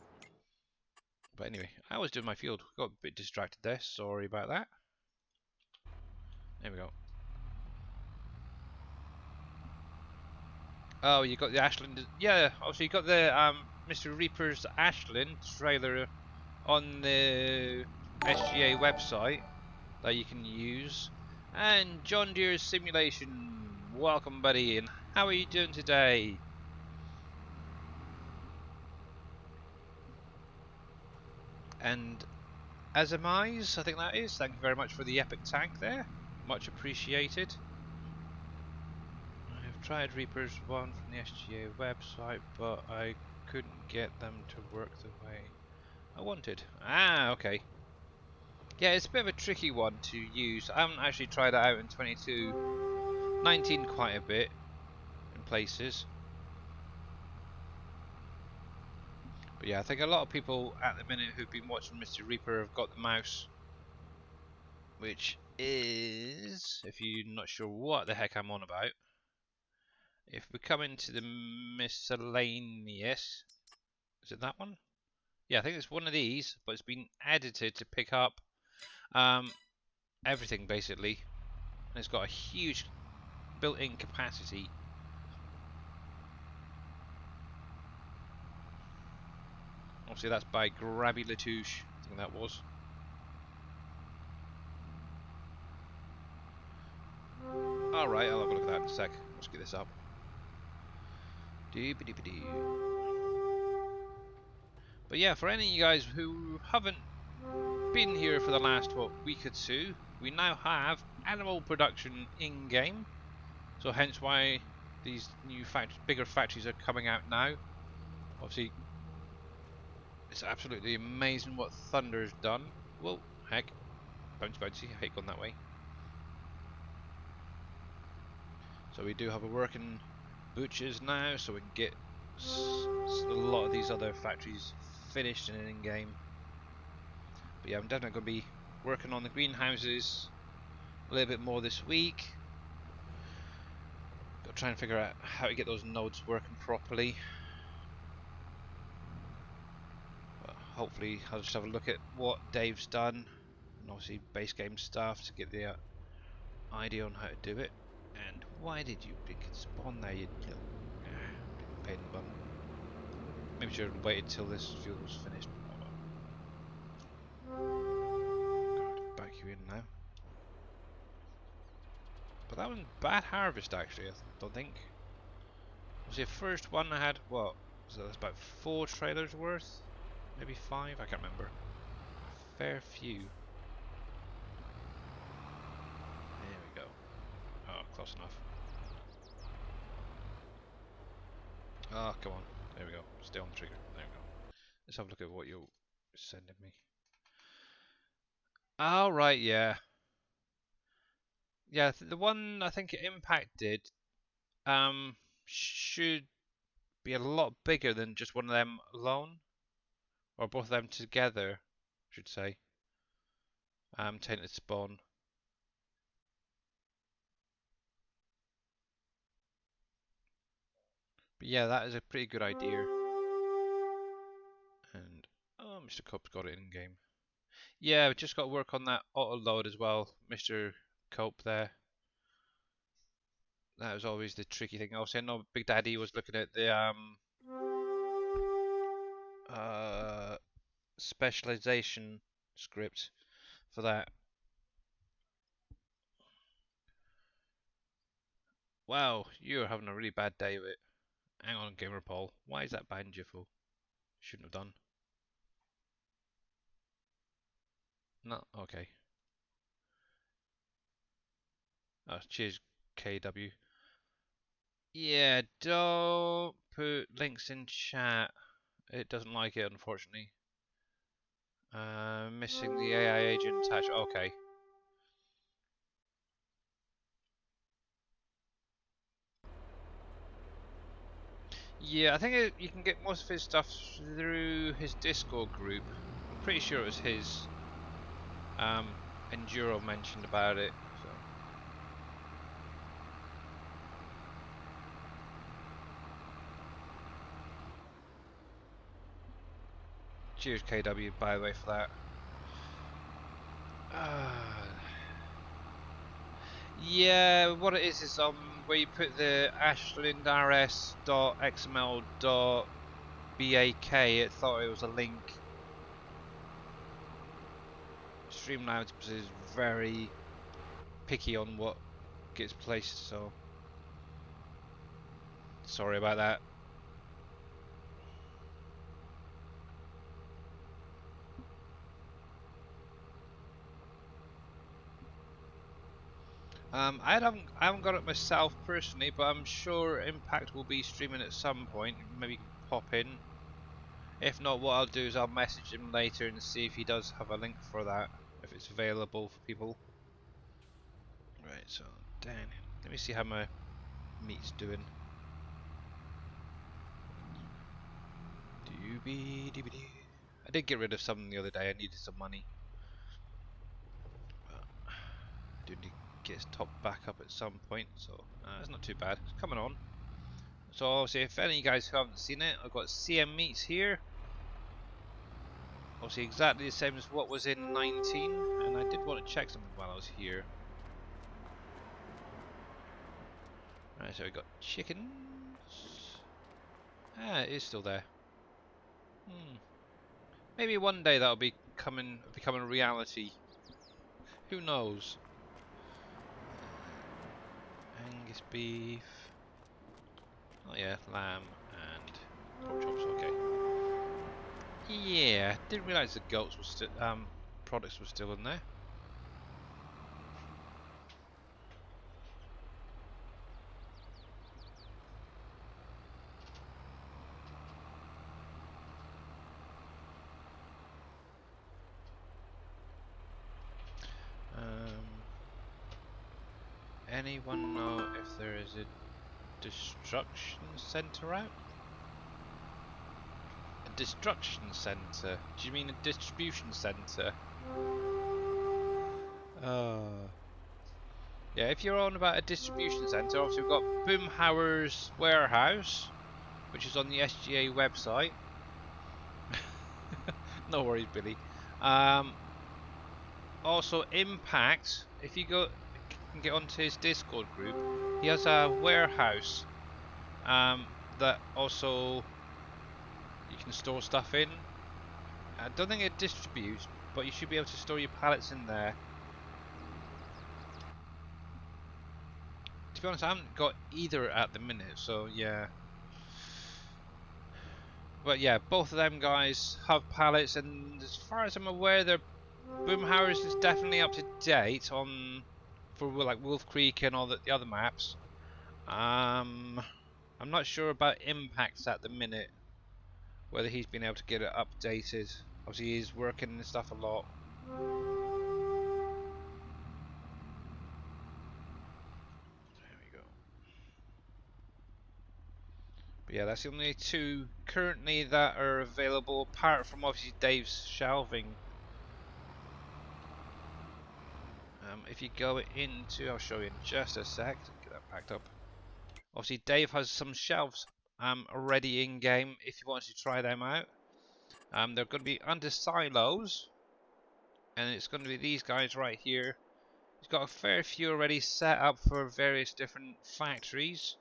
But anyway, I was doing my field. Got a bit distracted there. Sorry about that. There we go. Oh, you got the Ashland. Yeah, obviously you got the Mr. Reaper's Ashland trailer on the SGA website that you can use. And John Deere's simulation. Welcome, buddy. And how are you doing today? And as am I think that is. Thank you very much for the epic tank there. Much appreciated. I have tried Reapers 1 from the SGA website, but I couldn't get them to work the way I wanted. Ah, okay. Yeah, it's a bit of a tricky one to use. I haven't actually tried it out in 22.19 quite a bit in places. But yeah, I think a lot of people at the minute who've been watching Mr. Reaper have got the mouse, which is, if you're not sure what the heck I'm on about, if we come into the miscellaneous, is it that one? Yeah, I think it's one of these, but it's been edited to pick up everything basically, and it's got a huge built-in capacity. Obviously, that's by Grabby Latouche. I think that was. Alright, I'll have a look at that in a sec. Let's get this up. But yeah, for any of you guys who haven't been here for the last week or two, we now have animal production in-game. So hence why these new bigger factories are coming out now. Obviously, it's absolutely amazing what Thunder's done. Whoa, heck. Bouncy, I hate going that way. So we do have a working butchers now, so we can get a lot of these other factories finished and in-game. But yeah, I'm definitely going to be working on the greenhouses a little bit more this week. Got to try and figure out how to get those nodes working properly. But hopefully I'll just have a look at what Dave's done, and obviously base game stuff to get the idea on how to do it. And why did you spawn there, you little pain in the bum? Maybe should have waited till this field was finished. God, back you in now. But that was bad harvest actually, I don't think. Was the first one I had, what? So that's about 4 trailers worth? Maybe 5? I can't remember. Fair few. There we go. Oh, close enough. Oh, come on. There we go. Stay on the trigger. There we go. Let's have a look at what you're sending me. Oh, right, yeah. Yeah, the one I think it impacted should be a lot bigger than just one of them alone. Or both of them together, I should say. Tainted spawn. But yeah, that is a pretty good idea. And oh, Mr. Cope's got it in game. Yeah, we've just got to work on that auto load as well, Mr. Cope there. That was always the tricky thing. Obviously, I know Big Daddy was looking at the specialization script for that. Wow, you're having a really bad day of it. Hang on, Gamer Paul. Why is that banned, Jiffle? Shouldn't have done. No, okay. Oh, cheers, KW. Yeah, don't put links in chat. It doesn't like it, unfortunately. Missing the AI agent attach. Okay. Yeah, I think you can get most of his stuff through his Discord group. I'm pretty sure it was his. Enduro mentioned about it. So. Cheers, KW, by the way, for that. Yeah, what it is where you put the ashlandrs.xml.bak, it thought it was a link. Streamlabs is very picky on what gets placed, so sorry about that. I haven't got it myself personally, but I'm sure Impact will be streaming at some point. Maybe you can pop in. If not, what I'll do is I'll message him later and see if he does have a link for that, if it's available for people. Right, so Dan, let me see how my meat's doing. I did get rid of some the other day. I needed some money. I do need to get his top back up at some point, so it's not too bad. It's coming on. So obviously, if any of you guys who haven't seen it, I've got CM meats here. Obviously, exactly the same as what was in 19, and I did want to check something while I was here. Right, so we got chickens. Ah, it is still there. Maybe one day that'll be become a reality. Who knows? Angus beef. Oh yeah, lamb and pork chops. Okay. Yeah, didn't realise the goats were still products were still in there. Anyone know if there is a destruction centre out? A destruction centre? Do you mean a distribution centre? Yeah, if you're on about a distribution centre, obviously we've got Boomhauer's warehouse, which is on the SGA website. No worries, Billy. Also, Impact, if you can get onto his Discord group, he has a warehouse that also you can store stuff in. I don't think it distributes, but you should be able to store your pallets in there. To be honest, I haven't got either at the minute, so yeah. But yeah, both of them guys have pallets, and as far as I'm aware, their Boomhauers is definitely up to date for like WolfCreek and all the other maps. I'm not sure about Impacts at the minute, whether he's been able to get it updated. Obviously, he's working and stuff a lot. There we go. But yeah, that's the only two currently that are available, apart from obviously Dave's shelving. If you go into, I'll show you in just a sec to get that packed up. Obviously, Dave has some shelves already in game if you want to try them out. They're going to be under silos, and it's going to be these guys right here. He's got a fair few already set up for various different factories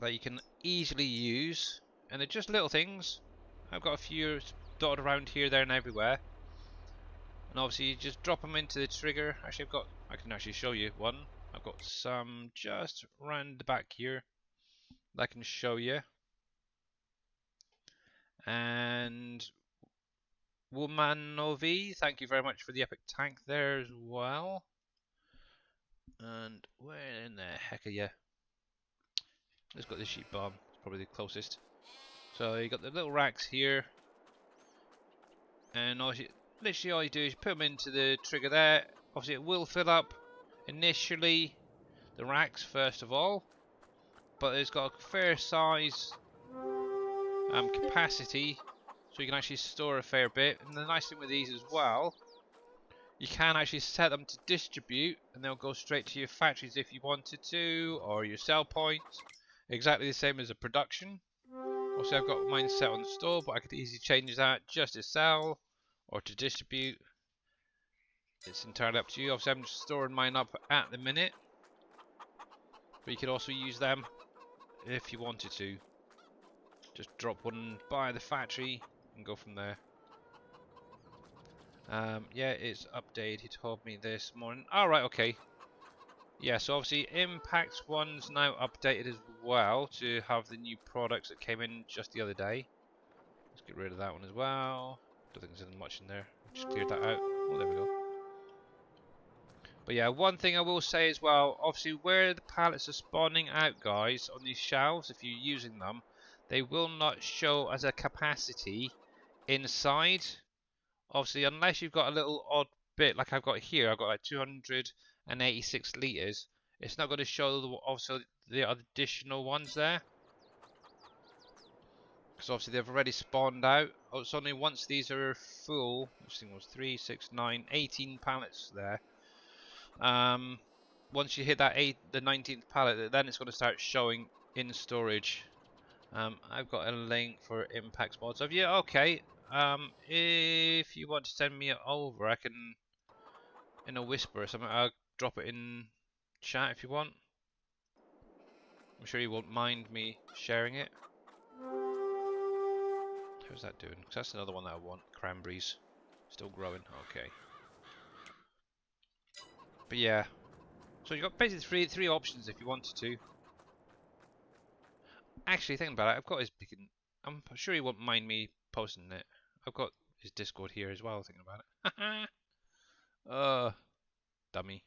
that you can easily use, and they're just little things. I've got a few dotted around here, there, and everywhere. And obviously, you just drop them into the trigger. Actually, I can actually show you one. I've got some just round the back here that I can show you. And Womanovi, thank you very much for the epic tank there as well. And where in the heck are you? Let's got the sheep bomb. It's probably the closest. So you got the little racks here, and obviously, literally all you do is put them into the trigger there. Obviously, it will fill up initially the racks first of all, but it's got a fair size capacity, so you can actually store a fair bit. And the nice thing with these as well, you can actually set them to distribute, and they'll go straight to your factories if you wanted to, or your sell points. Exactly the same as a production. Also, I've got mine set on store, but I could easily change that just to sell or to distribute. It's entirely up to you. Obviously, I'm just storing mine up at the minute, but you could also use them if you wanted to. Just drop one by the factory and go from there. Yeah, it's updated. He told me this morning. Alright, okay. Yeah, so obviously Impact 1's now updated as well to have the new products that came in just the other day. Let's get rid of that one as well. Don't think there's much in there. We just cleared that out. Oh, there we go. But yeah, one thing I will say as well, obviously where the pallets are spawning out, guys, on these shelves, if you're using them, they will not show as a capacity inside. Obviously, unless you've got a little odd bit like I've got here, I've got like 286 litres. It's not going to show also the additional ones there. Because obviously they've already spawned out. Oh, it's only once these are full, which thing was 3, 6, 9, 18 pallets there. Once you hit that the 19th pallet, then it's going to start showing in storage. I've got a link for Impacts mods. So yeah, okay. If you want to send me it over, I can, in a whisper or something, I'll drop it in chat if you want. I'm sure you won't mind me sharing it. How's that doing? Because that's another one that I want. Cranberries. Still growing. Okay. But yeah. So you've got basically three options if you wanted to. Actually, thinking about it, I've got his beacon. I'm sure he won't mind me posting it. I've got his Discord here as well, thinking about it. Dummy.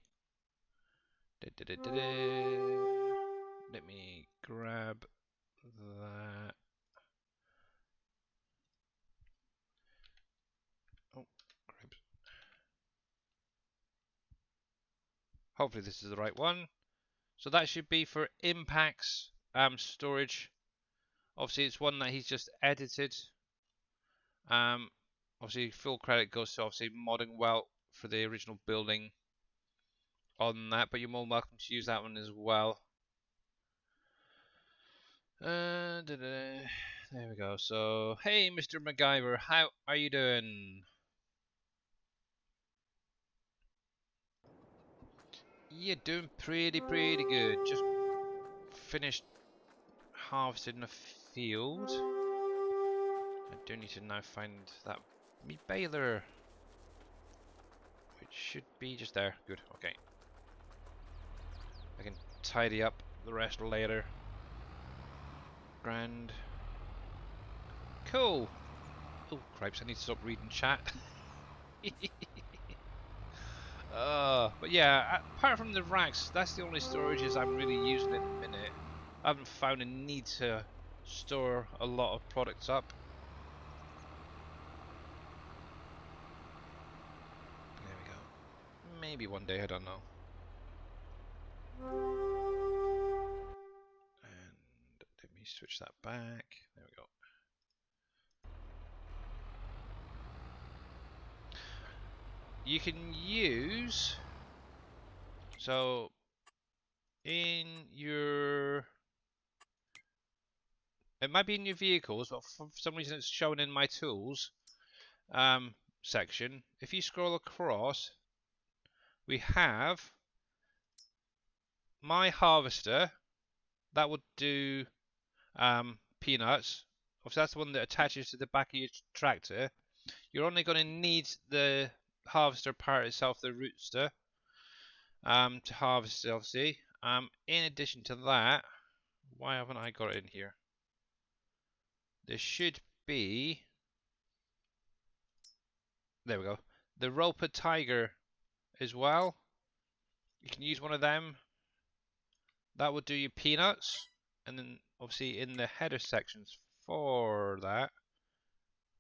Let me grab that. Oh, crap. Hopefully this is the right one. So that should be for Impacts storage. Obviously it's one that he's just edited. Obviously full credit goes to obviously modding well for the original building on that, but you're more welcome to use that one as well. There we go. So, hey, Mr. MacGyver, how are you doing? You're doing pretty good. Just finished harvesting a field. I do need to now find that meat baler, which should be just there. Good. Okay. I can tidy up the rest later. Grand. Cool. Oh, cripes, I need to stop reading chat. But yeah, apart from the racks, that's the only storages I'm really using at the minute. I haven't found a need to store a lot of products up. There we go. Maybe one day, I don't know. And let me switch that back. There we go. You can use, so in your, it might be in your vehicles, but for some reason it's shown in my tools section. If you scroll across, we have my harvester. That would do peanuts. Obviously that's the one that attaches to the back of your tractor. You're only going to need the harvester part itself, the rootster, to harvest it, obviously. In addition to that, why haven't I got it in here? There should be, there we go, the roper tiger as well. You can use one of them. That would do your peanuts. And then obviously in the header sections for that,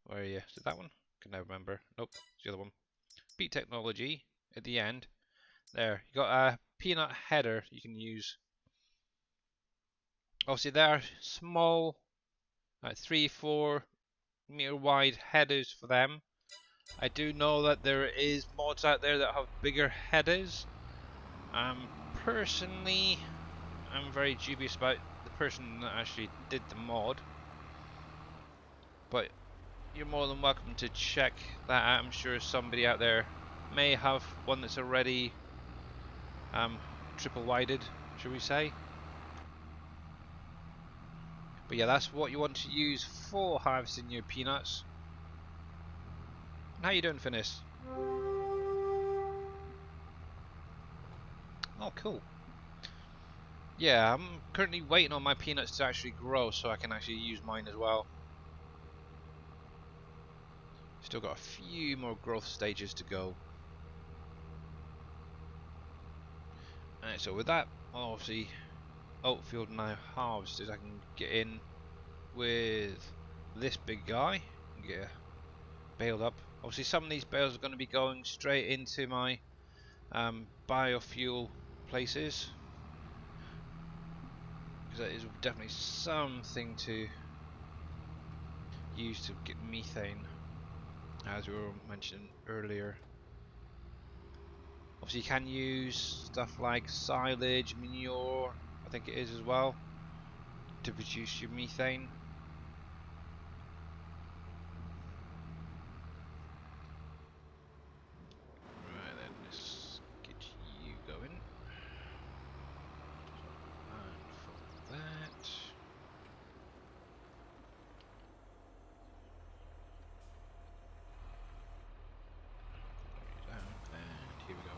where are you? Is it that one? I can never remember. Nope, it's the other one. Beat technology at the end. There, you got a peanut header you can use. Obviously, they're small, like 3-4 meter wide headers for them. I do know that there is mods out there that have bigger headers. Personally, I'm very dubious about the person that actually did the mod, but you're more than welcome to check that out. I'm sure somebody out there may have one that's already triple wided, shall we say. But yeah, that's what you want to use for harvesting your peanuts. And how you doing, Finis? Oh, cool. Yeah, I'm currently waiting on my peanuts to actually grow so I can actually use mine as well. Still got a few more growth stages to go. Alright, so with that, obviously, oat field now harvested, I can get in with this big guy and get baled up. Obviously, some of these bales are going to be going straight into my biofuel places, because that is definitely something to use to get methane, as we were mentioning earlier. Obviously, you can use stuff like silage, manure, I think it is as well, to produce your methane. Right then, let's get you going. And for that, down, and here we go.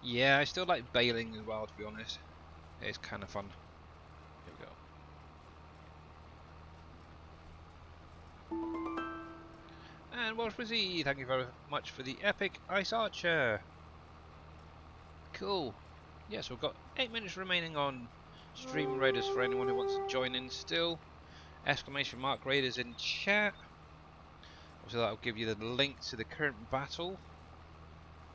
Yeah, I still like baling as well, to be honest. It's kind of fun. Here we go. And Wolf Z, thank you very much for the epic ice archer. Cool. Yes, we've got 8 minutes remaining on Stream Raiders for anyone who wants to join in still. Exclamation mark Raiders in chat. So that'll give you the link to the current battle.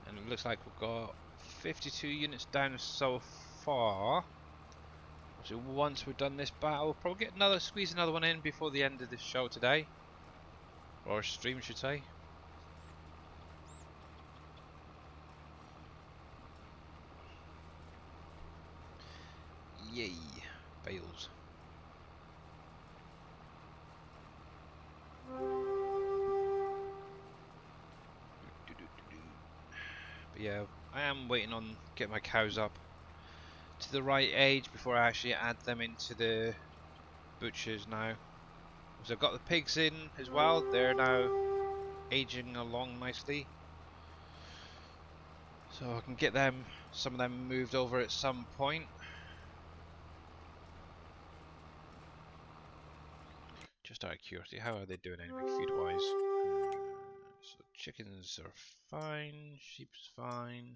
And it looks like we've got 52 units down so far. So once we've done this battle, we'll probably get squeeze another one in before the end of the show today. Or stream, I should say. Yay, bales. But yeah, I am waiting on getting my cows up to the right age before I actually add them into the butchers now. So I've got the pigs in as well. They're now aging along nicely. So I can get some of them moved over at some point. Just out of curiosity, how are they doing anyway, food-wise? So chickens are fine, sheep's fine,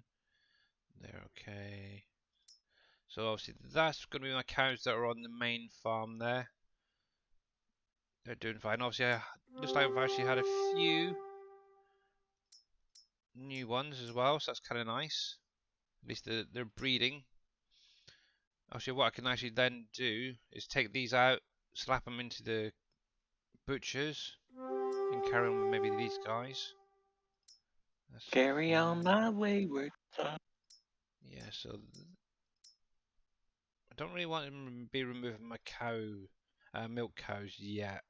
they're okay. So obviously that's going to be my cows that are on the main farm there. They're doing fine. Obviously, looks like I've actually had a few new ones as well, so that's kind of nice. At least they're breeding. Actually, what I can actually then do is take these out, slap them into the butchers, and carry on with maybe these guys. That's Carry on fine. my wayward son. Yeah, so I don't really want to be removing my milk cows yet,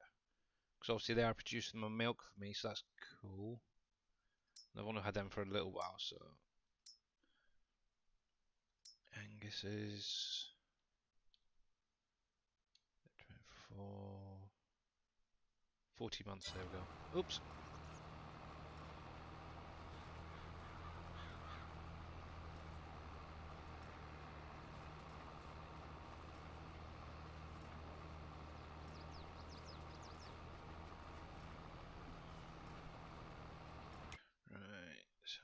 because obviously they are producing my milk for me, so that's cool. I've only had them for a little while, so Angus is 24, 40 months. There we go. Oops. Right. So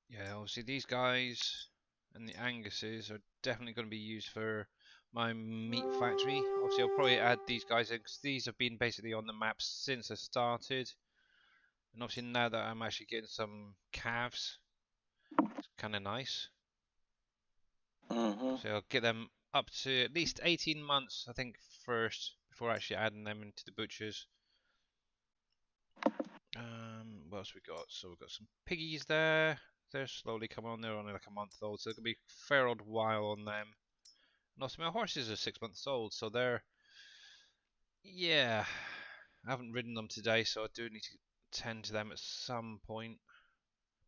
yeah, obviously these guys and the Anguses are definitely going to be used for my meat factory. Obviously, I'll probably add these guys in because these have been basically on the map since I started. And obviously now that I'm actually getting some calves, it's kind of nice. Mm-hmm. So I'll get them up to at least 18 months, I think, first, before actually adding them into the butchers. What else we got? So we've got some piggies there. They're slowly coming on. They're only like a month old, so it's gonna be a fair old while on them. And also my horses are 6 months old, so they're, yeah. I haven't ridden them today, so I do need to tend to them at some point.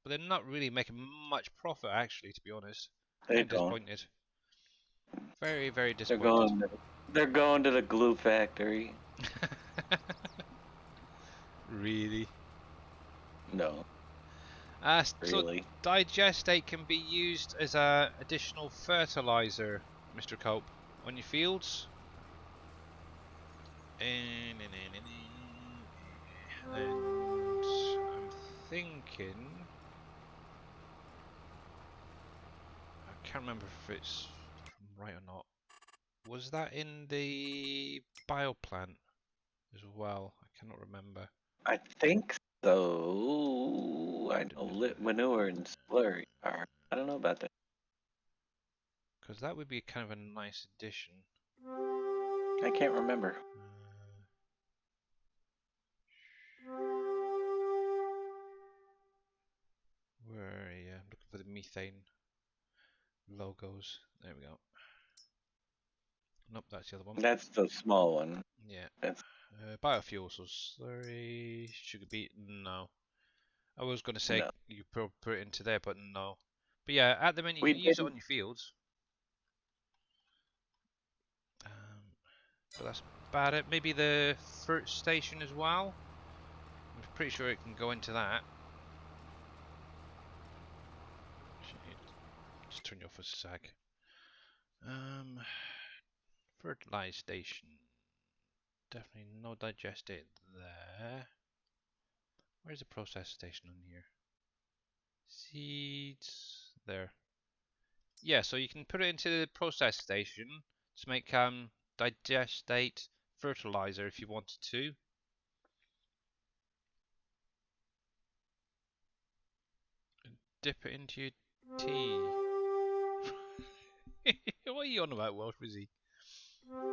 But they're not really making much profit, actually, to be honest. They're Kind of going. disappointed. Very, very They're disappointed. going. They're going to the glue factory. Really? No, So really. digestate can be used as a additional fertilizer, Mr. Cope, on your fields. And I'm thinking, I can't remember if it's right or not. Was that in the bioplant as well? I cannot remember. I think so. I know lit manure and slurry are. I don't know about that. Because that would be kind of a nice addition. I can't remember. Where are you? I'm looking for the methane logos. There we go. Nope, that's the other one. That's the small one. Yeah. That's Biofuel, so slurry, sugar beet, no. I was going to say no. you put it into there, but no. But yeah, at the minute you We can use it didn't. on your fields. But that's about it. Maybe the fruit station as well. I'm pretty sure it can go into that. Just turn you off a sec. Fertilize station. Definitely no digestate there. Where's the process station on here? Seeds. There. Yeah, so you can put it into the process station to make digestate fertilizer if you wanted to. And dip it into your tea. What are you on about, Welsh Wizzy?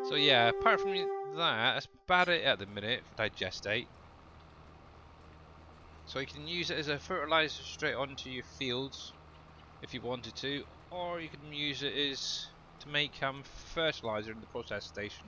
So yeah, apart from that, that's about it at the minute for digestate. So you can use it as a fertilizer straight onto your fields if you wanted to, or you can use it as to make fertilizer in the process station.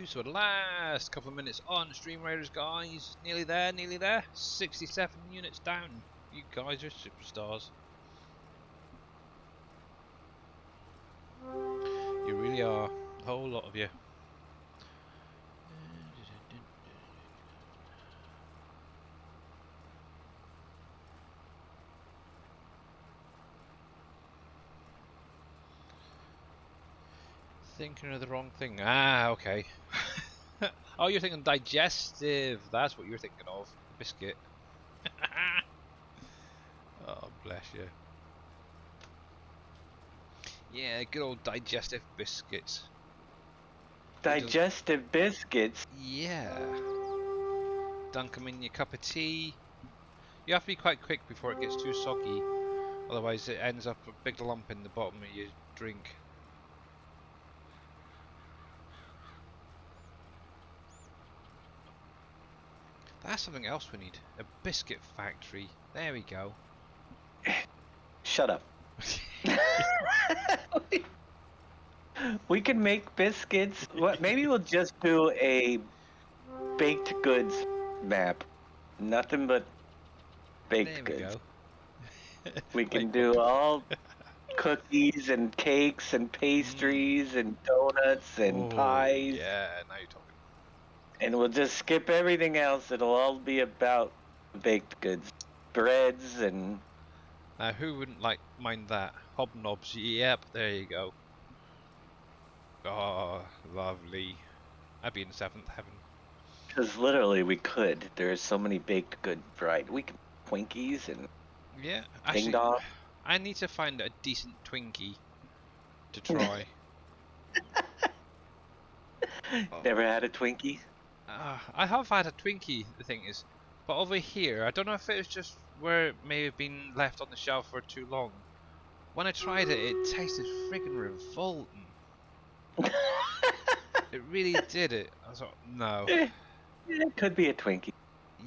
So the last couple of minutes on Stream Raiders, guys. Nearly there, nearly there. 67 units down. You guys are superstars. You really are. A whole lot of you. Thinking of the wrong thing. Ah, okay. Oh, you're thinking digestive. That's what you're thinking of. The biscuit. Oh, bless you. Yeah, good old digestive biscuits. Digestive biscuits. Yeah. Dunk them in your cup of tea. You have to be quite quick before it gets too soggy. Otherwise it ends up a big lump in the bottom of your drink. That's something else we need. A biscuit factory. There we go. Shut up. We can make biscuits. What? Maybe we'll just do a baked goods map. Nothing but baked There we goods. go. We Like can do all cookies and cakes and pastries and donuts and Oh, pies. yeah, now you're talking. And we'll just skip everything else. It'll all be about baked goods. Breads and Now, who wouldn't like mind that? Hobnobs, yep, there you go. Oh, lovely. I'd be in the seventh heaven. Because literally we could. There's so many baked good variety. We can Twinkies and Yeah, Ding actually, Dong. I need to find a decent Twinkie to try. Oh, Never had a Twinkie? I have had a Twinkie, the thing is, but over here, I don't know if it was just where it may have been left on the shelf for too long. When I tried it, it tasted friggin' revolting. It really did it. I thought, no. It could be a Twinkie.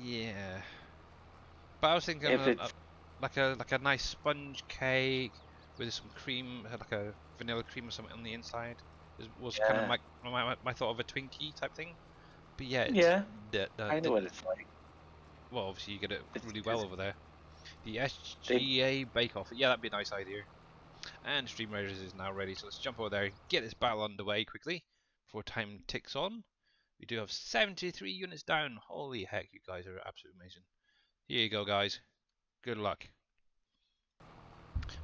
Yeah. But I was thinking If of it's like a nice sponge cake with some cream, like a vanilla cream or something on the inside. Was kind of yeah, my thought of a Twinkie type thing. But yeah, it's yeah, I know what it's like. well, obviously you get it It's really well just over there. The they SGA Bake Off. Yeah, that'd be a nice idea. And Stream Raiders is now ready, so let's jump over there and get this battle underway quickly before time ticks on. We do have 73 units down. Holy heck, you guys are absolutely amazing. Here you go, guys. Good luck.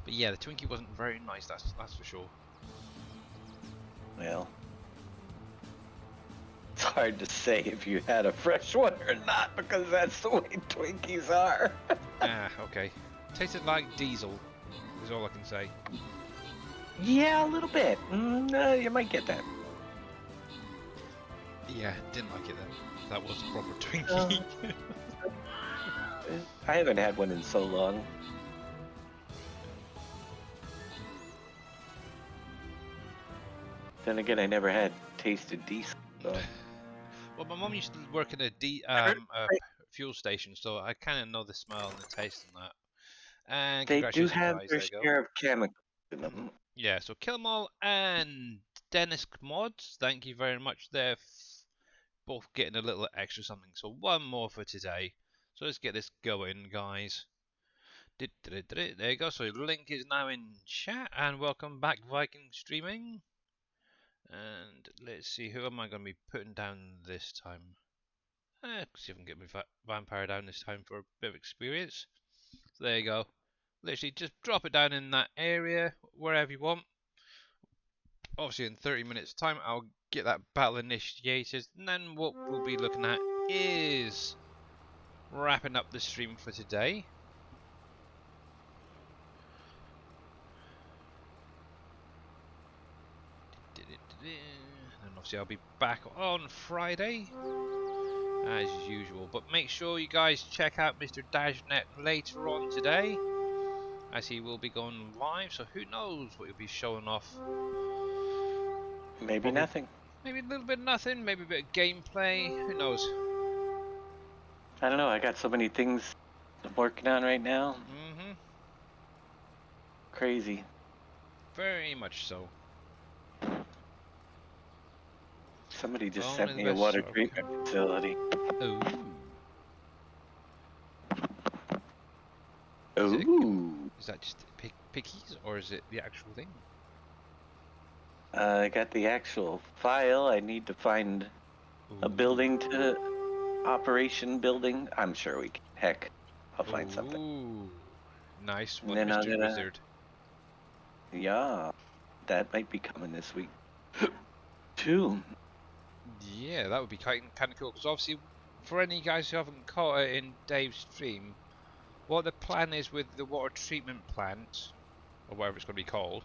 But yeah, the Twinkie wasn't very nice, that's for sure. well, it's hard to say if you had a fresh one or not because that's the way Twinkies are. Okay. Tasted like diesel, is all I can say. Yeah, a little bit. You might get that. Yeah, didn't like it then. That was a proper Twinkie. I haven't had one in so long. Then again, I never had tasted diesel. So. Well, my mum used to work in a fuel station, so I kind of know the smell and the taste and that. And They do congratulations, have guys. their There you go. share of chemicals in them. Yeah, so Kill 'em all and Dennis Mods, thank you very much. They're both getting a little extra something. So one more for today. So let's get this going, guys. There you go. So the link is now in chat, and welcome back, Viking Streaming. And let's see, who am I going to be putting down this time? See if I can get my vampire down this time for a bit of experience. So there you go. Literally just drop it down in that area, wherever you want. Obviously in 30 minutes time I'll get that battle initiated, and then what we'll be looking at is wrapping up the stream for today. And obviously I'll be back on Friday as usual, but make sure you guys check out Mr. Dashnet later on today, as he will be going live, so who knows what he'll be showing off. Maybe Probably, nothing. maybe a little bit of nothing, maybe a bit of gameplay, who knows. I don't know. I got so many things I'm working on right now. Crazy. Very much so. Somebody just Only sent the me a best water sort of treatment facility. Ooh. Ooh. Is that just pickies, or is it the actual thing? I got the actual file. I need to find a building to operation building. I'm sure we can. Heck, I'll find something. Ooh. Nice And one, then I'm Mr. gonna. Wizard. Yeah, that might be coming this week. Too. Yeah, that would be kind of cool, because obviously, for any guys who haven't caught it in Dave's stream, what the plan is with the water treatment plant, or whatever it's going to be called,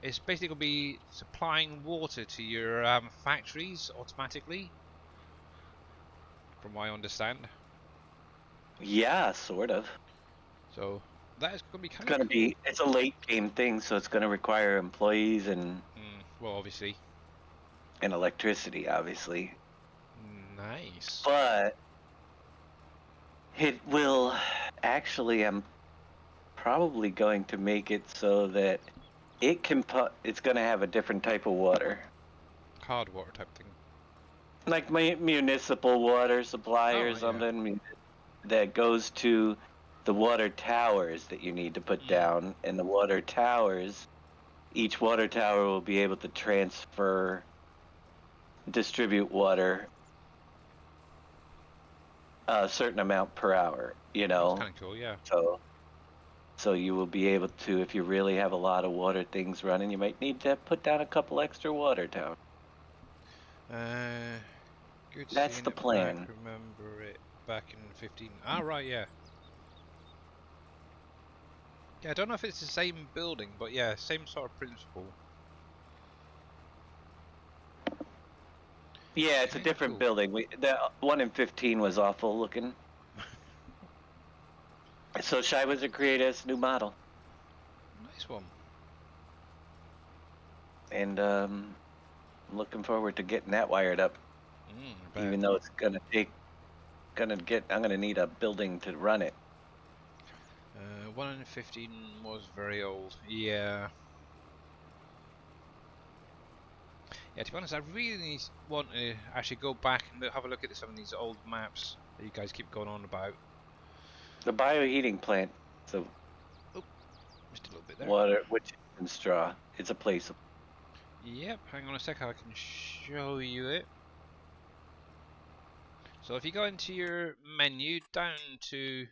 it's basically going to be supplying water to your factories automatically, from what I understand. Yeah, sort of. So that is going to be It's kind of gonna cool. be. It's a late game thing, so it's gonna require employees and Well, obviously. electricity, obviously. Nice. But it will. Actually, I'm probably going to make it so that it can put. It's gonna have a different type of water. Hard water type thing. Like my municipal water supply Oh, or right, yeah. something that goes to the water towers that you need to put down, and the water towers, each water tower will be able to distribute water a certain amount per hour, That's kind of cool, yeah. so you will be able to, if you really have a lot of water things running, you might need to put down a couple extra water towers. Good That's seeing the it back. plan. Remember it back in 15. Ah, right, yeah. Yeah, I don't know if it's the same building, but yeah, same sort of principle. Yeah, it's a Kinda different cool. building. The one in 15 was awful looking. So Shai was to create us new model, Nice one. and I'm looking forward to getting that wired up. I bet. Even though it's I'm gonna need a building to run it. 1 in 15 was very old. Yeah. Yeah, to be honest, I really want to actually go back and have a look at some of these old maps that you guys keep going on about. The bioheating plant, the Oh, missed a little bit there. water, which and straw, it's a place. Yep, hang on a sec, I can show you it. So if you go into your menu, down to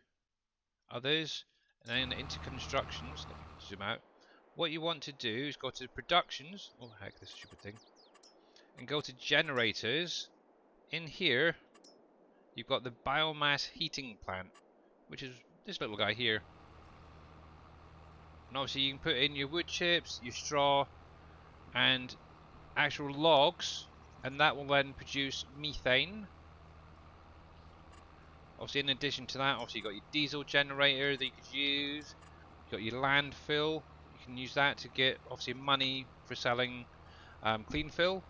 others, and then into constructions, let me zoom out. What you want to do is go to productions, oh heck, this stupid thing, and go to generators. In here, you've got the biomass heating plant, which is this little guy here. And obviously you can put in your wood chips, your straw, and actual logs, and that will then produce methane. Obviously, in addition to that, obviously you've got your diesel generator that you could use. You've got your landfill. You can use that to get obviously money for selling clean fill.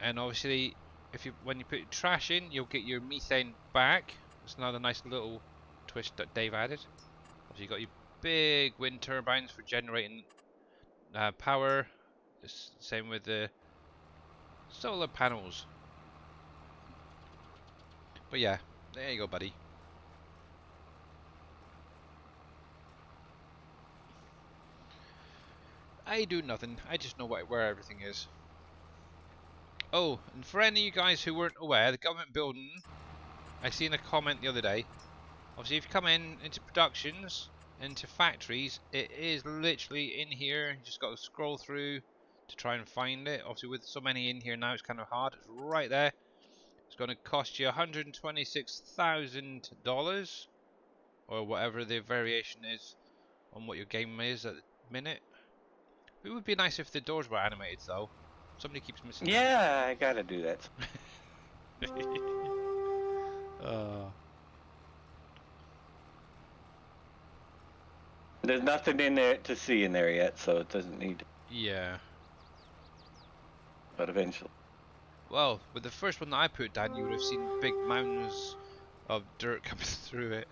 And obviously, when you put your trash in, you'll get your methane back. That's another nice little twist that Dave added. Obviously, you've got your big wind turbines for generating power. It's the same with the solar panels. But yeah, there you go, buddy. I do nothing. I just know where everything is. Oh, and for any of you guys who weren't aware, the government building, I seen a comment the other day. Obviously, if you come into productions, into factories, it is literally in here. You just got to scroll through to try and find it. Obviously, with so many in here now, it's kind of hard. It's right there. It's going to cost you $126,000 or whatever the variation is on what your game is at the minute. It would be nice if the doors were animated though. Somebody keeps missing them. Yeah, I gotta do that. uh, There's nothing in there to see in there yet, so it doesn't need to, yeah. but eventually. Well, with the first one that I put down, you would have seen big mounds of dirt coming through it.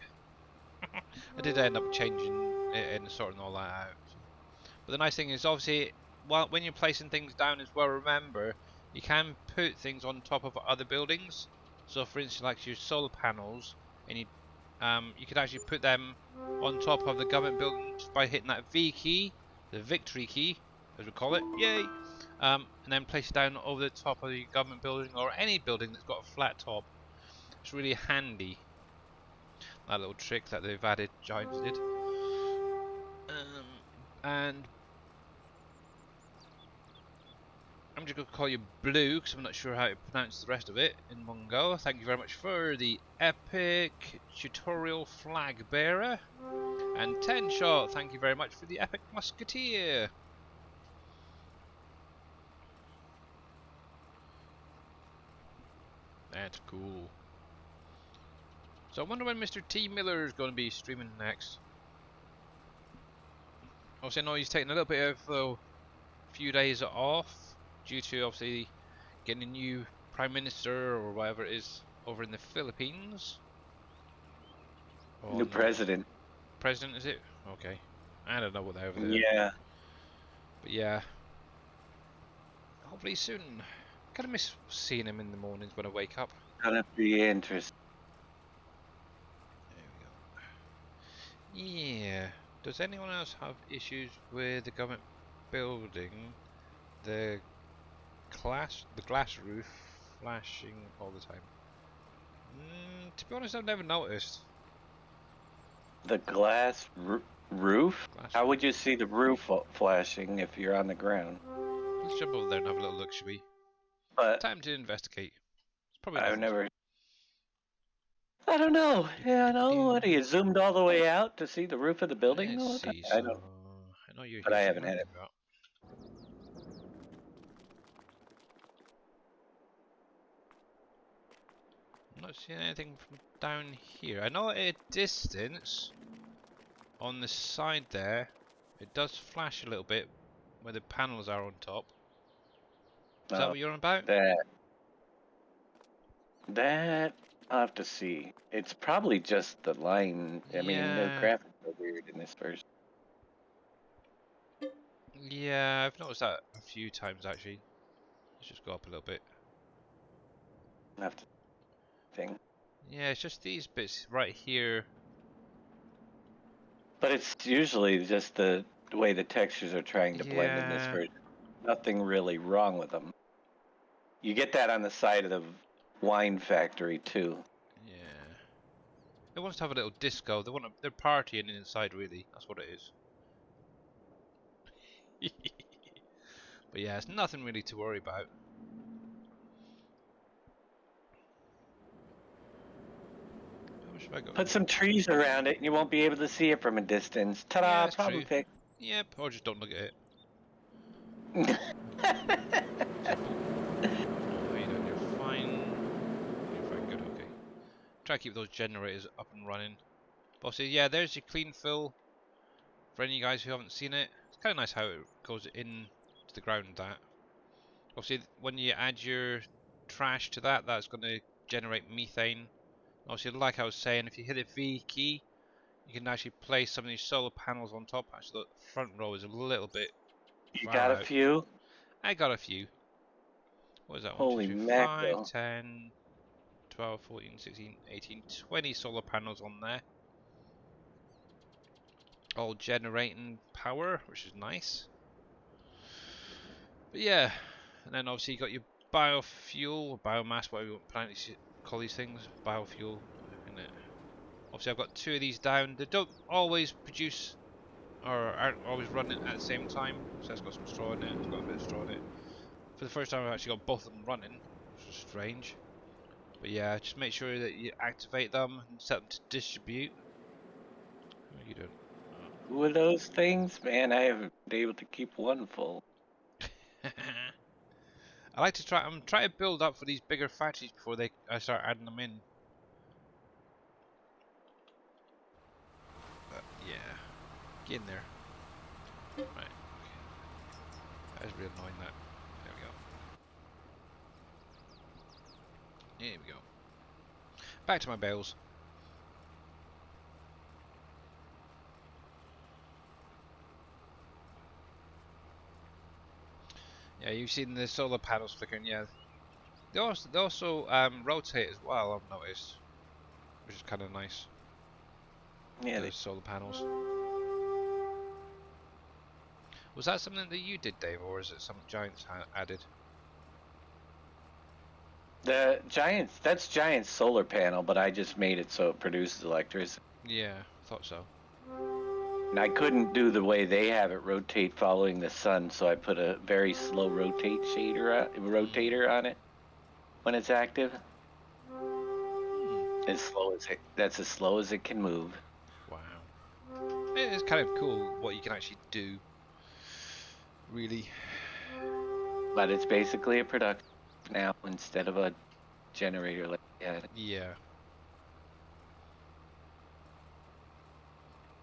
I did end up changing it and sorting all that out. But the nice thing is, obviously, when you're placing things down as well, remember, you can put things on top of other buildings. So, for instance, like your solar panels, and you could actually put them on top of the government building just by hitting that V key, the victory key, as we call it. Yay! And then place it down over the top of the government building or any building that's got a flat top. It's really handy. That little trick that they've added, Giants did. And I'm just going to call you Blue because I'm not sure how to pronounce the rest of it in one go. Thank you very much for the epic tutorial flag bearer. And 10 shot, thank you very much for the epic musketeer. That's cool. So I wonder when Mr. T Miller is going to be streaming next. Obviously I know he's taking a little bit of a few days off due to obviously getting a new Prime Minister or whatever it is over in the Philippines. New president. President, is it? Okay. I don't know what they're over there. Yeah. But yeah. Hopefully soon. Kind of miss seeing him in the mornings when I wake up. Gonna be interesting. There we go. Yeah. Does anyone else have issues with the government building? The glass roof flashing all the time. To be honest, I've never noticed. The glass roof? Glass How roof. would you see the roof flashing if you're on the ground? Let's jump over there and have a little look, shall we? But Time to investigate. Probably I've nothing. never. I don't know. Yeah, no. What, you zoomed all the way out to see the roof of the building the Let's whole time? see. I So don't. I know you're But here. I So haven't where had have it. we got? I'm not seeing anything from down here. I know at a distance on the side there, it does flash a little bit where the panels are on top. Is that Oh, what you're on about? that I'll have to see. It's probably just the line. I mean, the Yeah, graphics are weird in this version. yeah, I've noticed that a few times actually. Let's just go up a little bit. I have to think. Yeah, it's just these bits right here. But it's usually just the way the textures are trying to blend in this Yeah, version. Nothing really wrong with them. You get that on the side of the wine factory too. yeah. It wants to have a little disco. They're partying inside really. That's what it is. But yeah, it's nothing really to worry about. How much have I got? Put some trees around it and you won't be able to see it from a distance. Yeah, Ta-da, that's problem true. fixed. Yep, or just don't look at it. Simple. How you doing? You're fine. You're fine, good, okay. Try to keep those generators up and running. But also, yeah, there's your clean fill. For any of you guys who haven't seen it, it's kind of nice how it goes in to the ground. That obviously, when you add your trash to that, that's going to generate methane. Obviously, like I was saying, if you hit the V key, you can actually place some of these solar panels on top. Actually, the front row is a little bit You far got a out. few? I got a few. What is that? 1, 2, Holy 3, 5, mackerel. 10, 12, 14, 16, 18, 20 solar panels on there. All generating power, which is nice. But yeah, and then obviously you got your biofuel, or biomass, whatever you want to call these things. Biofuel, isn't it? Obviously I've got 2 of these down. They don't always produce, or aren't always running at the same time. So it's got some straw in it, it's got a bit of straw in it. For the first time I've actually got both of them running, which is strange. But yeah, just make sure that you activate them and set them to distribute. How are you doing? Who are those things? Man, I haven't been able to keep one full. I like to try. I'm trying to build up for these bigger factories before I start adding them in. But yeah, get in there. Right. That was really annoying. That. There we go. Here we go. Back to my bales. Yeah, you've seen the solar panels flickering. Yeah, they also rotate as well. I've noticed, which is kind of nice. Yeah, Those solar panels. Was that something that you did, Dave, or is it some giants added? the Giants, that's Giant's solar panel, but I just made it so it produces electricity. Yeah, thought so. And I couldn't do the way they have it rotate following the sun, so I put a very slow rotator on it when it's active. Hmm. That's as slow as it can move. Wow. It is kind of cool what you can actually do. Really. But it's basically a production now instead of a generator like that. Yeah.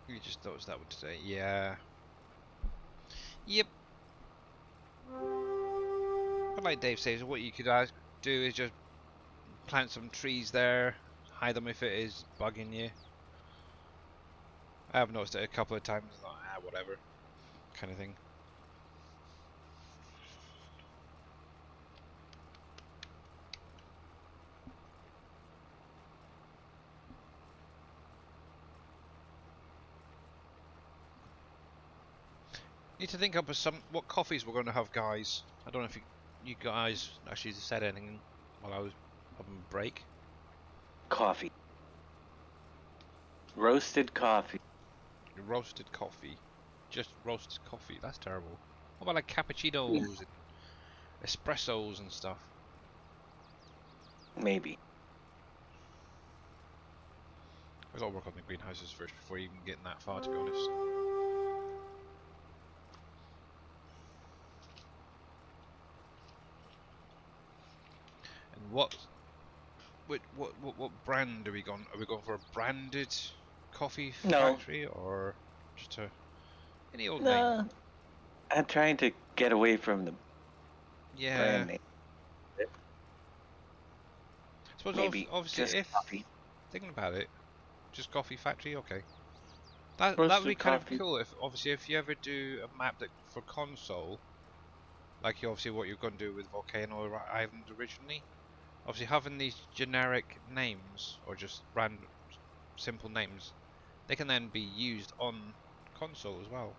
You just noticed that one today. Yeah. Yep. But like Dave says, what you could do is just plant some trees there, hide them if it is bugging you. I have noticed it a couple of times, like, whatever, kind of thing. Need to think up of what coffees we're going to have, guys. I don't know if you guys actually said anything while I was having a break. Coffee. Roasted coffee. Roasted coffee. Just roasted coffee. That's terrible. What about like cappuccinos and espressos and stuff? maybe. I gotta work on the greenhouses first before even getting that far, to be honest. And what brand are we going? Are we going for a branded coffee No, factory or just any old name? no. I'm trying to get away from the Yeah. brand name. I suppose Maybe obviously, just if coffee. thinking about it, just coffee factory, okay. That would be Roasted kind of coffee. cool if obviously if you ever do a map that for console, like you obviously what you're going to do with Volcano Island originally. Obviously having these generic names or just random simple names, they can then be used on console as well.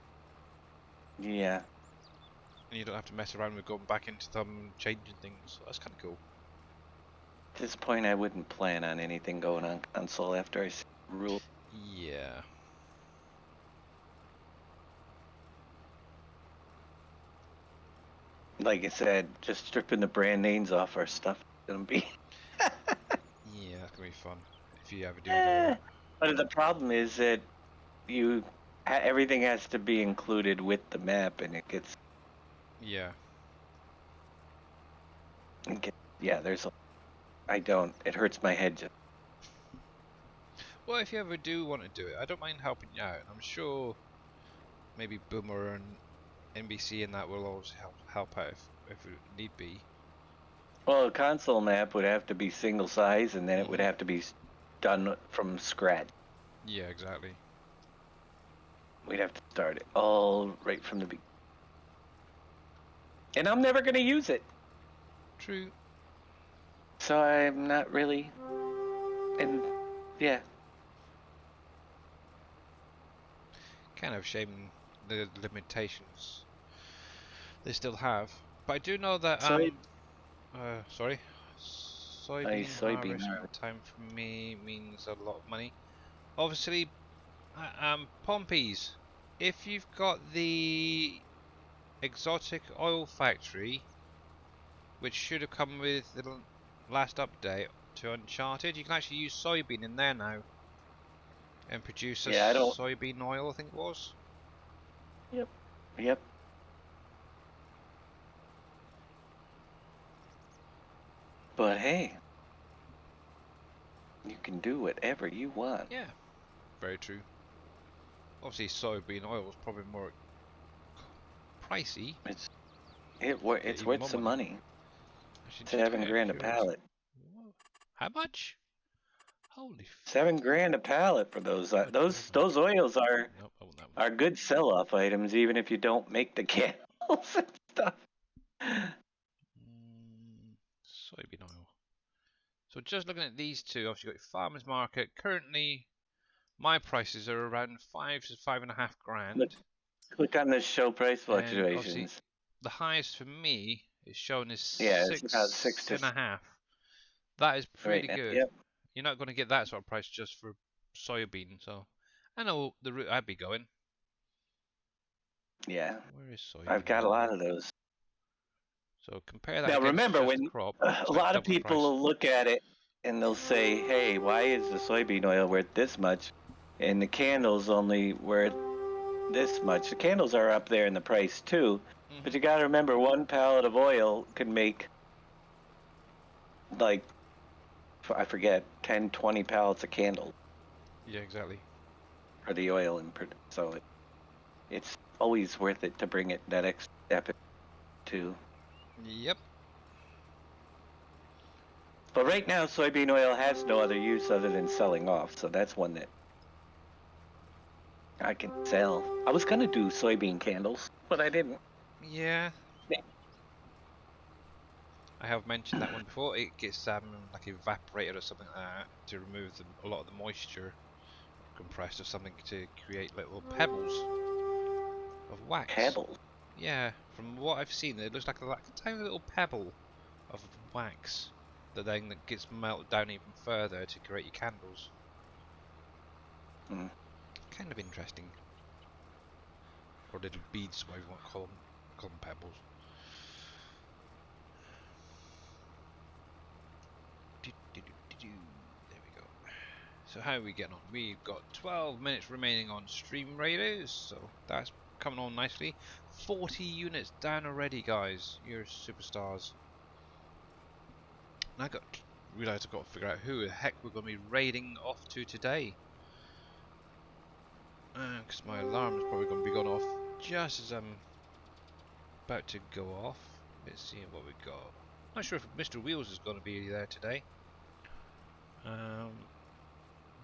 Yeah. And you don't have to mess around with going back into them and changing things. So that's kind of cool. At this point, I wouldn't plan on anything going on console after I see the rule. Yeah. Like I said, just stripping the brand names off our stuff is gonna be. Yeah, that's gonna be fun if you ever do Eh. the. But the problem is that you everything has to be included with the map, and Yeah. yeah. I don't. It hurts my head just. Well, if you ever do want to do it, I don't mind helping you out. I'm sure maybe Boomer and NBC and that will always help out if it need be. Well, a console map would have to be single size, and then it would Mhm. have to be done from scratch. Yeah, exactly. We'd have to start it all right from the beginning. And I'm never gonna use it, True. so I'm not really. And yeah, Kind of shame the limitations they still have. But I do know that soy, sorry, soybean soybean. harvest time for me means a lot of money. Obviously, Pompeys. If you've got the exotic oil factory, which should have come with the last update to Uncharted, you can actually use soybean in there now and produce a Yeah, I don't. soybean oil, I think it was. Yep, yep. But hey, you can do whatever you want. Yeah, very true. Obviously, soybean oil is probably more pricey, It's get it's even worth more some money. money. Actually, just to 7 grand a curious. pallet. Whoa. How much? Holy 7 grand a pallet for those. fudge oven. Those oils Nope, I want that one. are good sell-off items, even if you don't make the candles and stuff. Soybean oil. So just looking at these two, obviously you've got your farmers market. Currently, my prices are around 5 to 5.5 grand, Look, click on the show price and obviously fluctuations. the highest for me is shown as Yeah, it's about six and a half. That is right pretty now. good. Yep. You're not going to get that sort of price just for soybean, so I know the route I'd be going. Yeah, Where is I've soybean got a oil? lot of those. So compare that Now against remember, just the when crop, a it's like lot of double the people price. will look at it and they'll say, "Hey, why is the soybean oil worth this much, and the candles only worth this much?" The candles are up there in the price too, but Hmm. you got to remember, one pallet of oil can make like I forget 10, 20 pallets of candles Yeah, exactly. for the oil, and so it's always worth it to bring it that extra step to. Yep. But right now, soybean oil has no other use other than selling off, so that's one that I can sell. I was gonna do soybean candles, but I didn't. Yeah, I have mentioned that one before. It gets like evaporated or something like that to remove a lot of the moisture, or compressed or something to create little pebbles of wax. Pebbles. Yeah, from what I've seen, it looks like a tiny little pebble of wax that then gets melted down even further to create your candles. Mm. Kind of interesting. Or little beads, whatever you want to call them. Call them pebbles. So how are we getting on? We've got 12 minutes remaining on Stream Raiders, so that's coming on nicely. 40 units down already, guys. You're superstars. And realised I've got to figure out who the heck we're going to be raiding off to today. Because my alarm is probably going to be going off just as I'm about to go off. Let's see what we got. Not sure if Mr. Wheels is going to be there today.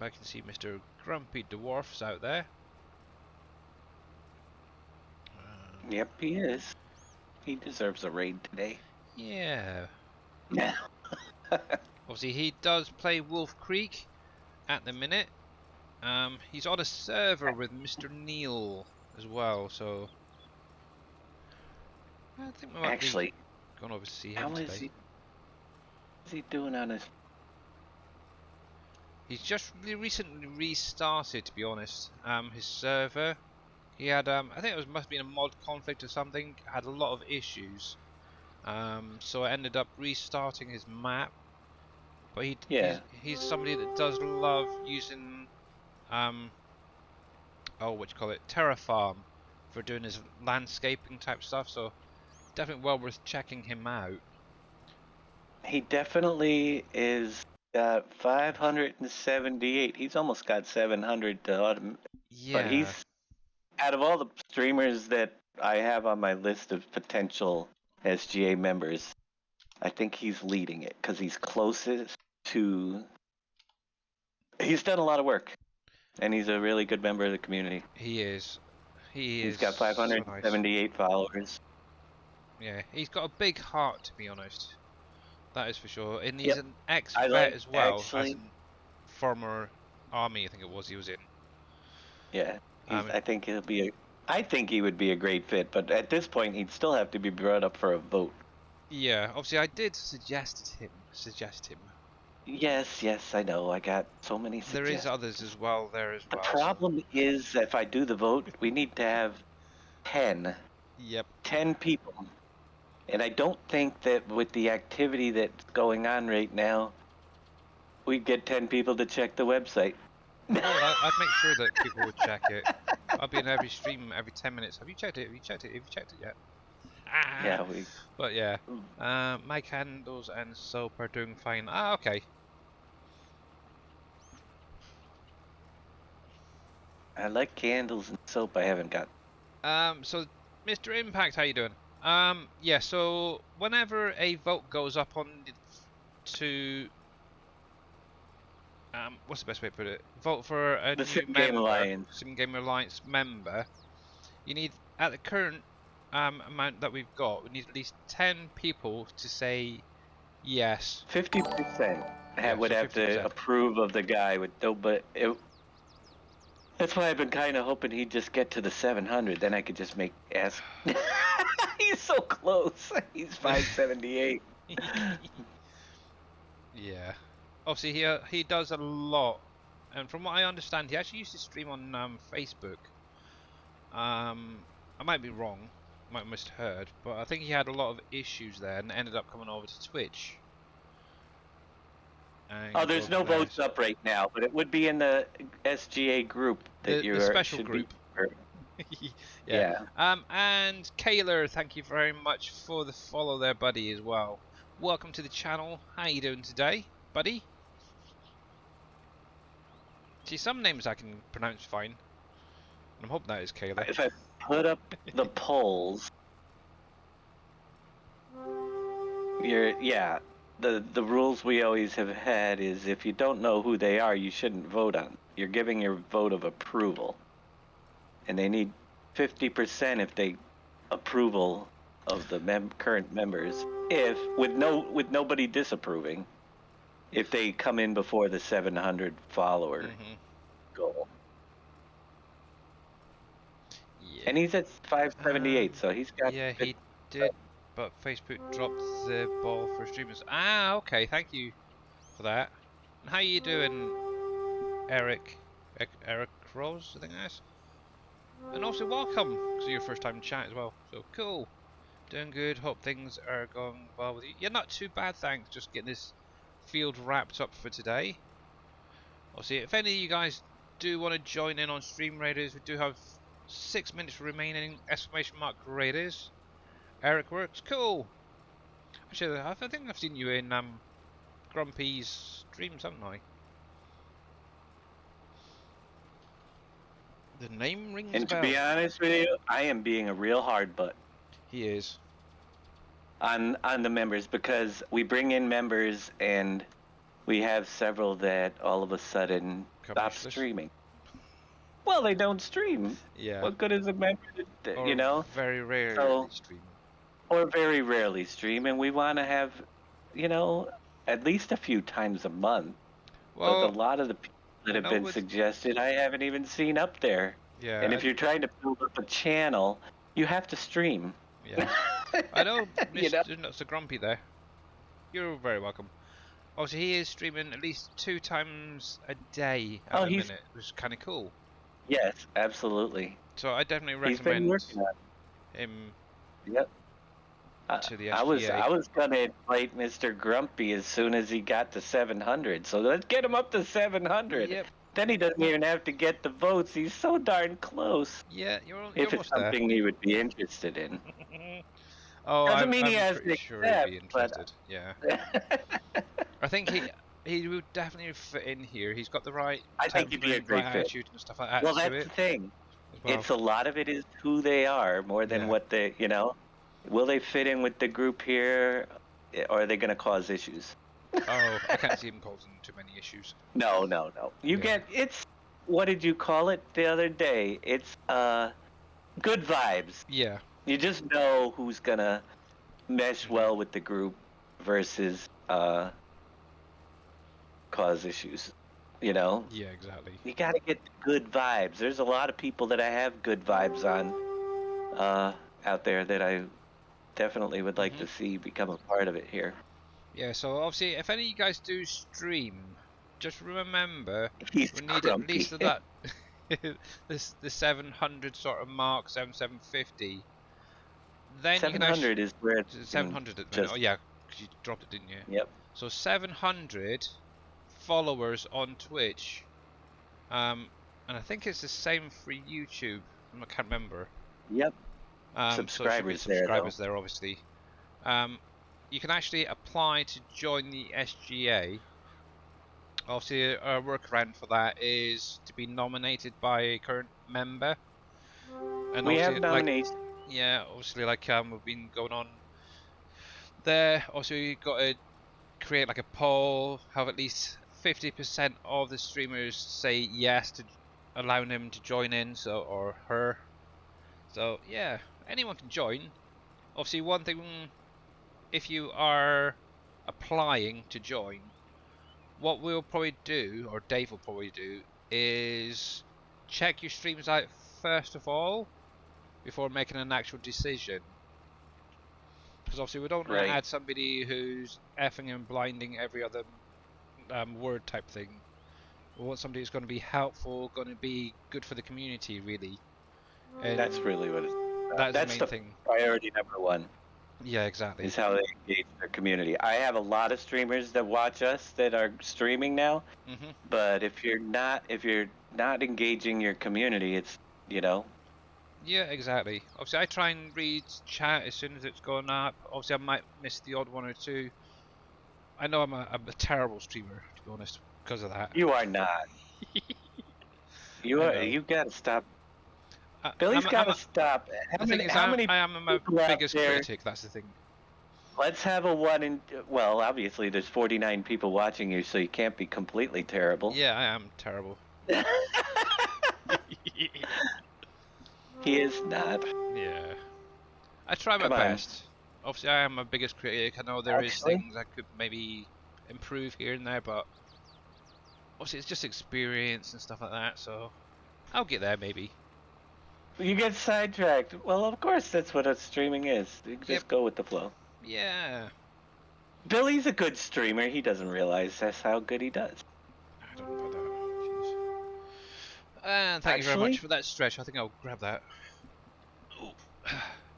I can see Mr. Grumpy Dwarf's out there. Yep, he is. He deserves a raid today. Yeah. Yeah. Obviously, he does play WolfCreek at the minute. He's on a server with Mr. Neil as well, so I think we might Actually, be going over to see him how today. is he doing on his? He's just recently restarted, to be honest. His server. He had, I think it must have been a mod conflict or something. Had a lot of issues. So I ended up restarting his map. But he's somebody that does love using, what you call it, Terraform for doing his landscaping type stuff. So definitely well worth checking him out. He definitely is got 578. He's almost got 700 to automate. Yeah. But he's out of all the streamers that I have on my list of potential SGA members, I think he's leading it because he's closest to. He's done a lot of work, and he's a really good member of the community. He is. He's got So 578 nice. followers. Yeah, he's got a big heart, to be honest. That is for sure. And he's Yep. an ex-vet as well, as a former army, I think it was he was in. Yeah, I think I think he would be a great fit, but at this point, he'd still have to be brought up for a vote. Yeah, obviously I did suggest him. Yes, I know. I got so many suggestions. There is others as well there as well. The problem is, if I do the vote, we need to have 10. Yep. 10 people. And I don't think that with the activity that's going on right now, we'd get 10 people to check the website. Oh, I'd make sure that people would check it. I'll be in every stream every 10 minutes. Have you checked it? Have you checked it yet? Yeah, But yeah, my candles and soap are doing fine. Okay. I like candles and soap. I haven't got. So Mr. Impact, how you doing? Yeah. So whenever a vote goes up to what's the best way to put it? Vote for a new member, Sim Game Alliance member. You need, at the current amount that we've got, we need at least 10 people to say yes. 50% would so have 50%. to approve of the guy with no, but that's why I've been kind of hoping he'd just get to the 700. Then I could just ask. He's so close. He's 578. Yeah. Obviously, he does a lot, and from what I understand, he actually used to stream on Facebook. I might be wrong, might have misheard, but I think he had a lot of issues there and ended up coming over to Twitch. Oh, there's no votes up right now, but it would be in the SGA group that the special group. Yeah. And Kaylor, thank you very much for the follow there, buddy, as well. Welcome to the channel. How you doing today, buddy? See, some names I can pronounce fine. I'm hoping that is Kaylor. If I put up the polls, the rules we always have had is if you don't know who they are, you shouldn't vote on. You're giving your vote of approval, and they need 50% if they approval of the current members. If with nobody disapproving, if they come in before the 700 follower goal. Yeah. And he's at 578, so he's got. Yeah, he did, but Facebook dropped the ball for streamers. Okay, thank you for that. And how you doing, Eric? Eric Rose, I think that's. And also welcome, because it's your first time in chat as well. So cool, doing good. Hope things are going well with you. Yeah, not too bad, thanks. Just getting this field wrapped up for today. Obviously, if any of you guys do want to join in on Stream Raiders, we do have 6 minutes remaining. Exclamation mark Raiders. Eric works. Cool. Actually, I think I've seen you in Grumpy's streams, haven't I? The name rings a And to bell. be honest with you, I am being a real hard butt He is. on the members, because we bring in members and we have several that all of a sudden Come stop useless. streaming. Well, they don't stream. Yeah. What good is a member to, Or you know? very rarely So, stream. or very rarely stream, and we want to have, you know, at least a few times a month. But a Well, lot of the people that I have know been with- suggested, I haven't even seen up there. yeah. And if you're trying to build up a channel, you have to stream. Yeah. I know You know? Mr. Not So Grumpy there. You're very welcome. Obviously, he is streaming at least 2 times a day at the minute, which is kind of cool. Yes, absolutely. So I definitely He's been recommend working on him it. Yep. to the I was SGA. gonna invite Mr. Grumpy as soon as he got to 700. So let's get him up to 700. Yep. Then he doesn't even have to get the votes. He's so darn close. Yeah, you're If it's almost there. something he would be interested in. Oh, Doesn't I'm, mean he I'm has pretty to sure he'd be accept, but- interested. Yeah. I think he would definitely fit in here. He's got the right I think he'd be a temperament, great right fit. attitude and stuff like that Well, to that's it the thing. as well. It's a lot of it is who they are more than Yeah. what they, you know. Will they fit in with the group here, or are they going to cause issues? Oh, I can't see him causing too many issues. No. You Yeah. get it's. What did you call it the other day? It's good vibes. Yeah. You just know who's gonna mesh well with the group versus cause issues. You know, Yeah, exactly. you gotta get the good vibes. There's a lot of people that I have good vibes on out there that I definitely would like to see become a part of it here. Yeah, so obviously, if any of you guys do stream, just remember He's we need grumpy. at least that the 700 sort of mark, 750. Then you can 700 is where actually, it's 700 at the minute. just- Oh yeah, because you dropped it, didn't you? Yep. So 700 followers on Twitch, and I think it's the same for YouTube. I can't remember. Yep. So it should be Subscribers there, though. subscribers there, obviously. You can actually apply to join the SGA. Obviously, a workaround for that is to be nominated by a current member. And We have obviously, nominations. yeah, obviously, we've been going on there. Also, you got to create like a poll, have at least 50% of the streamers say yes to allowing him to join in, so or her. So yeah, anyone can join. Obviously, one thing, if you are applying to join, what we'll probably do, or Dave will probably do, is check your streams out first of all before making an actual decision. Because obviously we don't want Right. to add somebody who's effing and blinding every other word type thing. We want somebody who's going to be helpful, going to be good for the community, really. And That's really what it is. that's That's the the main thing. priority number one, Yeah, exactly. is how they engage their community. I have a lot of streamers that watch us that are streaming now, hmm but if you're not engaging your community, it's, you know, Yeah, exactly. Obviously, I try and read chat as soon as it's going up. Obviously, I might miss the odd one or two. I know I'm a terrible streamer, to be honest, because of that. you are not. You I are. know. You gotta stop. I- Billy's I'm- gotta I'm- stop. The thing is, I am my people out biggest there- critic. That's the thing. Let's have a one in. Well, obviously, there's 49 people watching you, so you can't be completely terrible. Yeah, I am terrible. He is not. Yeah. I try my Come on. best. Obviously, I am my biggest critic. I know there is Actually- things I could maybe improve here and there, but obviously it's just experience and stuff like that. So I'll get there maybe. You get sidetracked. Well, of course, that's what a streaming is. You just Yep. go with the flow. Yeah. Billy's a good streamer. He doesn't realize that's how good he does. I don't know about that. Jeez. And thank you very Actually- much for that stretch. I think I'll grab that. Ooh.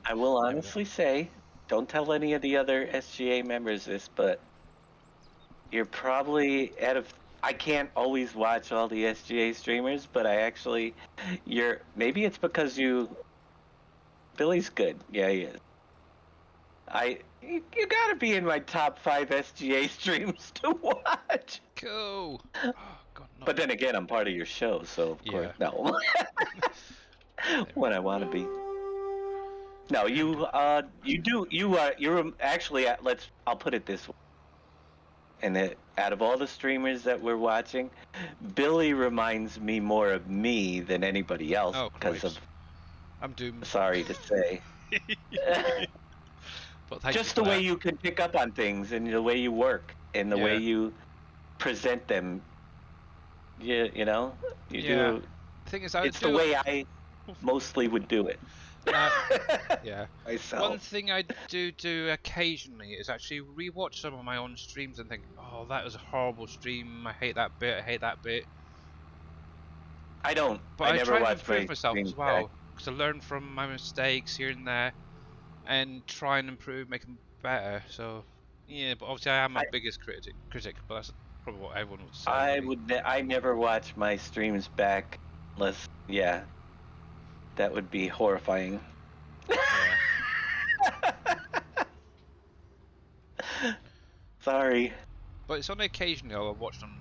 I will we go. honestly say, don't tell any of the other SGA members this, but you're probably I can't always watch all the SGA streamers, but I actually, maybe it's because Billy's good. Yeah, he is. You gotta be in my top 5 SGA streams to watch. Cool. Oh God, not. But then again, I'm part of your show, so of course, Yeah. no. There we When I go. want to be. No, And you're actually I'll put it this way. And out of all the streamers that we're watching, Billy reminds me more of me than anybody else oh because of, Christ, I'm doomed. sorry to say, But thank you just for the way that. you can pick up on things and the way you work and the way Yeah. you present them. You know, you Yeah. do. The thing is, I It's the do. way I mostly would do it Now, yeah. One myself. thing I do occasionally is actually rewatch some of my own streams and think, oh, that was a horrible stream. I hate that bit. I hate that bit. I don't. But I I never try and watch improve my myself as streams back. well because I learn from my mistakes here and there and try and improve, make them better. So yeah, but obviously I am my I biggest critic, but that's probably what everyone would say, I really. would. I never watch my streams back unless, yeah, that would be horrifying. Yeah. Sorry. But it's only occasionally I'll watch them.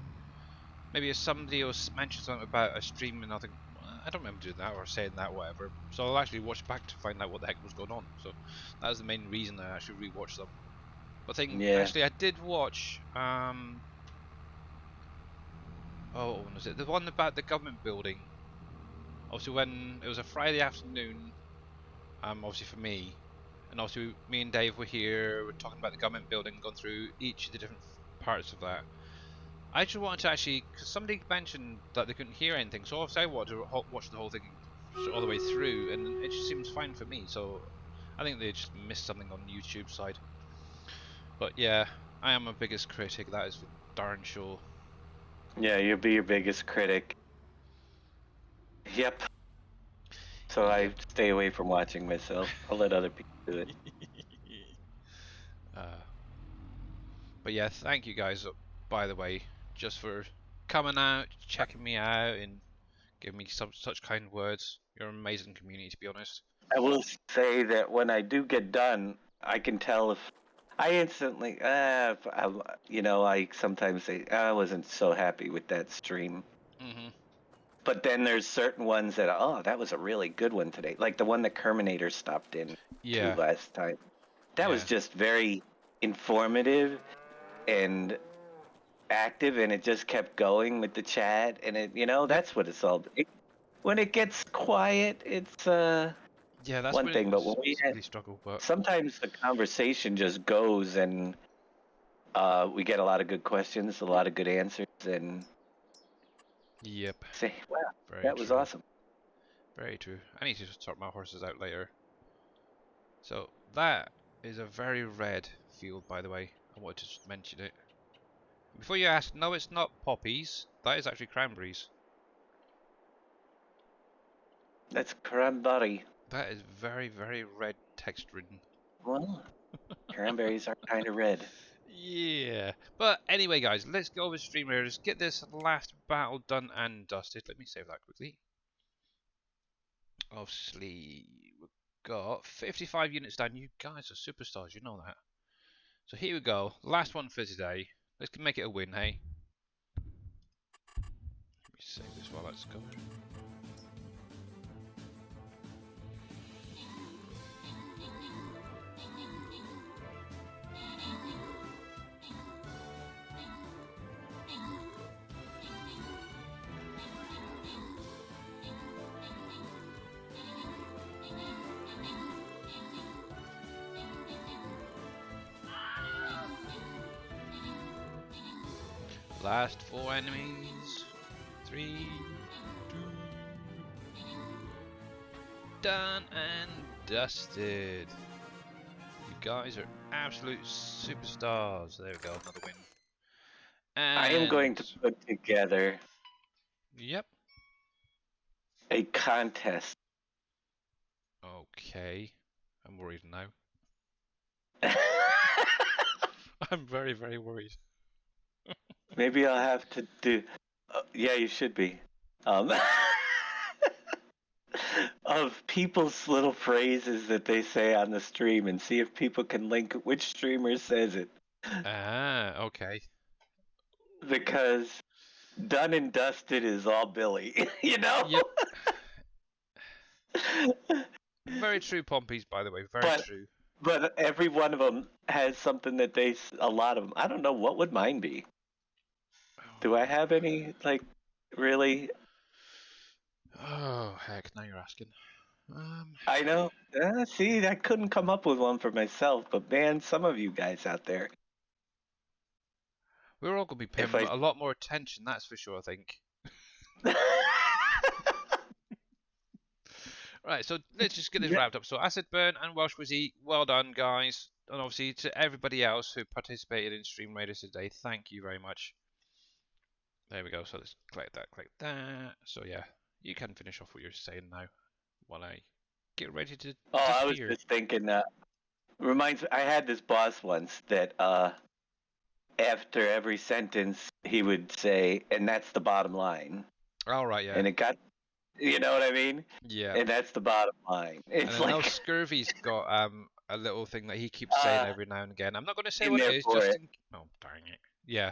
Maybe if somebody else mentions something about a stream and I think, well, I don't remember doing that or saying that, whatever. So I'll actually watch back to find out what the heck was going on. So that was the main reason I actually rewatched them. But I think Yeah. actually I did watch oh, what one was it? The one about the government building. Obviously when it was a Friday afternoon, obviously for me, and obviously me and Dave were here, we're talking about the government building, going through each of the different parts of that. I just wanted to actually, because somebody mentioned that they couldn't hear anything, so obviously I wanted to watch the whole thing all the way through, and it just seems fine for me. So I think they just missed something on YouTube side. But yeah, I am my biggest critic. That is for darn sure. Yeah, you'll be your biggest critic. Yep. So I Yep. stay away from watching myself. I'll let other people do it. uh, but yeah, thank you guys. By the way, just for coming out, checking me out, and giving me some such kind words. You're an amazing community, to be honest. I will say that when I do get done, I can tell if I instantly, I sometimes say, I wasn't so happy with that stream. Mhm. But then there's certain ones that, oh, that was a really good one today. Like the one that Kerminator stopped in to Yeah. last time. That was Yeah. just very informative and active, and it just kept going with the chat. And Yep. that's what it's all. When it gets quiet, it's Yeah, that's one when thing. But when it's really struggle. But sometimes the conversation just goes, and we get a lot of good questions, a lot of good answers, and yep, say, wow, very that was true. awesome. Very true. I need to sort my horses out later. So that is a very red field, by the way. I wanted to just mention it. Before you ask, no, it's not poppies. That is actually cranberries. That's cranberry. That is very, very red textured. Well, cranberries are kind of red. Yeah. But anyway, guys, let's go over stream here. Let's get this last battle done and dusted. Let me save that quickly. Obviously, we've got 55 units down. You guys are superstars, you know that. So here we go. Last one for today. Let's make it a win, hey? Let me save this while that's going. Last 4 enemies. 3, 2. Done and dusted. You guys are absolute superstars. There we go, another win. I am going And to put together yep. a contest. Okay. I'm worried now. I'm very, very worried. Maybe I'll have to do. Yeah, you should be. Um, of people's little phrases that they say on the stream and see if people can link which streamer says it. Ah, okay. Because done and dusted is all Billy, you know? Yep. Very true, Pompeys, by the way. Very but true. but every one of them has something that a lot of them. I don't know what would mine be. Do I have any like really? Oh, heck, now you're asking. I know. See, I couldn't come up with one for myself, but man, some of you guys out there, We're all going to be if paying I a lot more attention, that's for sure, I think. Right, so let's just get this yeah. wrapped up. So Acid Burn and Welsh Wizzy, well done, guys. And obviously to everybody else who participated in Stream Raiders today, thank you very much. There we go. So let's click that. So yeah, you can finish off what you're saying now while I get ready to Oh, I was disappear. just thinking. Reminds me, I had this boss once that after every sentence he would say, "And that's the bottom line," All right, yeah, and it got, you know what I mean? yeah. And that's the bottom line. And It's I know like Scurvy's got a little thing that he keeps saying uh, every now and again. I'm not going to say in what it there is, for just it. in. Oh, dang it. Yeah.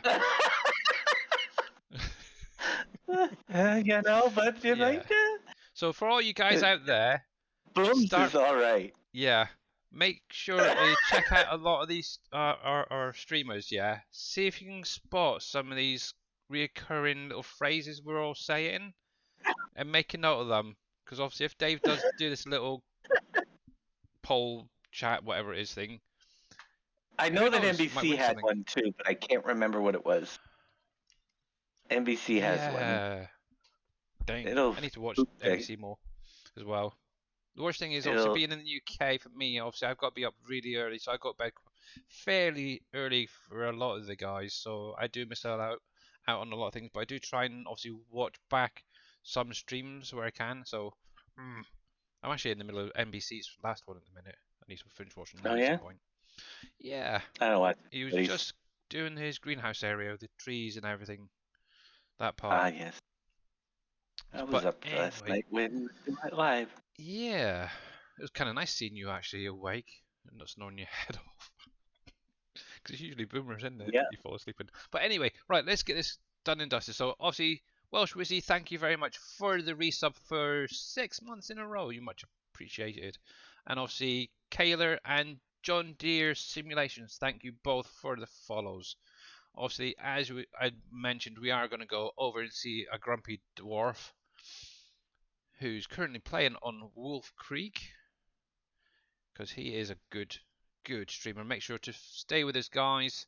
You know, but you're Yeah. like, So for all you guys out there, Booms start. is all right. Yeah. Make sure you check out a lot of these our streamers. Yeah. See if you can spot some of these reoccurring little phrases we're all saying, and make a note of them. Because obviously, if Dave does do this little poll chat, whatever it is thing, I who know that knows? You might NBC win had something. one too, but I can't remember what it was. NBC has one. Yeah. Dang. It'll I need to watch it'll NBC more as well. The worst thing is obviously being in the UK for me. Obviously, I've got to be up really early, so I go to bed fairly early for a lot of the guys. So I do miss out on a lot of things, but I do try and obviously watch back some streams where I can. So I'm actually in the middle of NBC's last one at the minute. I need to finish watching Oh that at some yeah, point. Yeah, I don't watch he was police. just doing his greenhouse area, the trees and everything, that part. Ah yes, I was But up last anyway, night with Night Live. yeah, it was kind of nice seeing you actually awake and not snoring your head off. Because it's usually boomers, isn't it? Yeah. You fall asleep in. But anyway, right, let's get this done and dusted. So obviously, Welsh Wizzy, thank you very much for the resub for 6 months in a row. You much appreciated. And obviously, Kaler and John Deere Simulations, thank you both for the follows. Obviously, as I mentioned, we are going to go over and see a grumpy dwarf who's currently playing on WolfCreek because he is a good streamer. Make sure to stay with us, guys.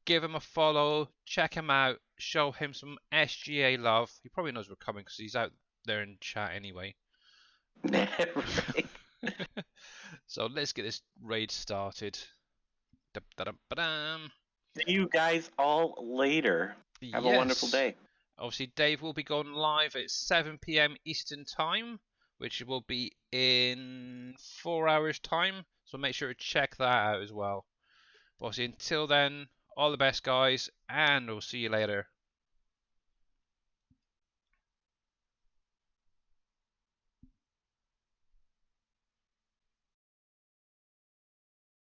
Give him a follow, check him out, show him some SGA love. He probably knows we're coming because he's out there in chat anyway. Right. So let's get this raid started. See you guys all later. Have a wonderful Yes. day. Obviously, Dave will be going live at 7 p.m. Eastern Time, which will be in 4 hours' time. So make sure to check that out as well. But obviously, until then, all the best, guys, and we'll see you later.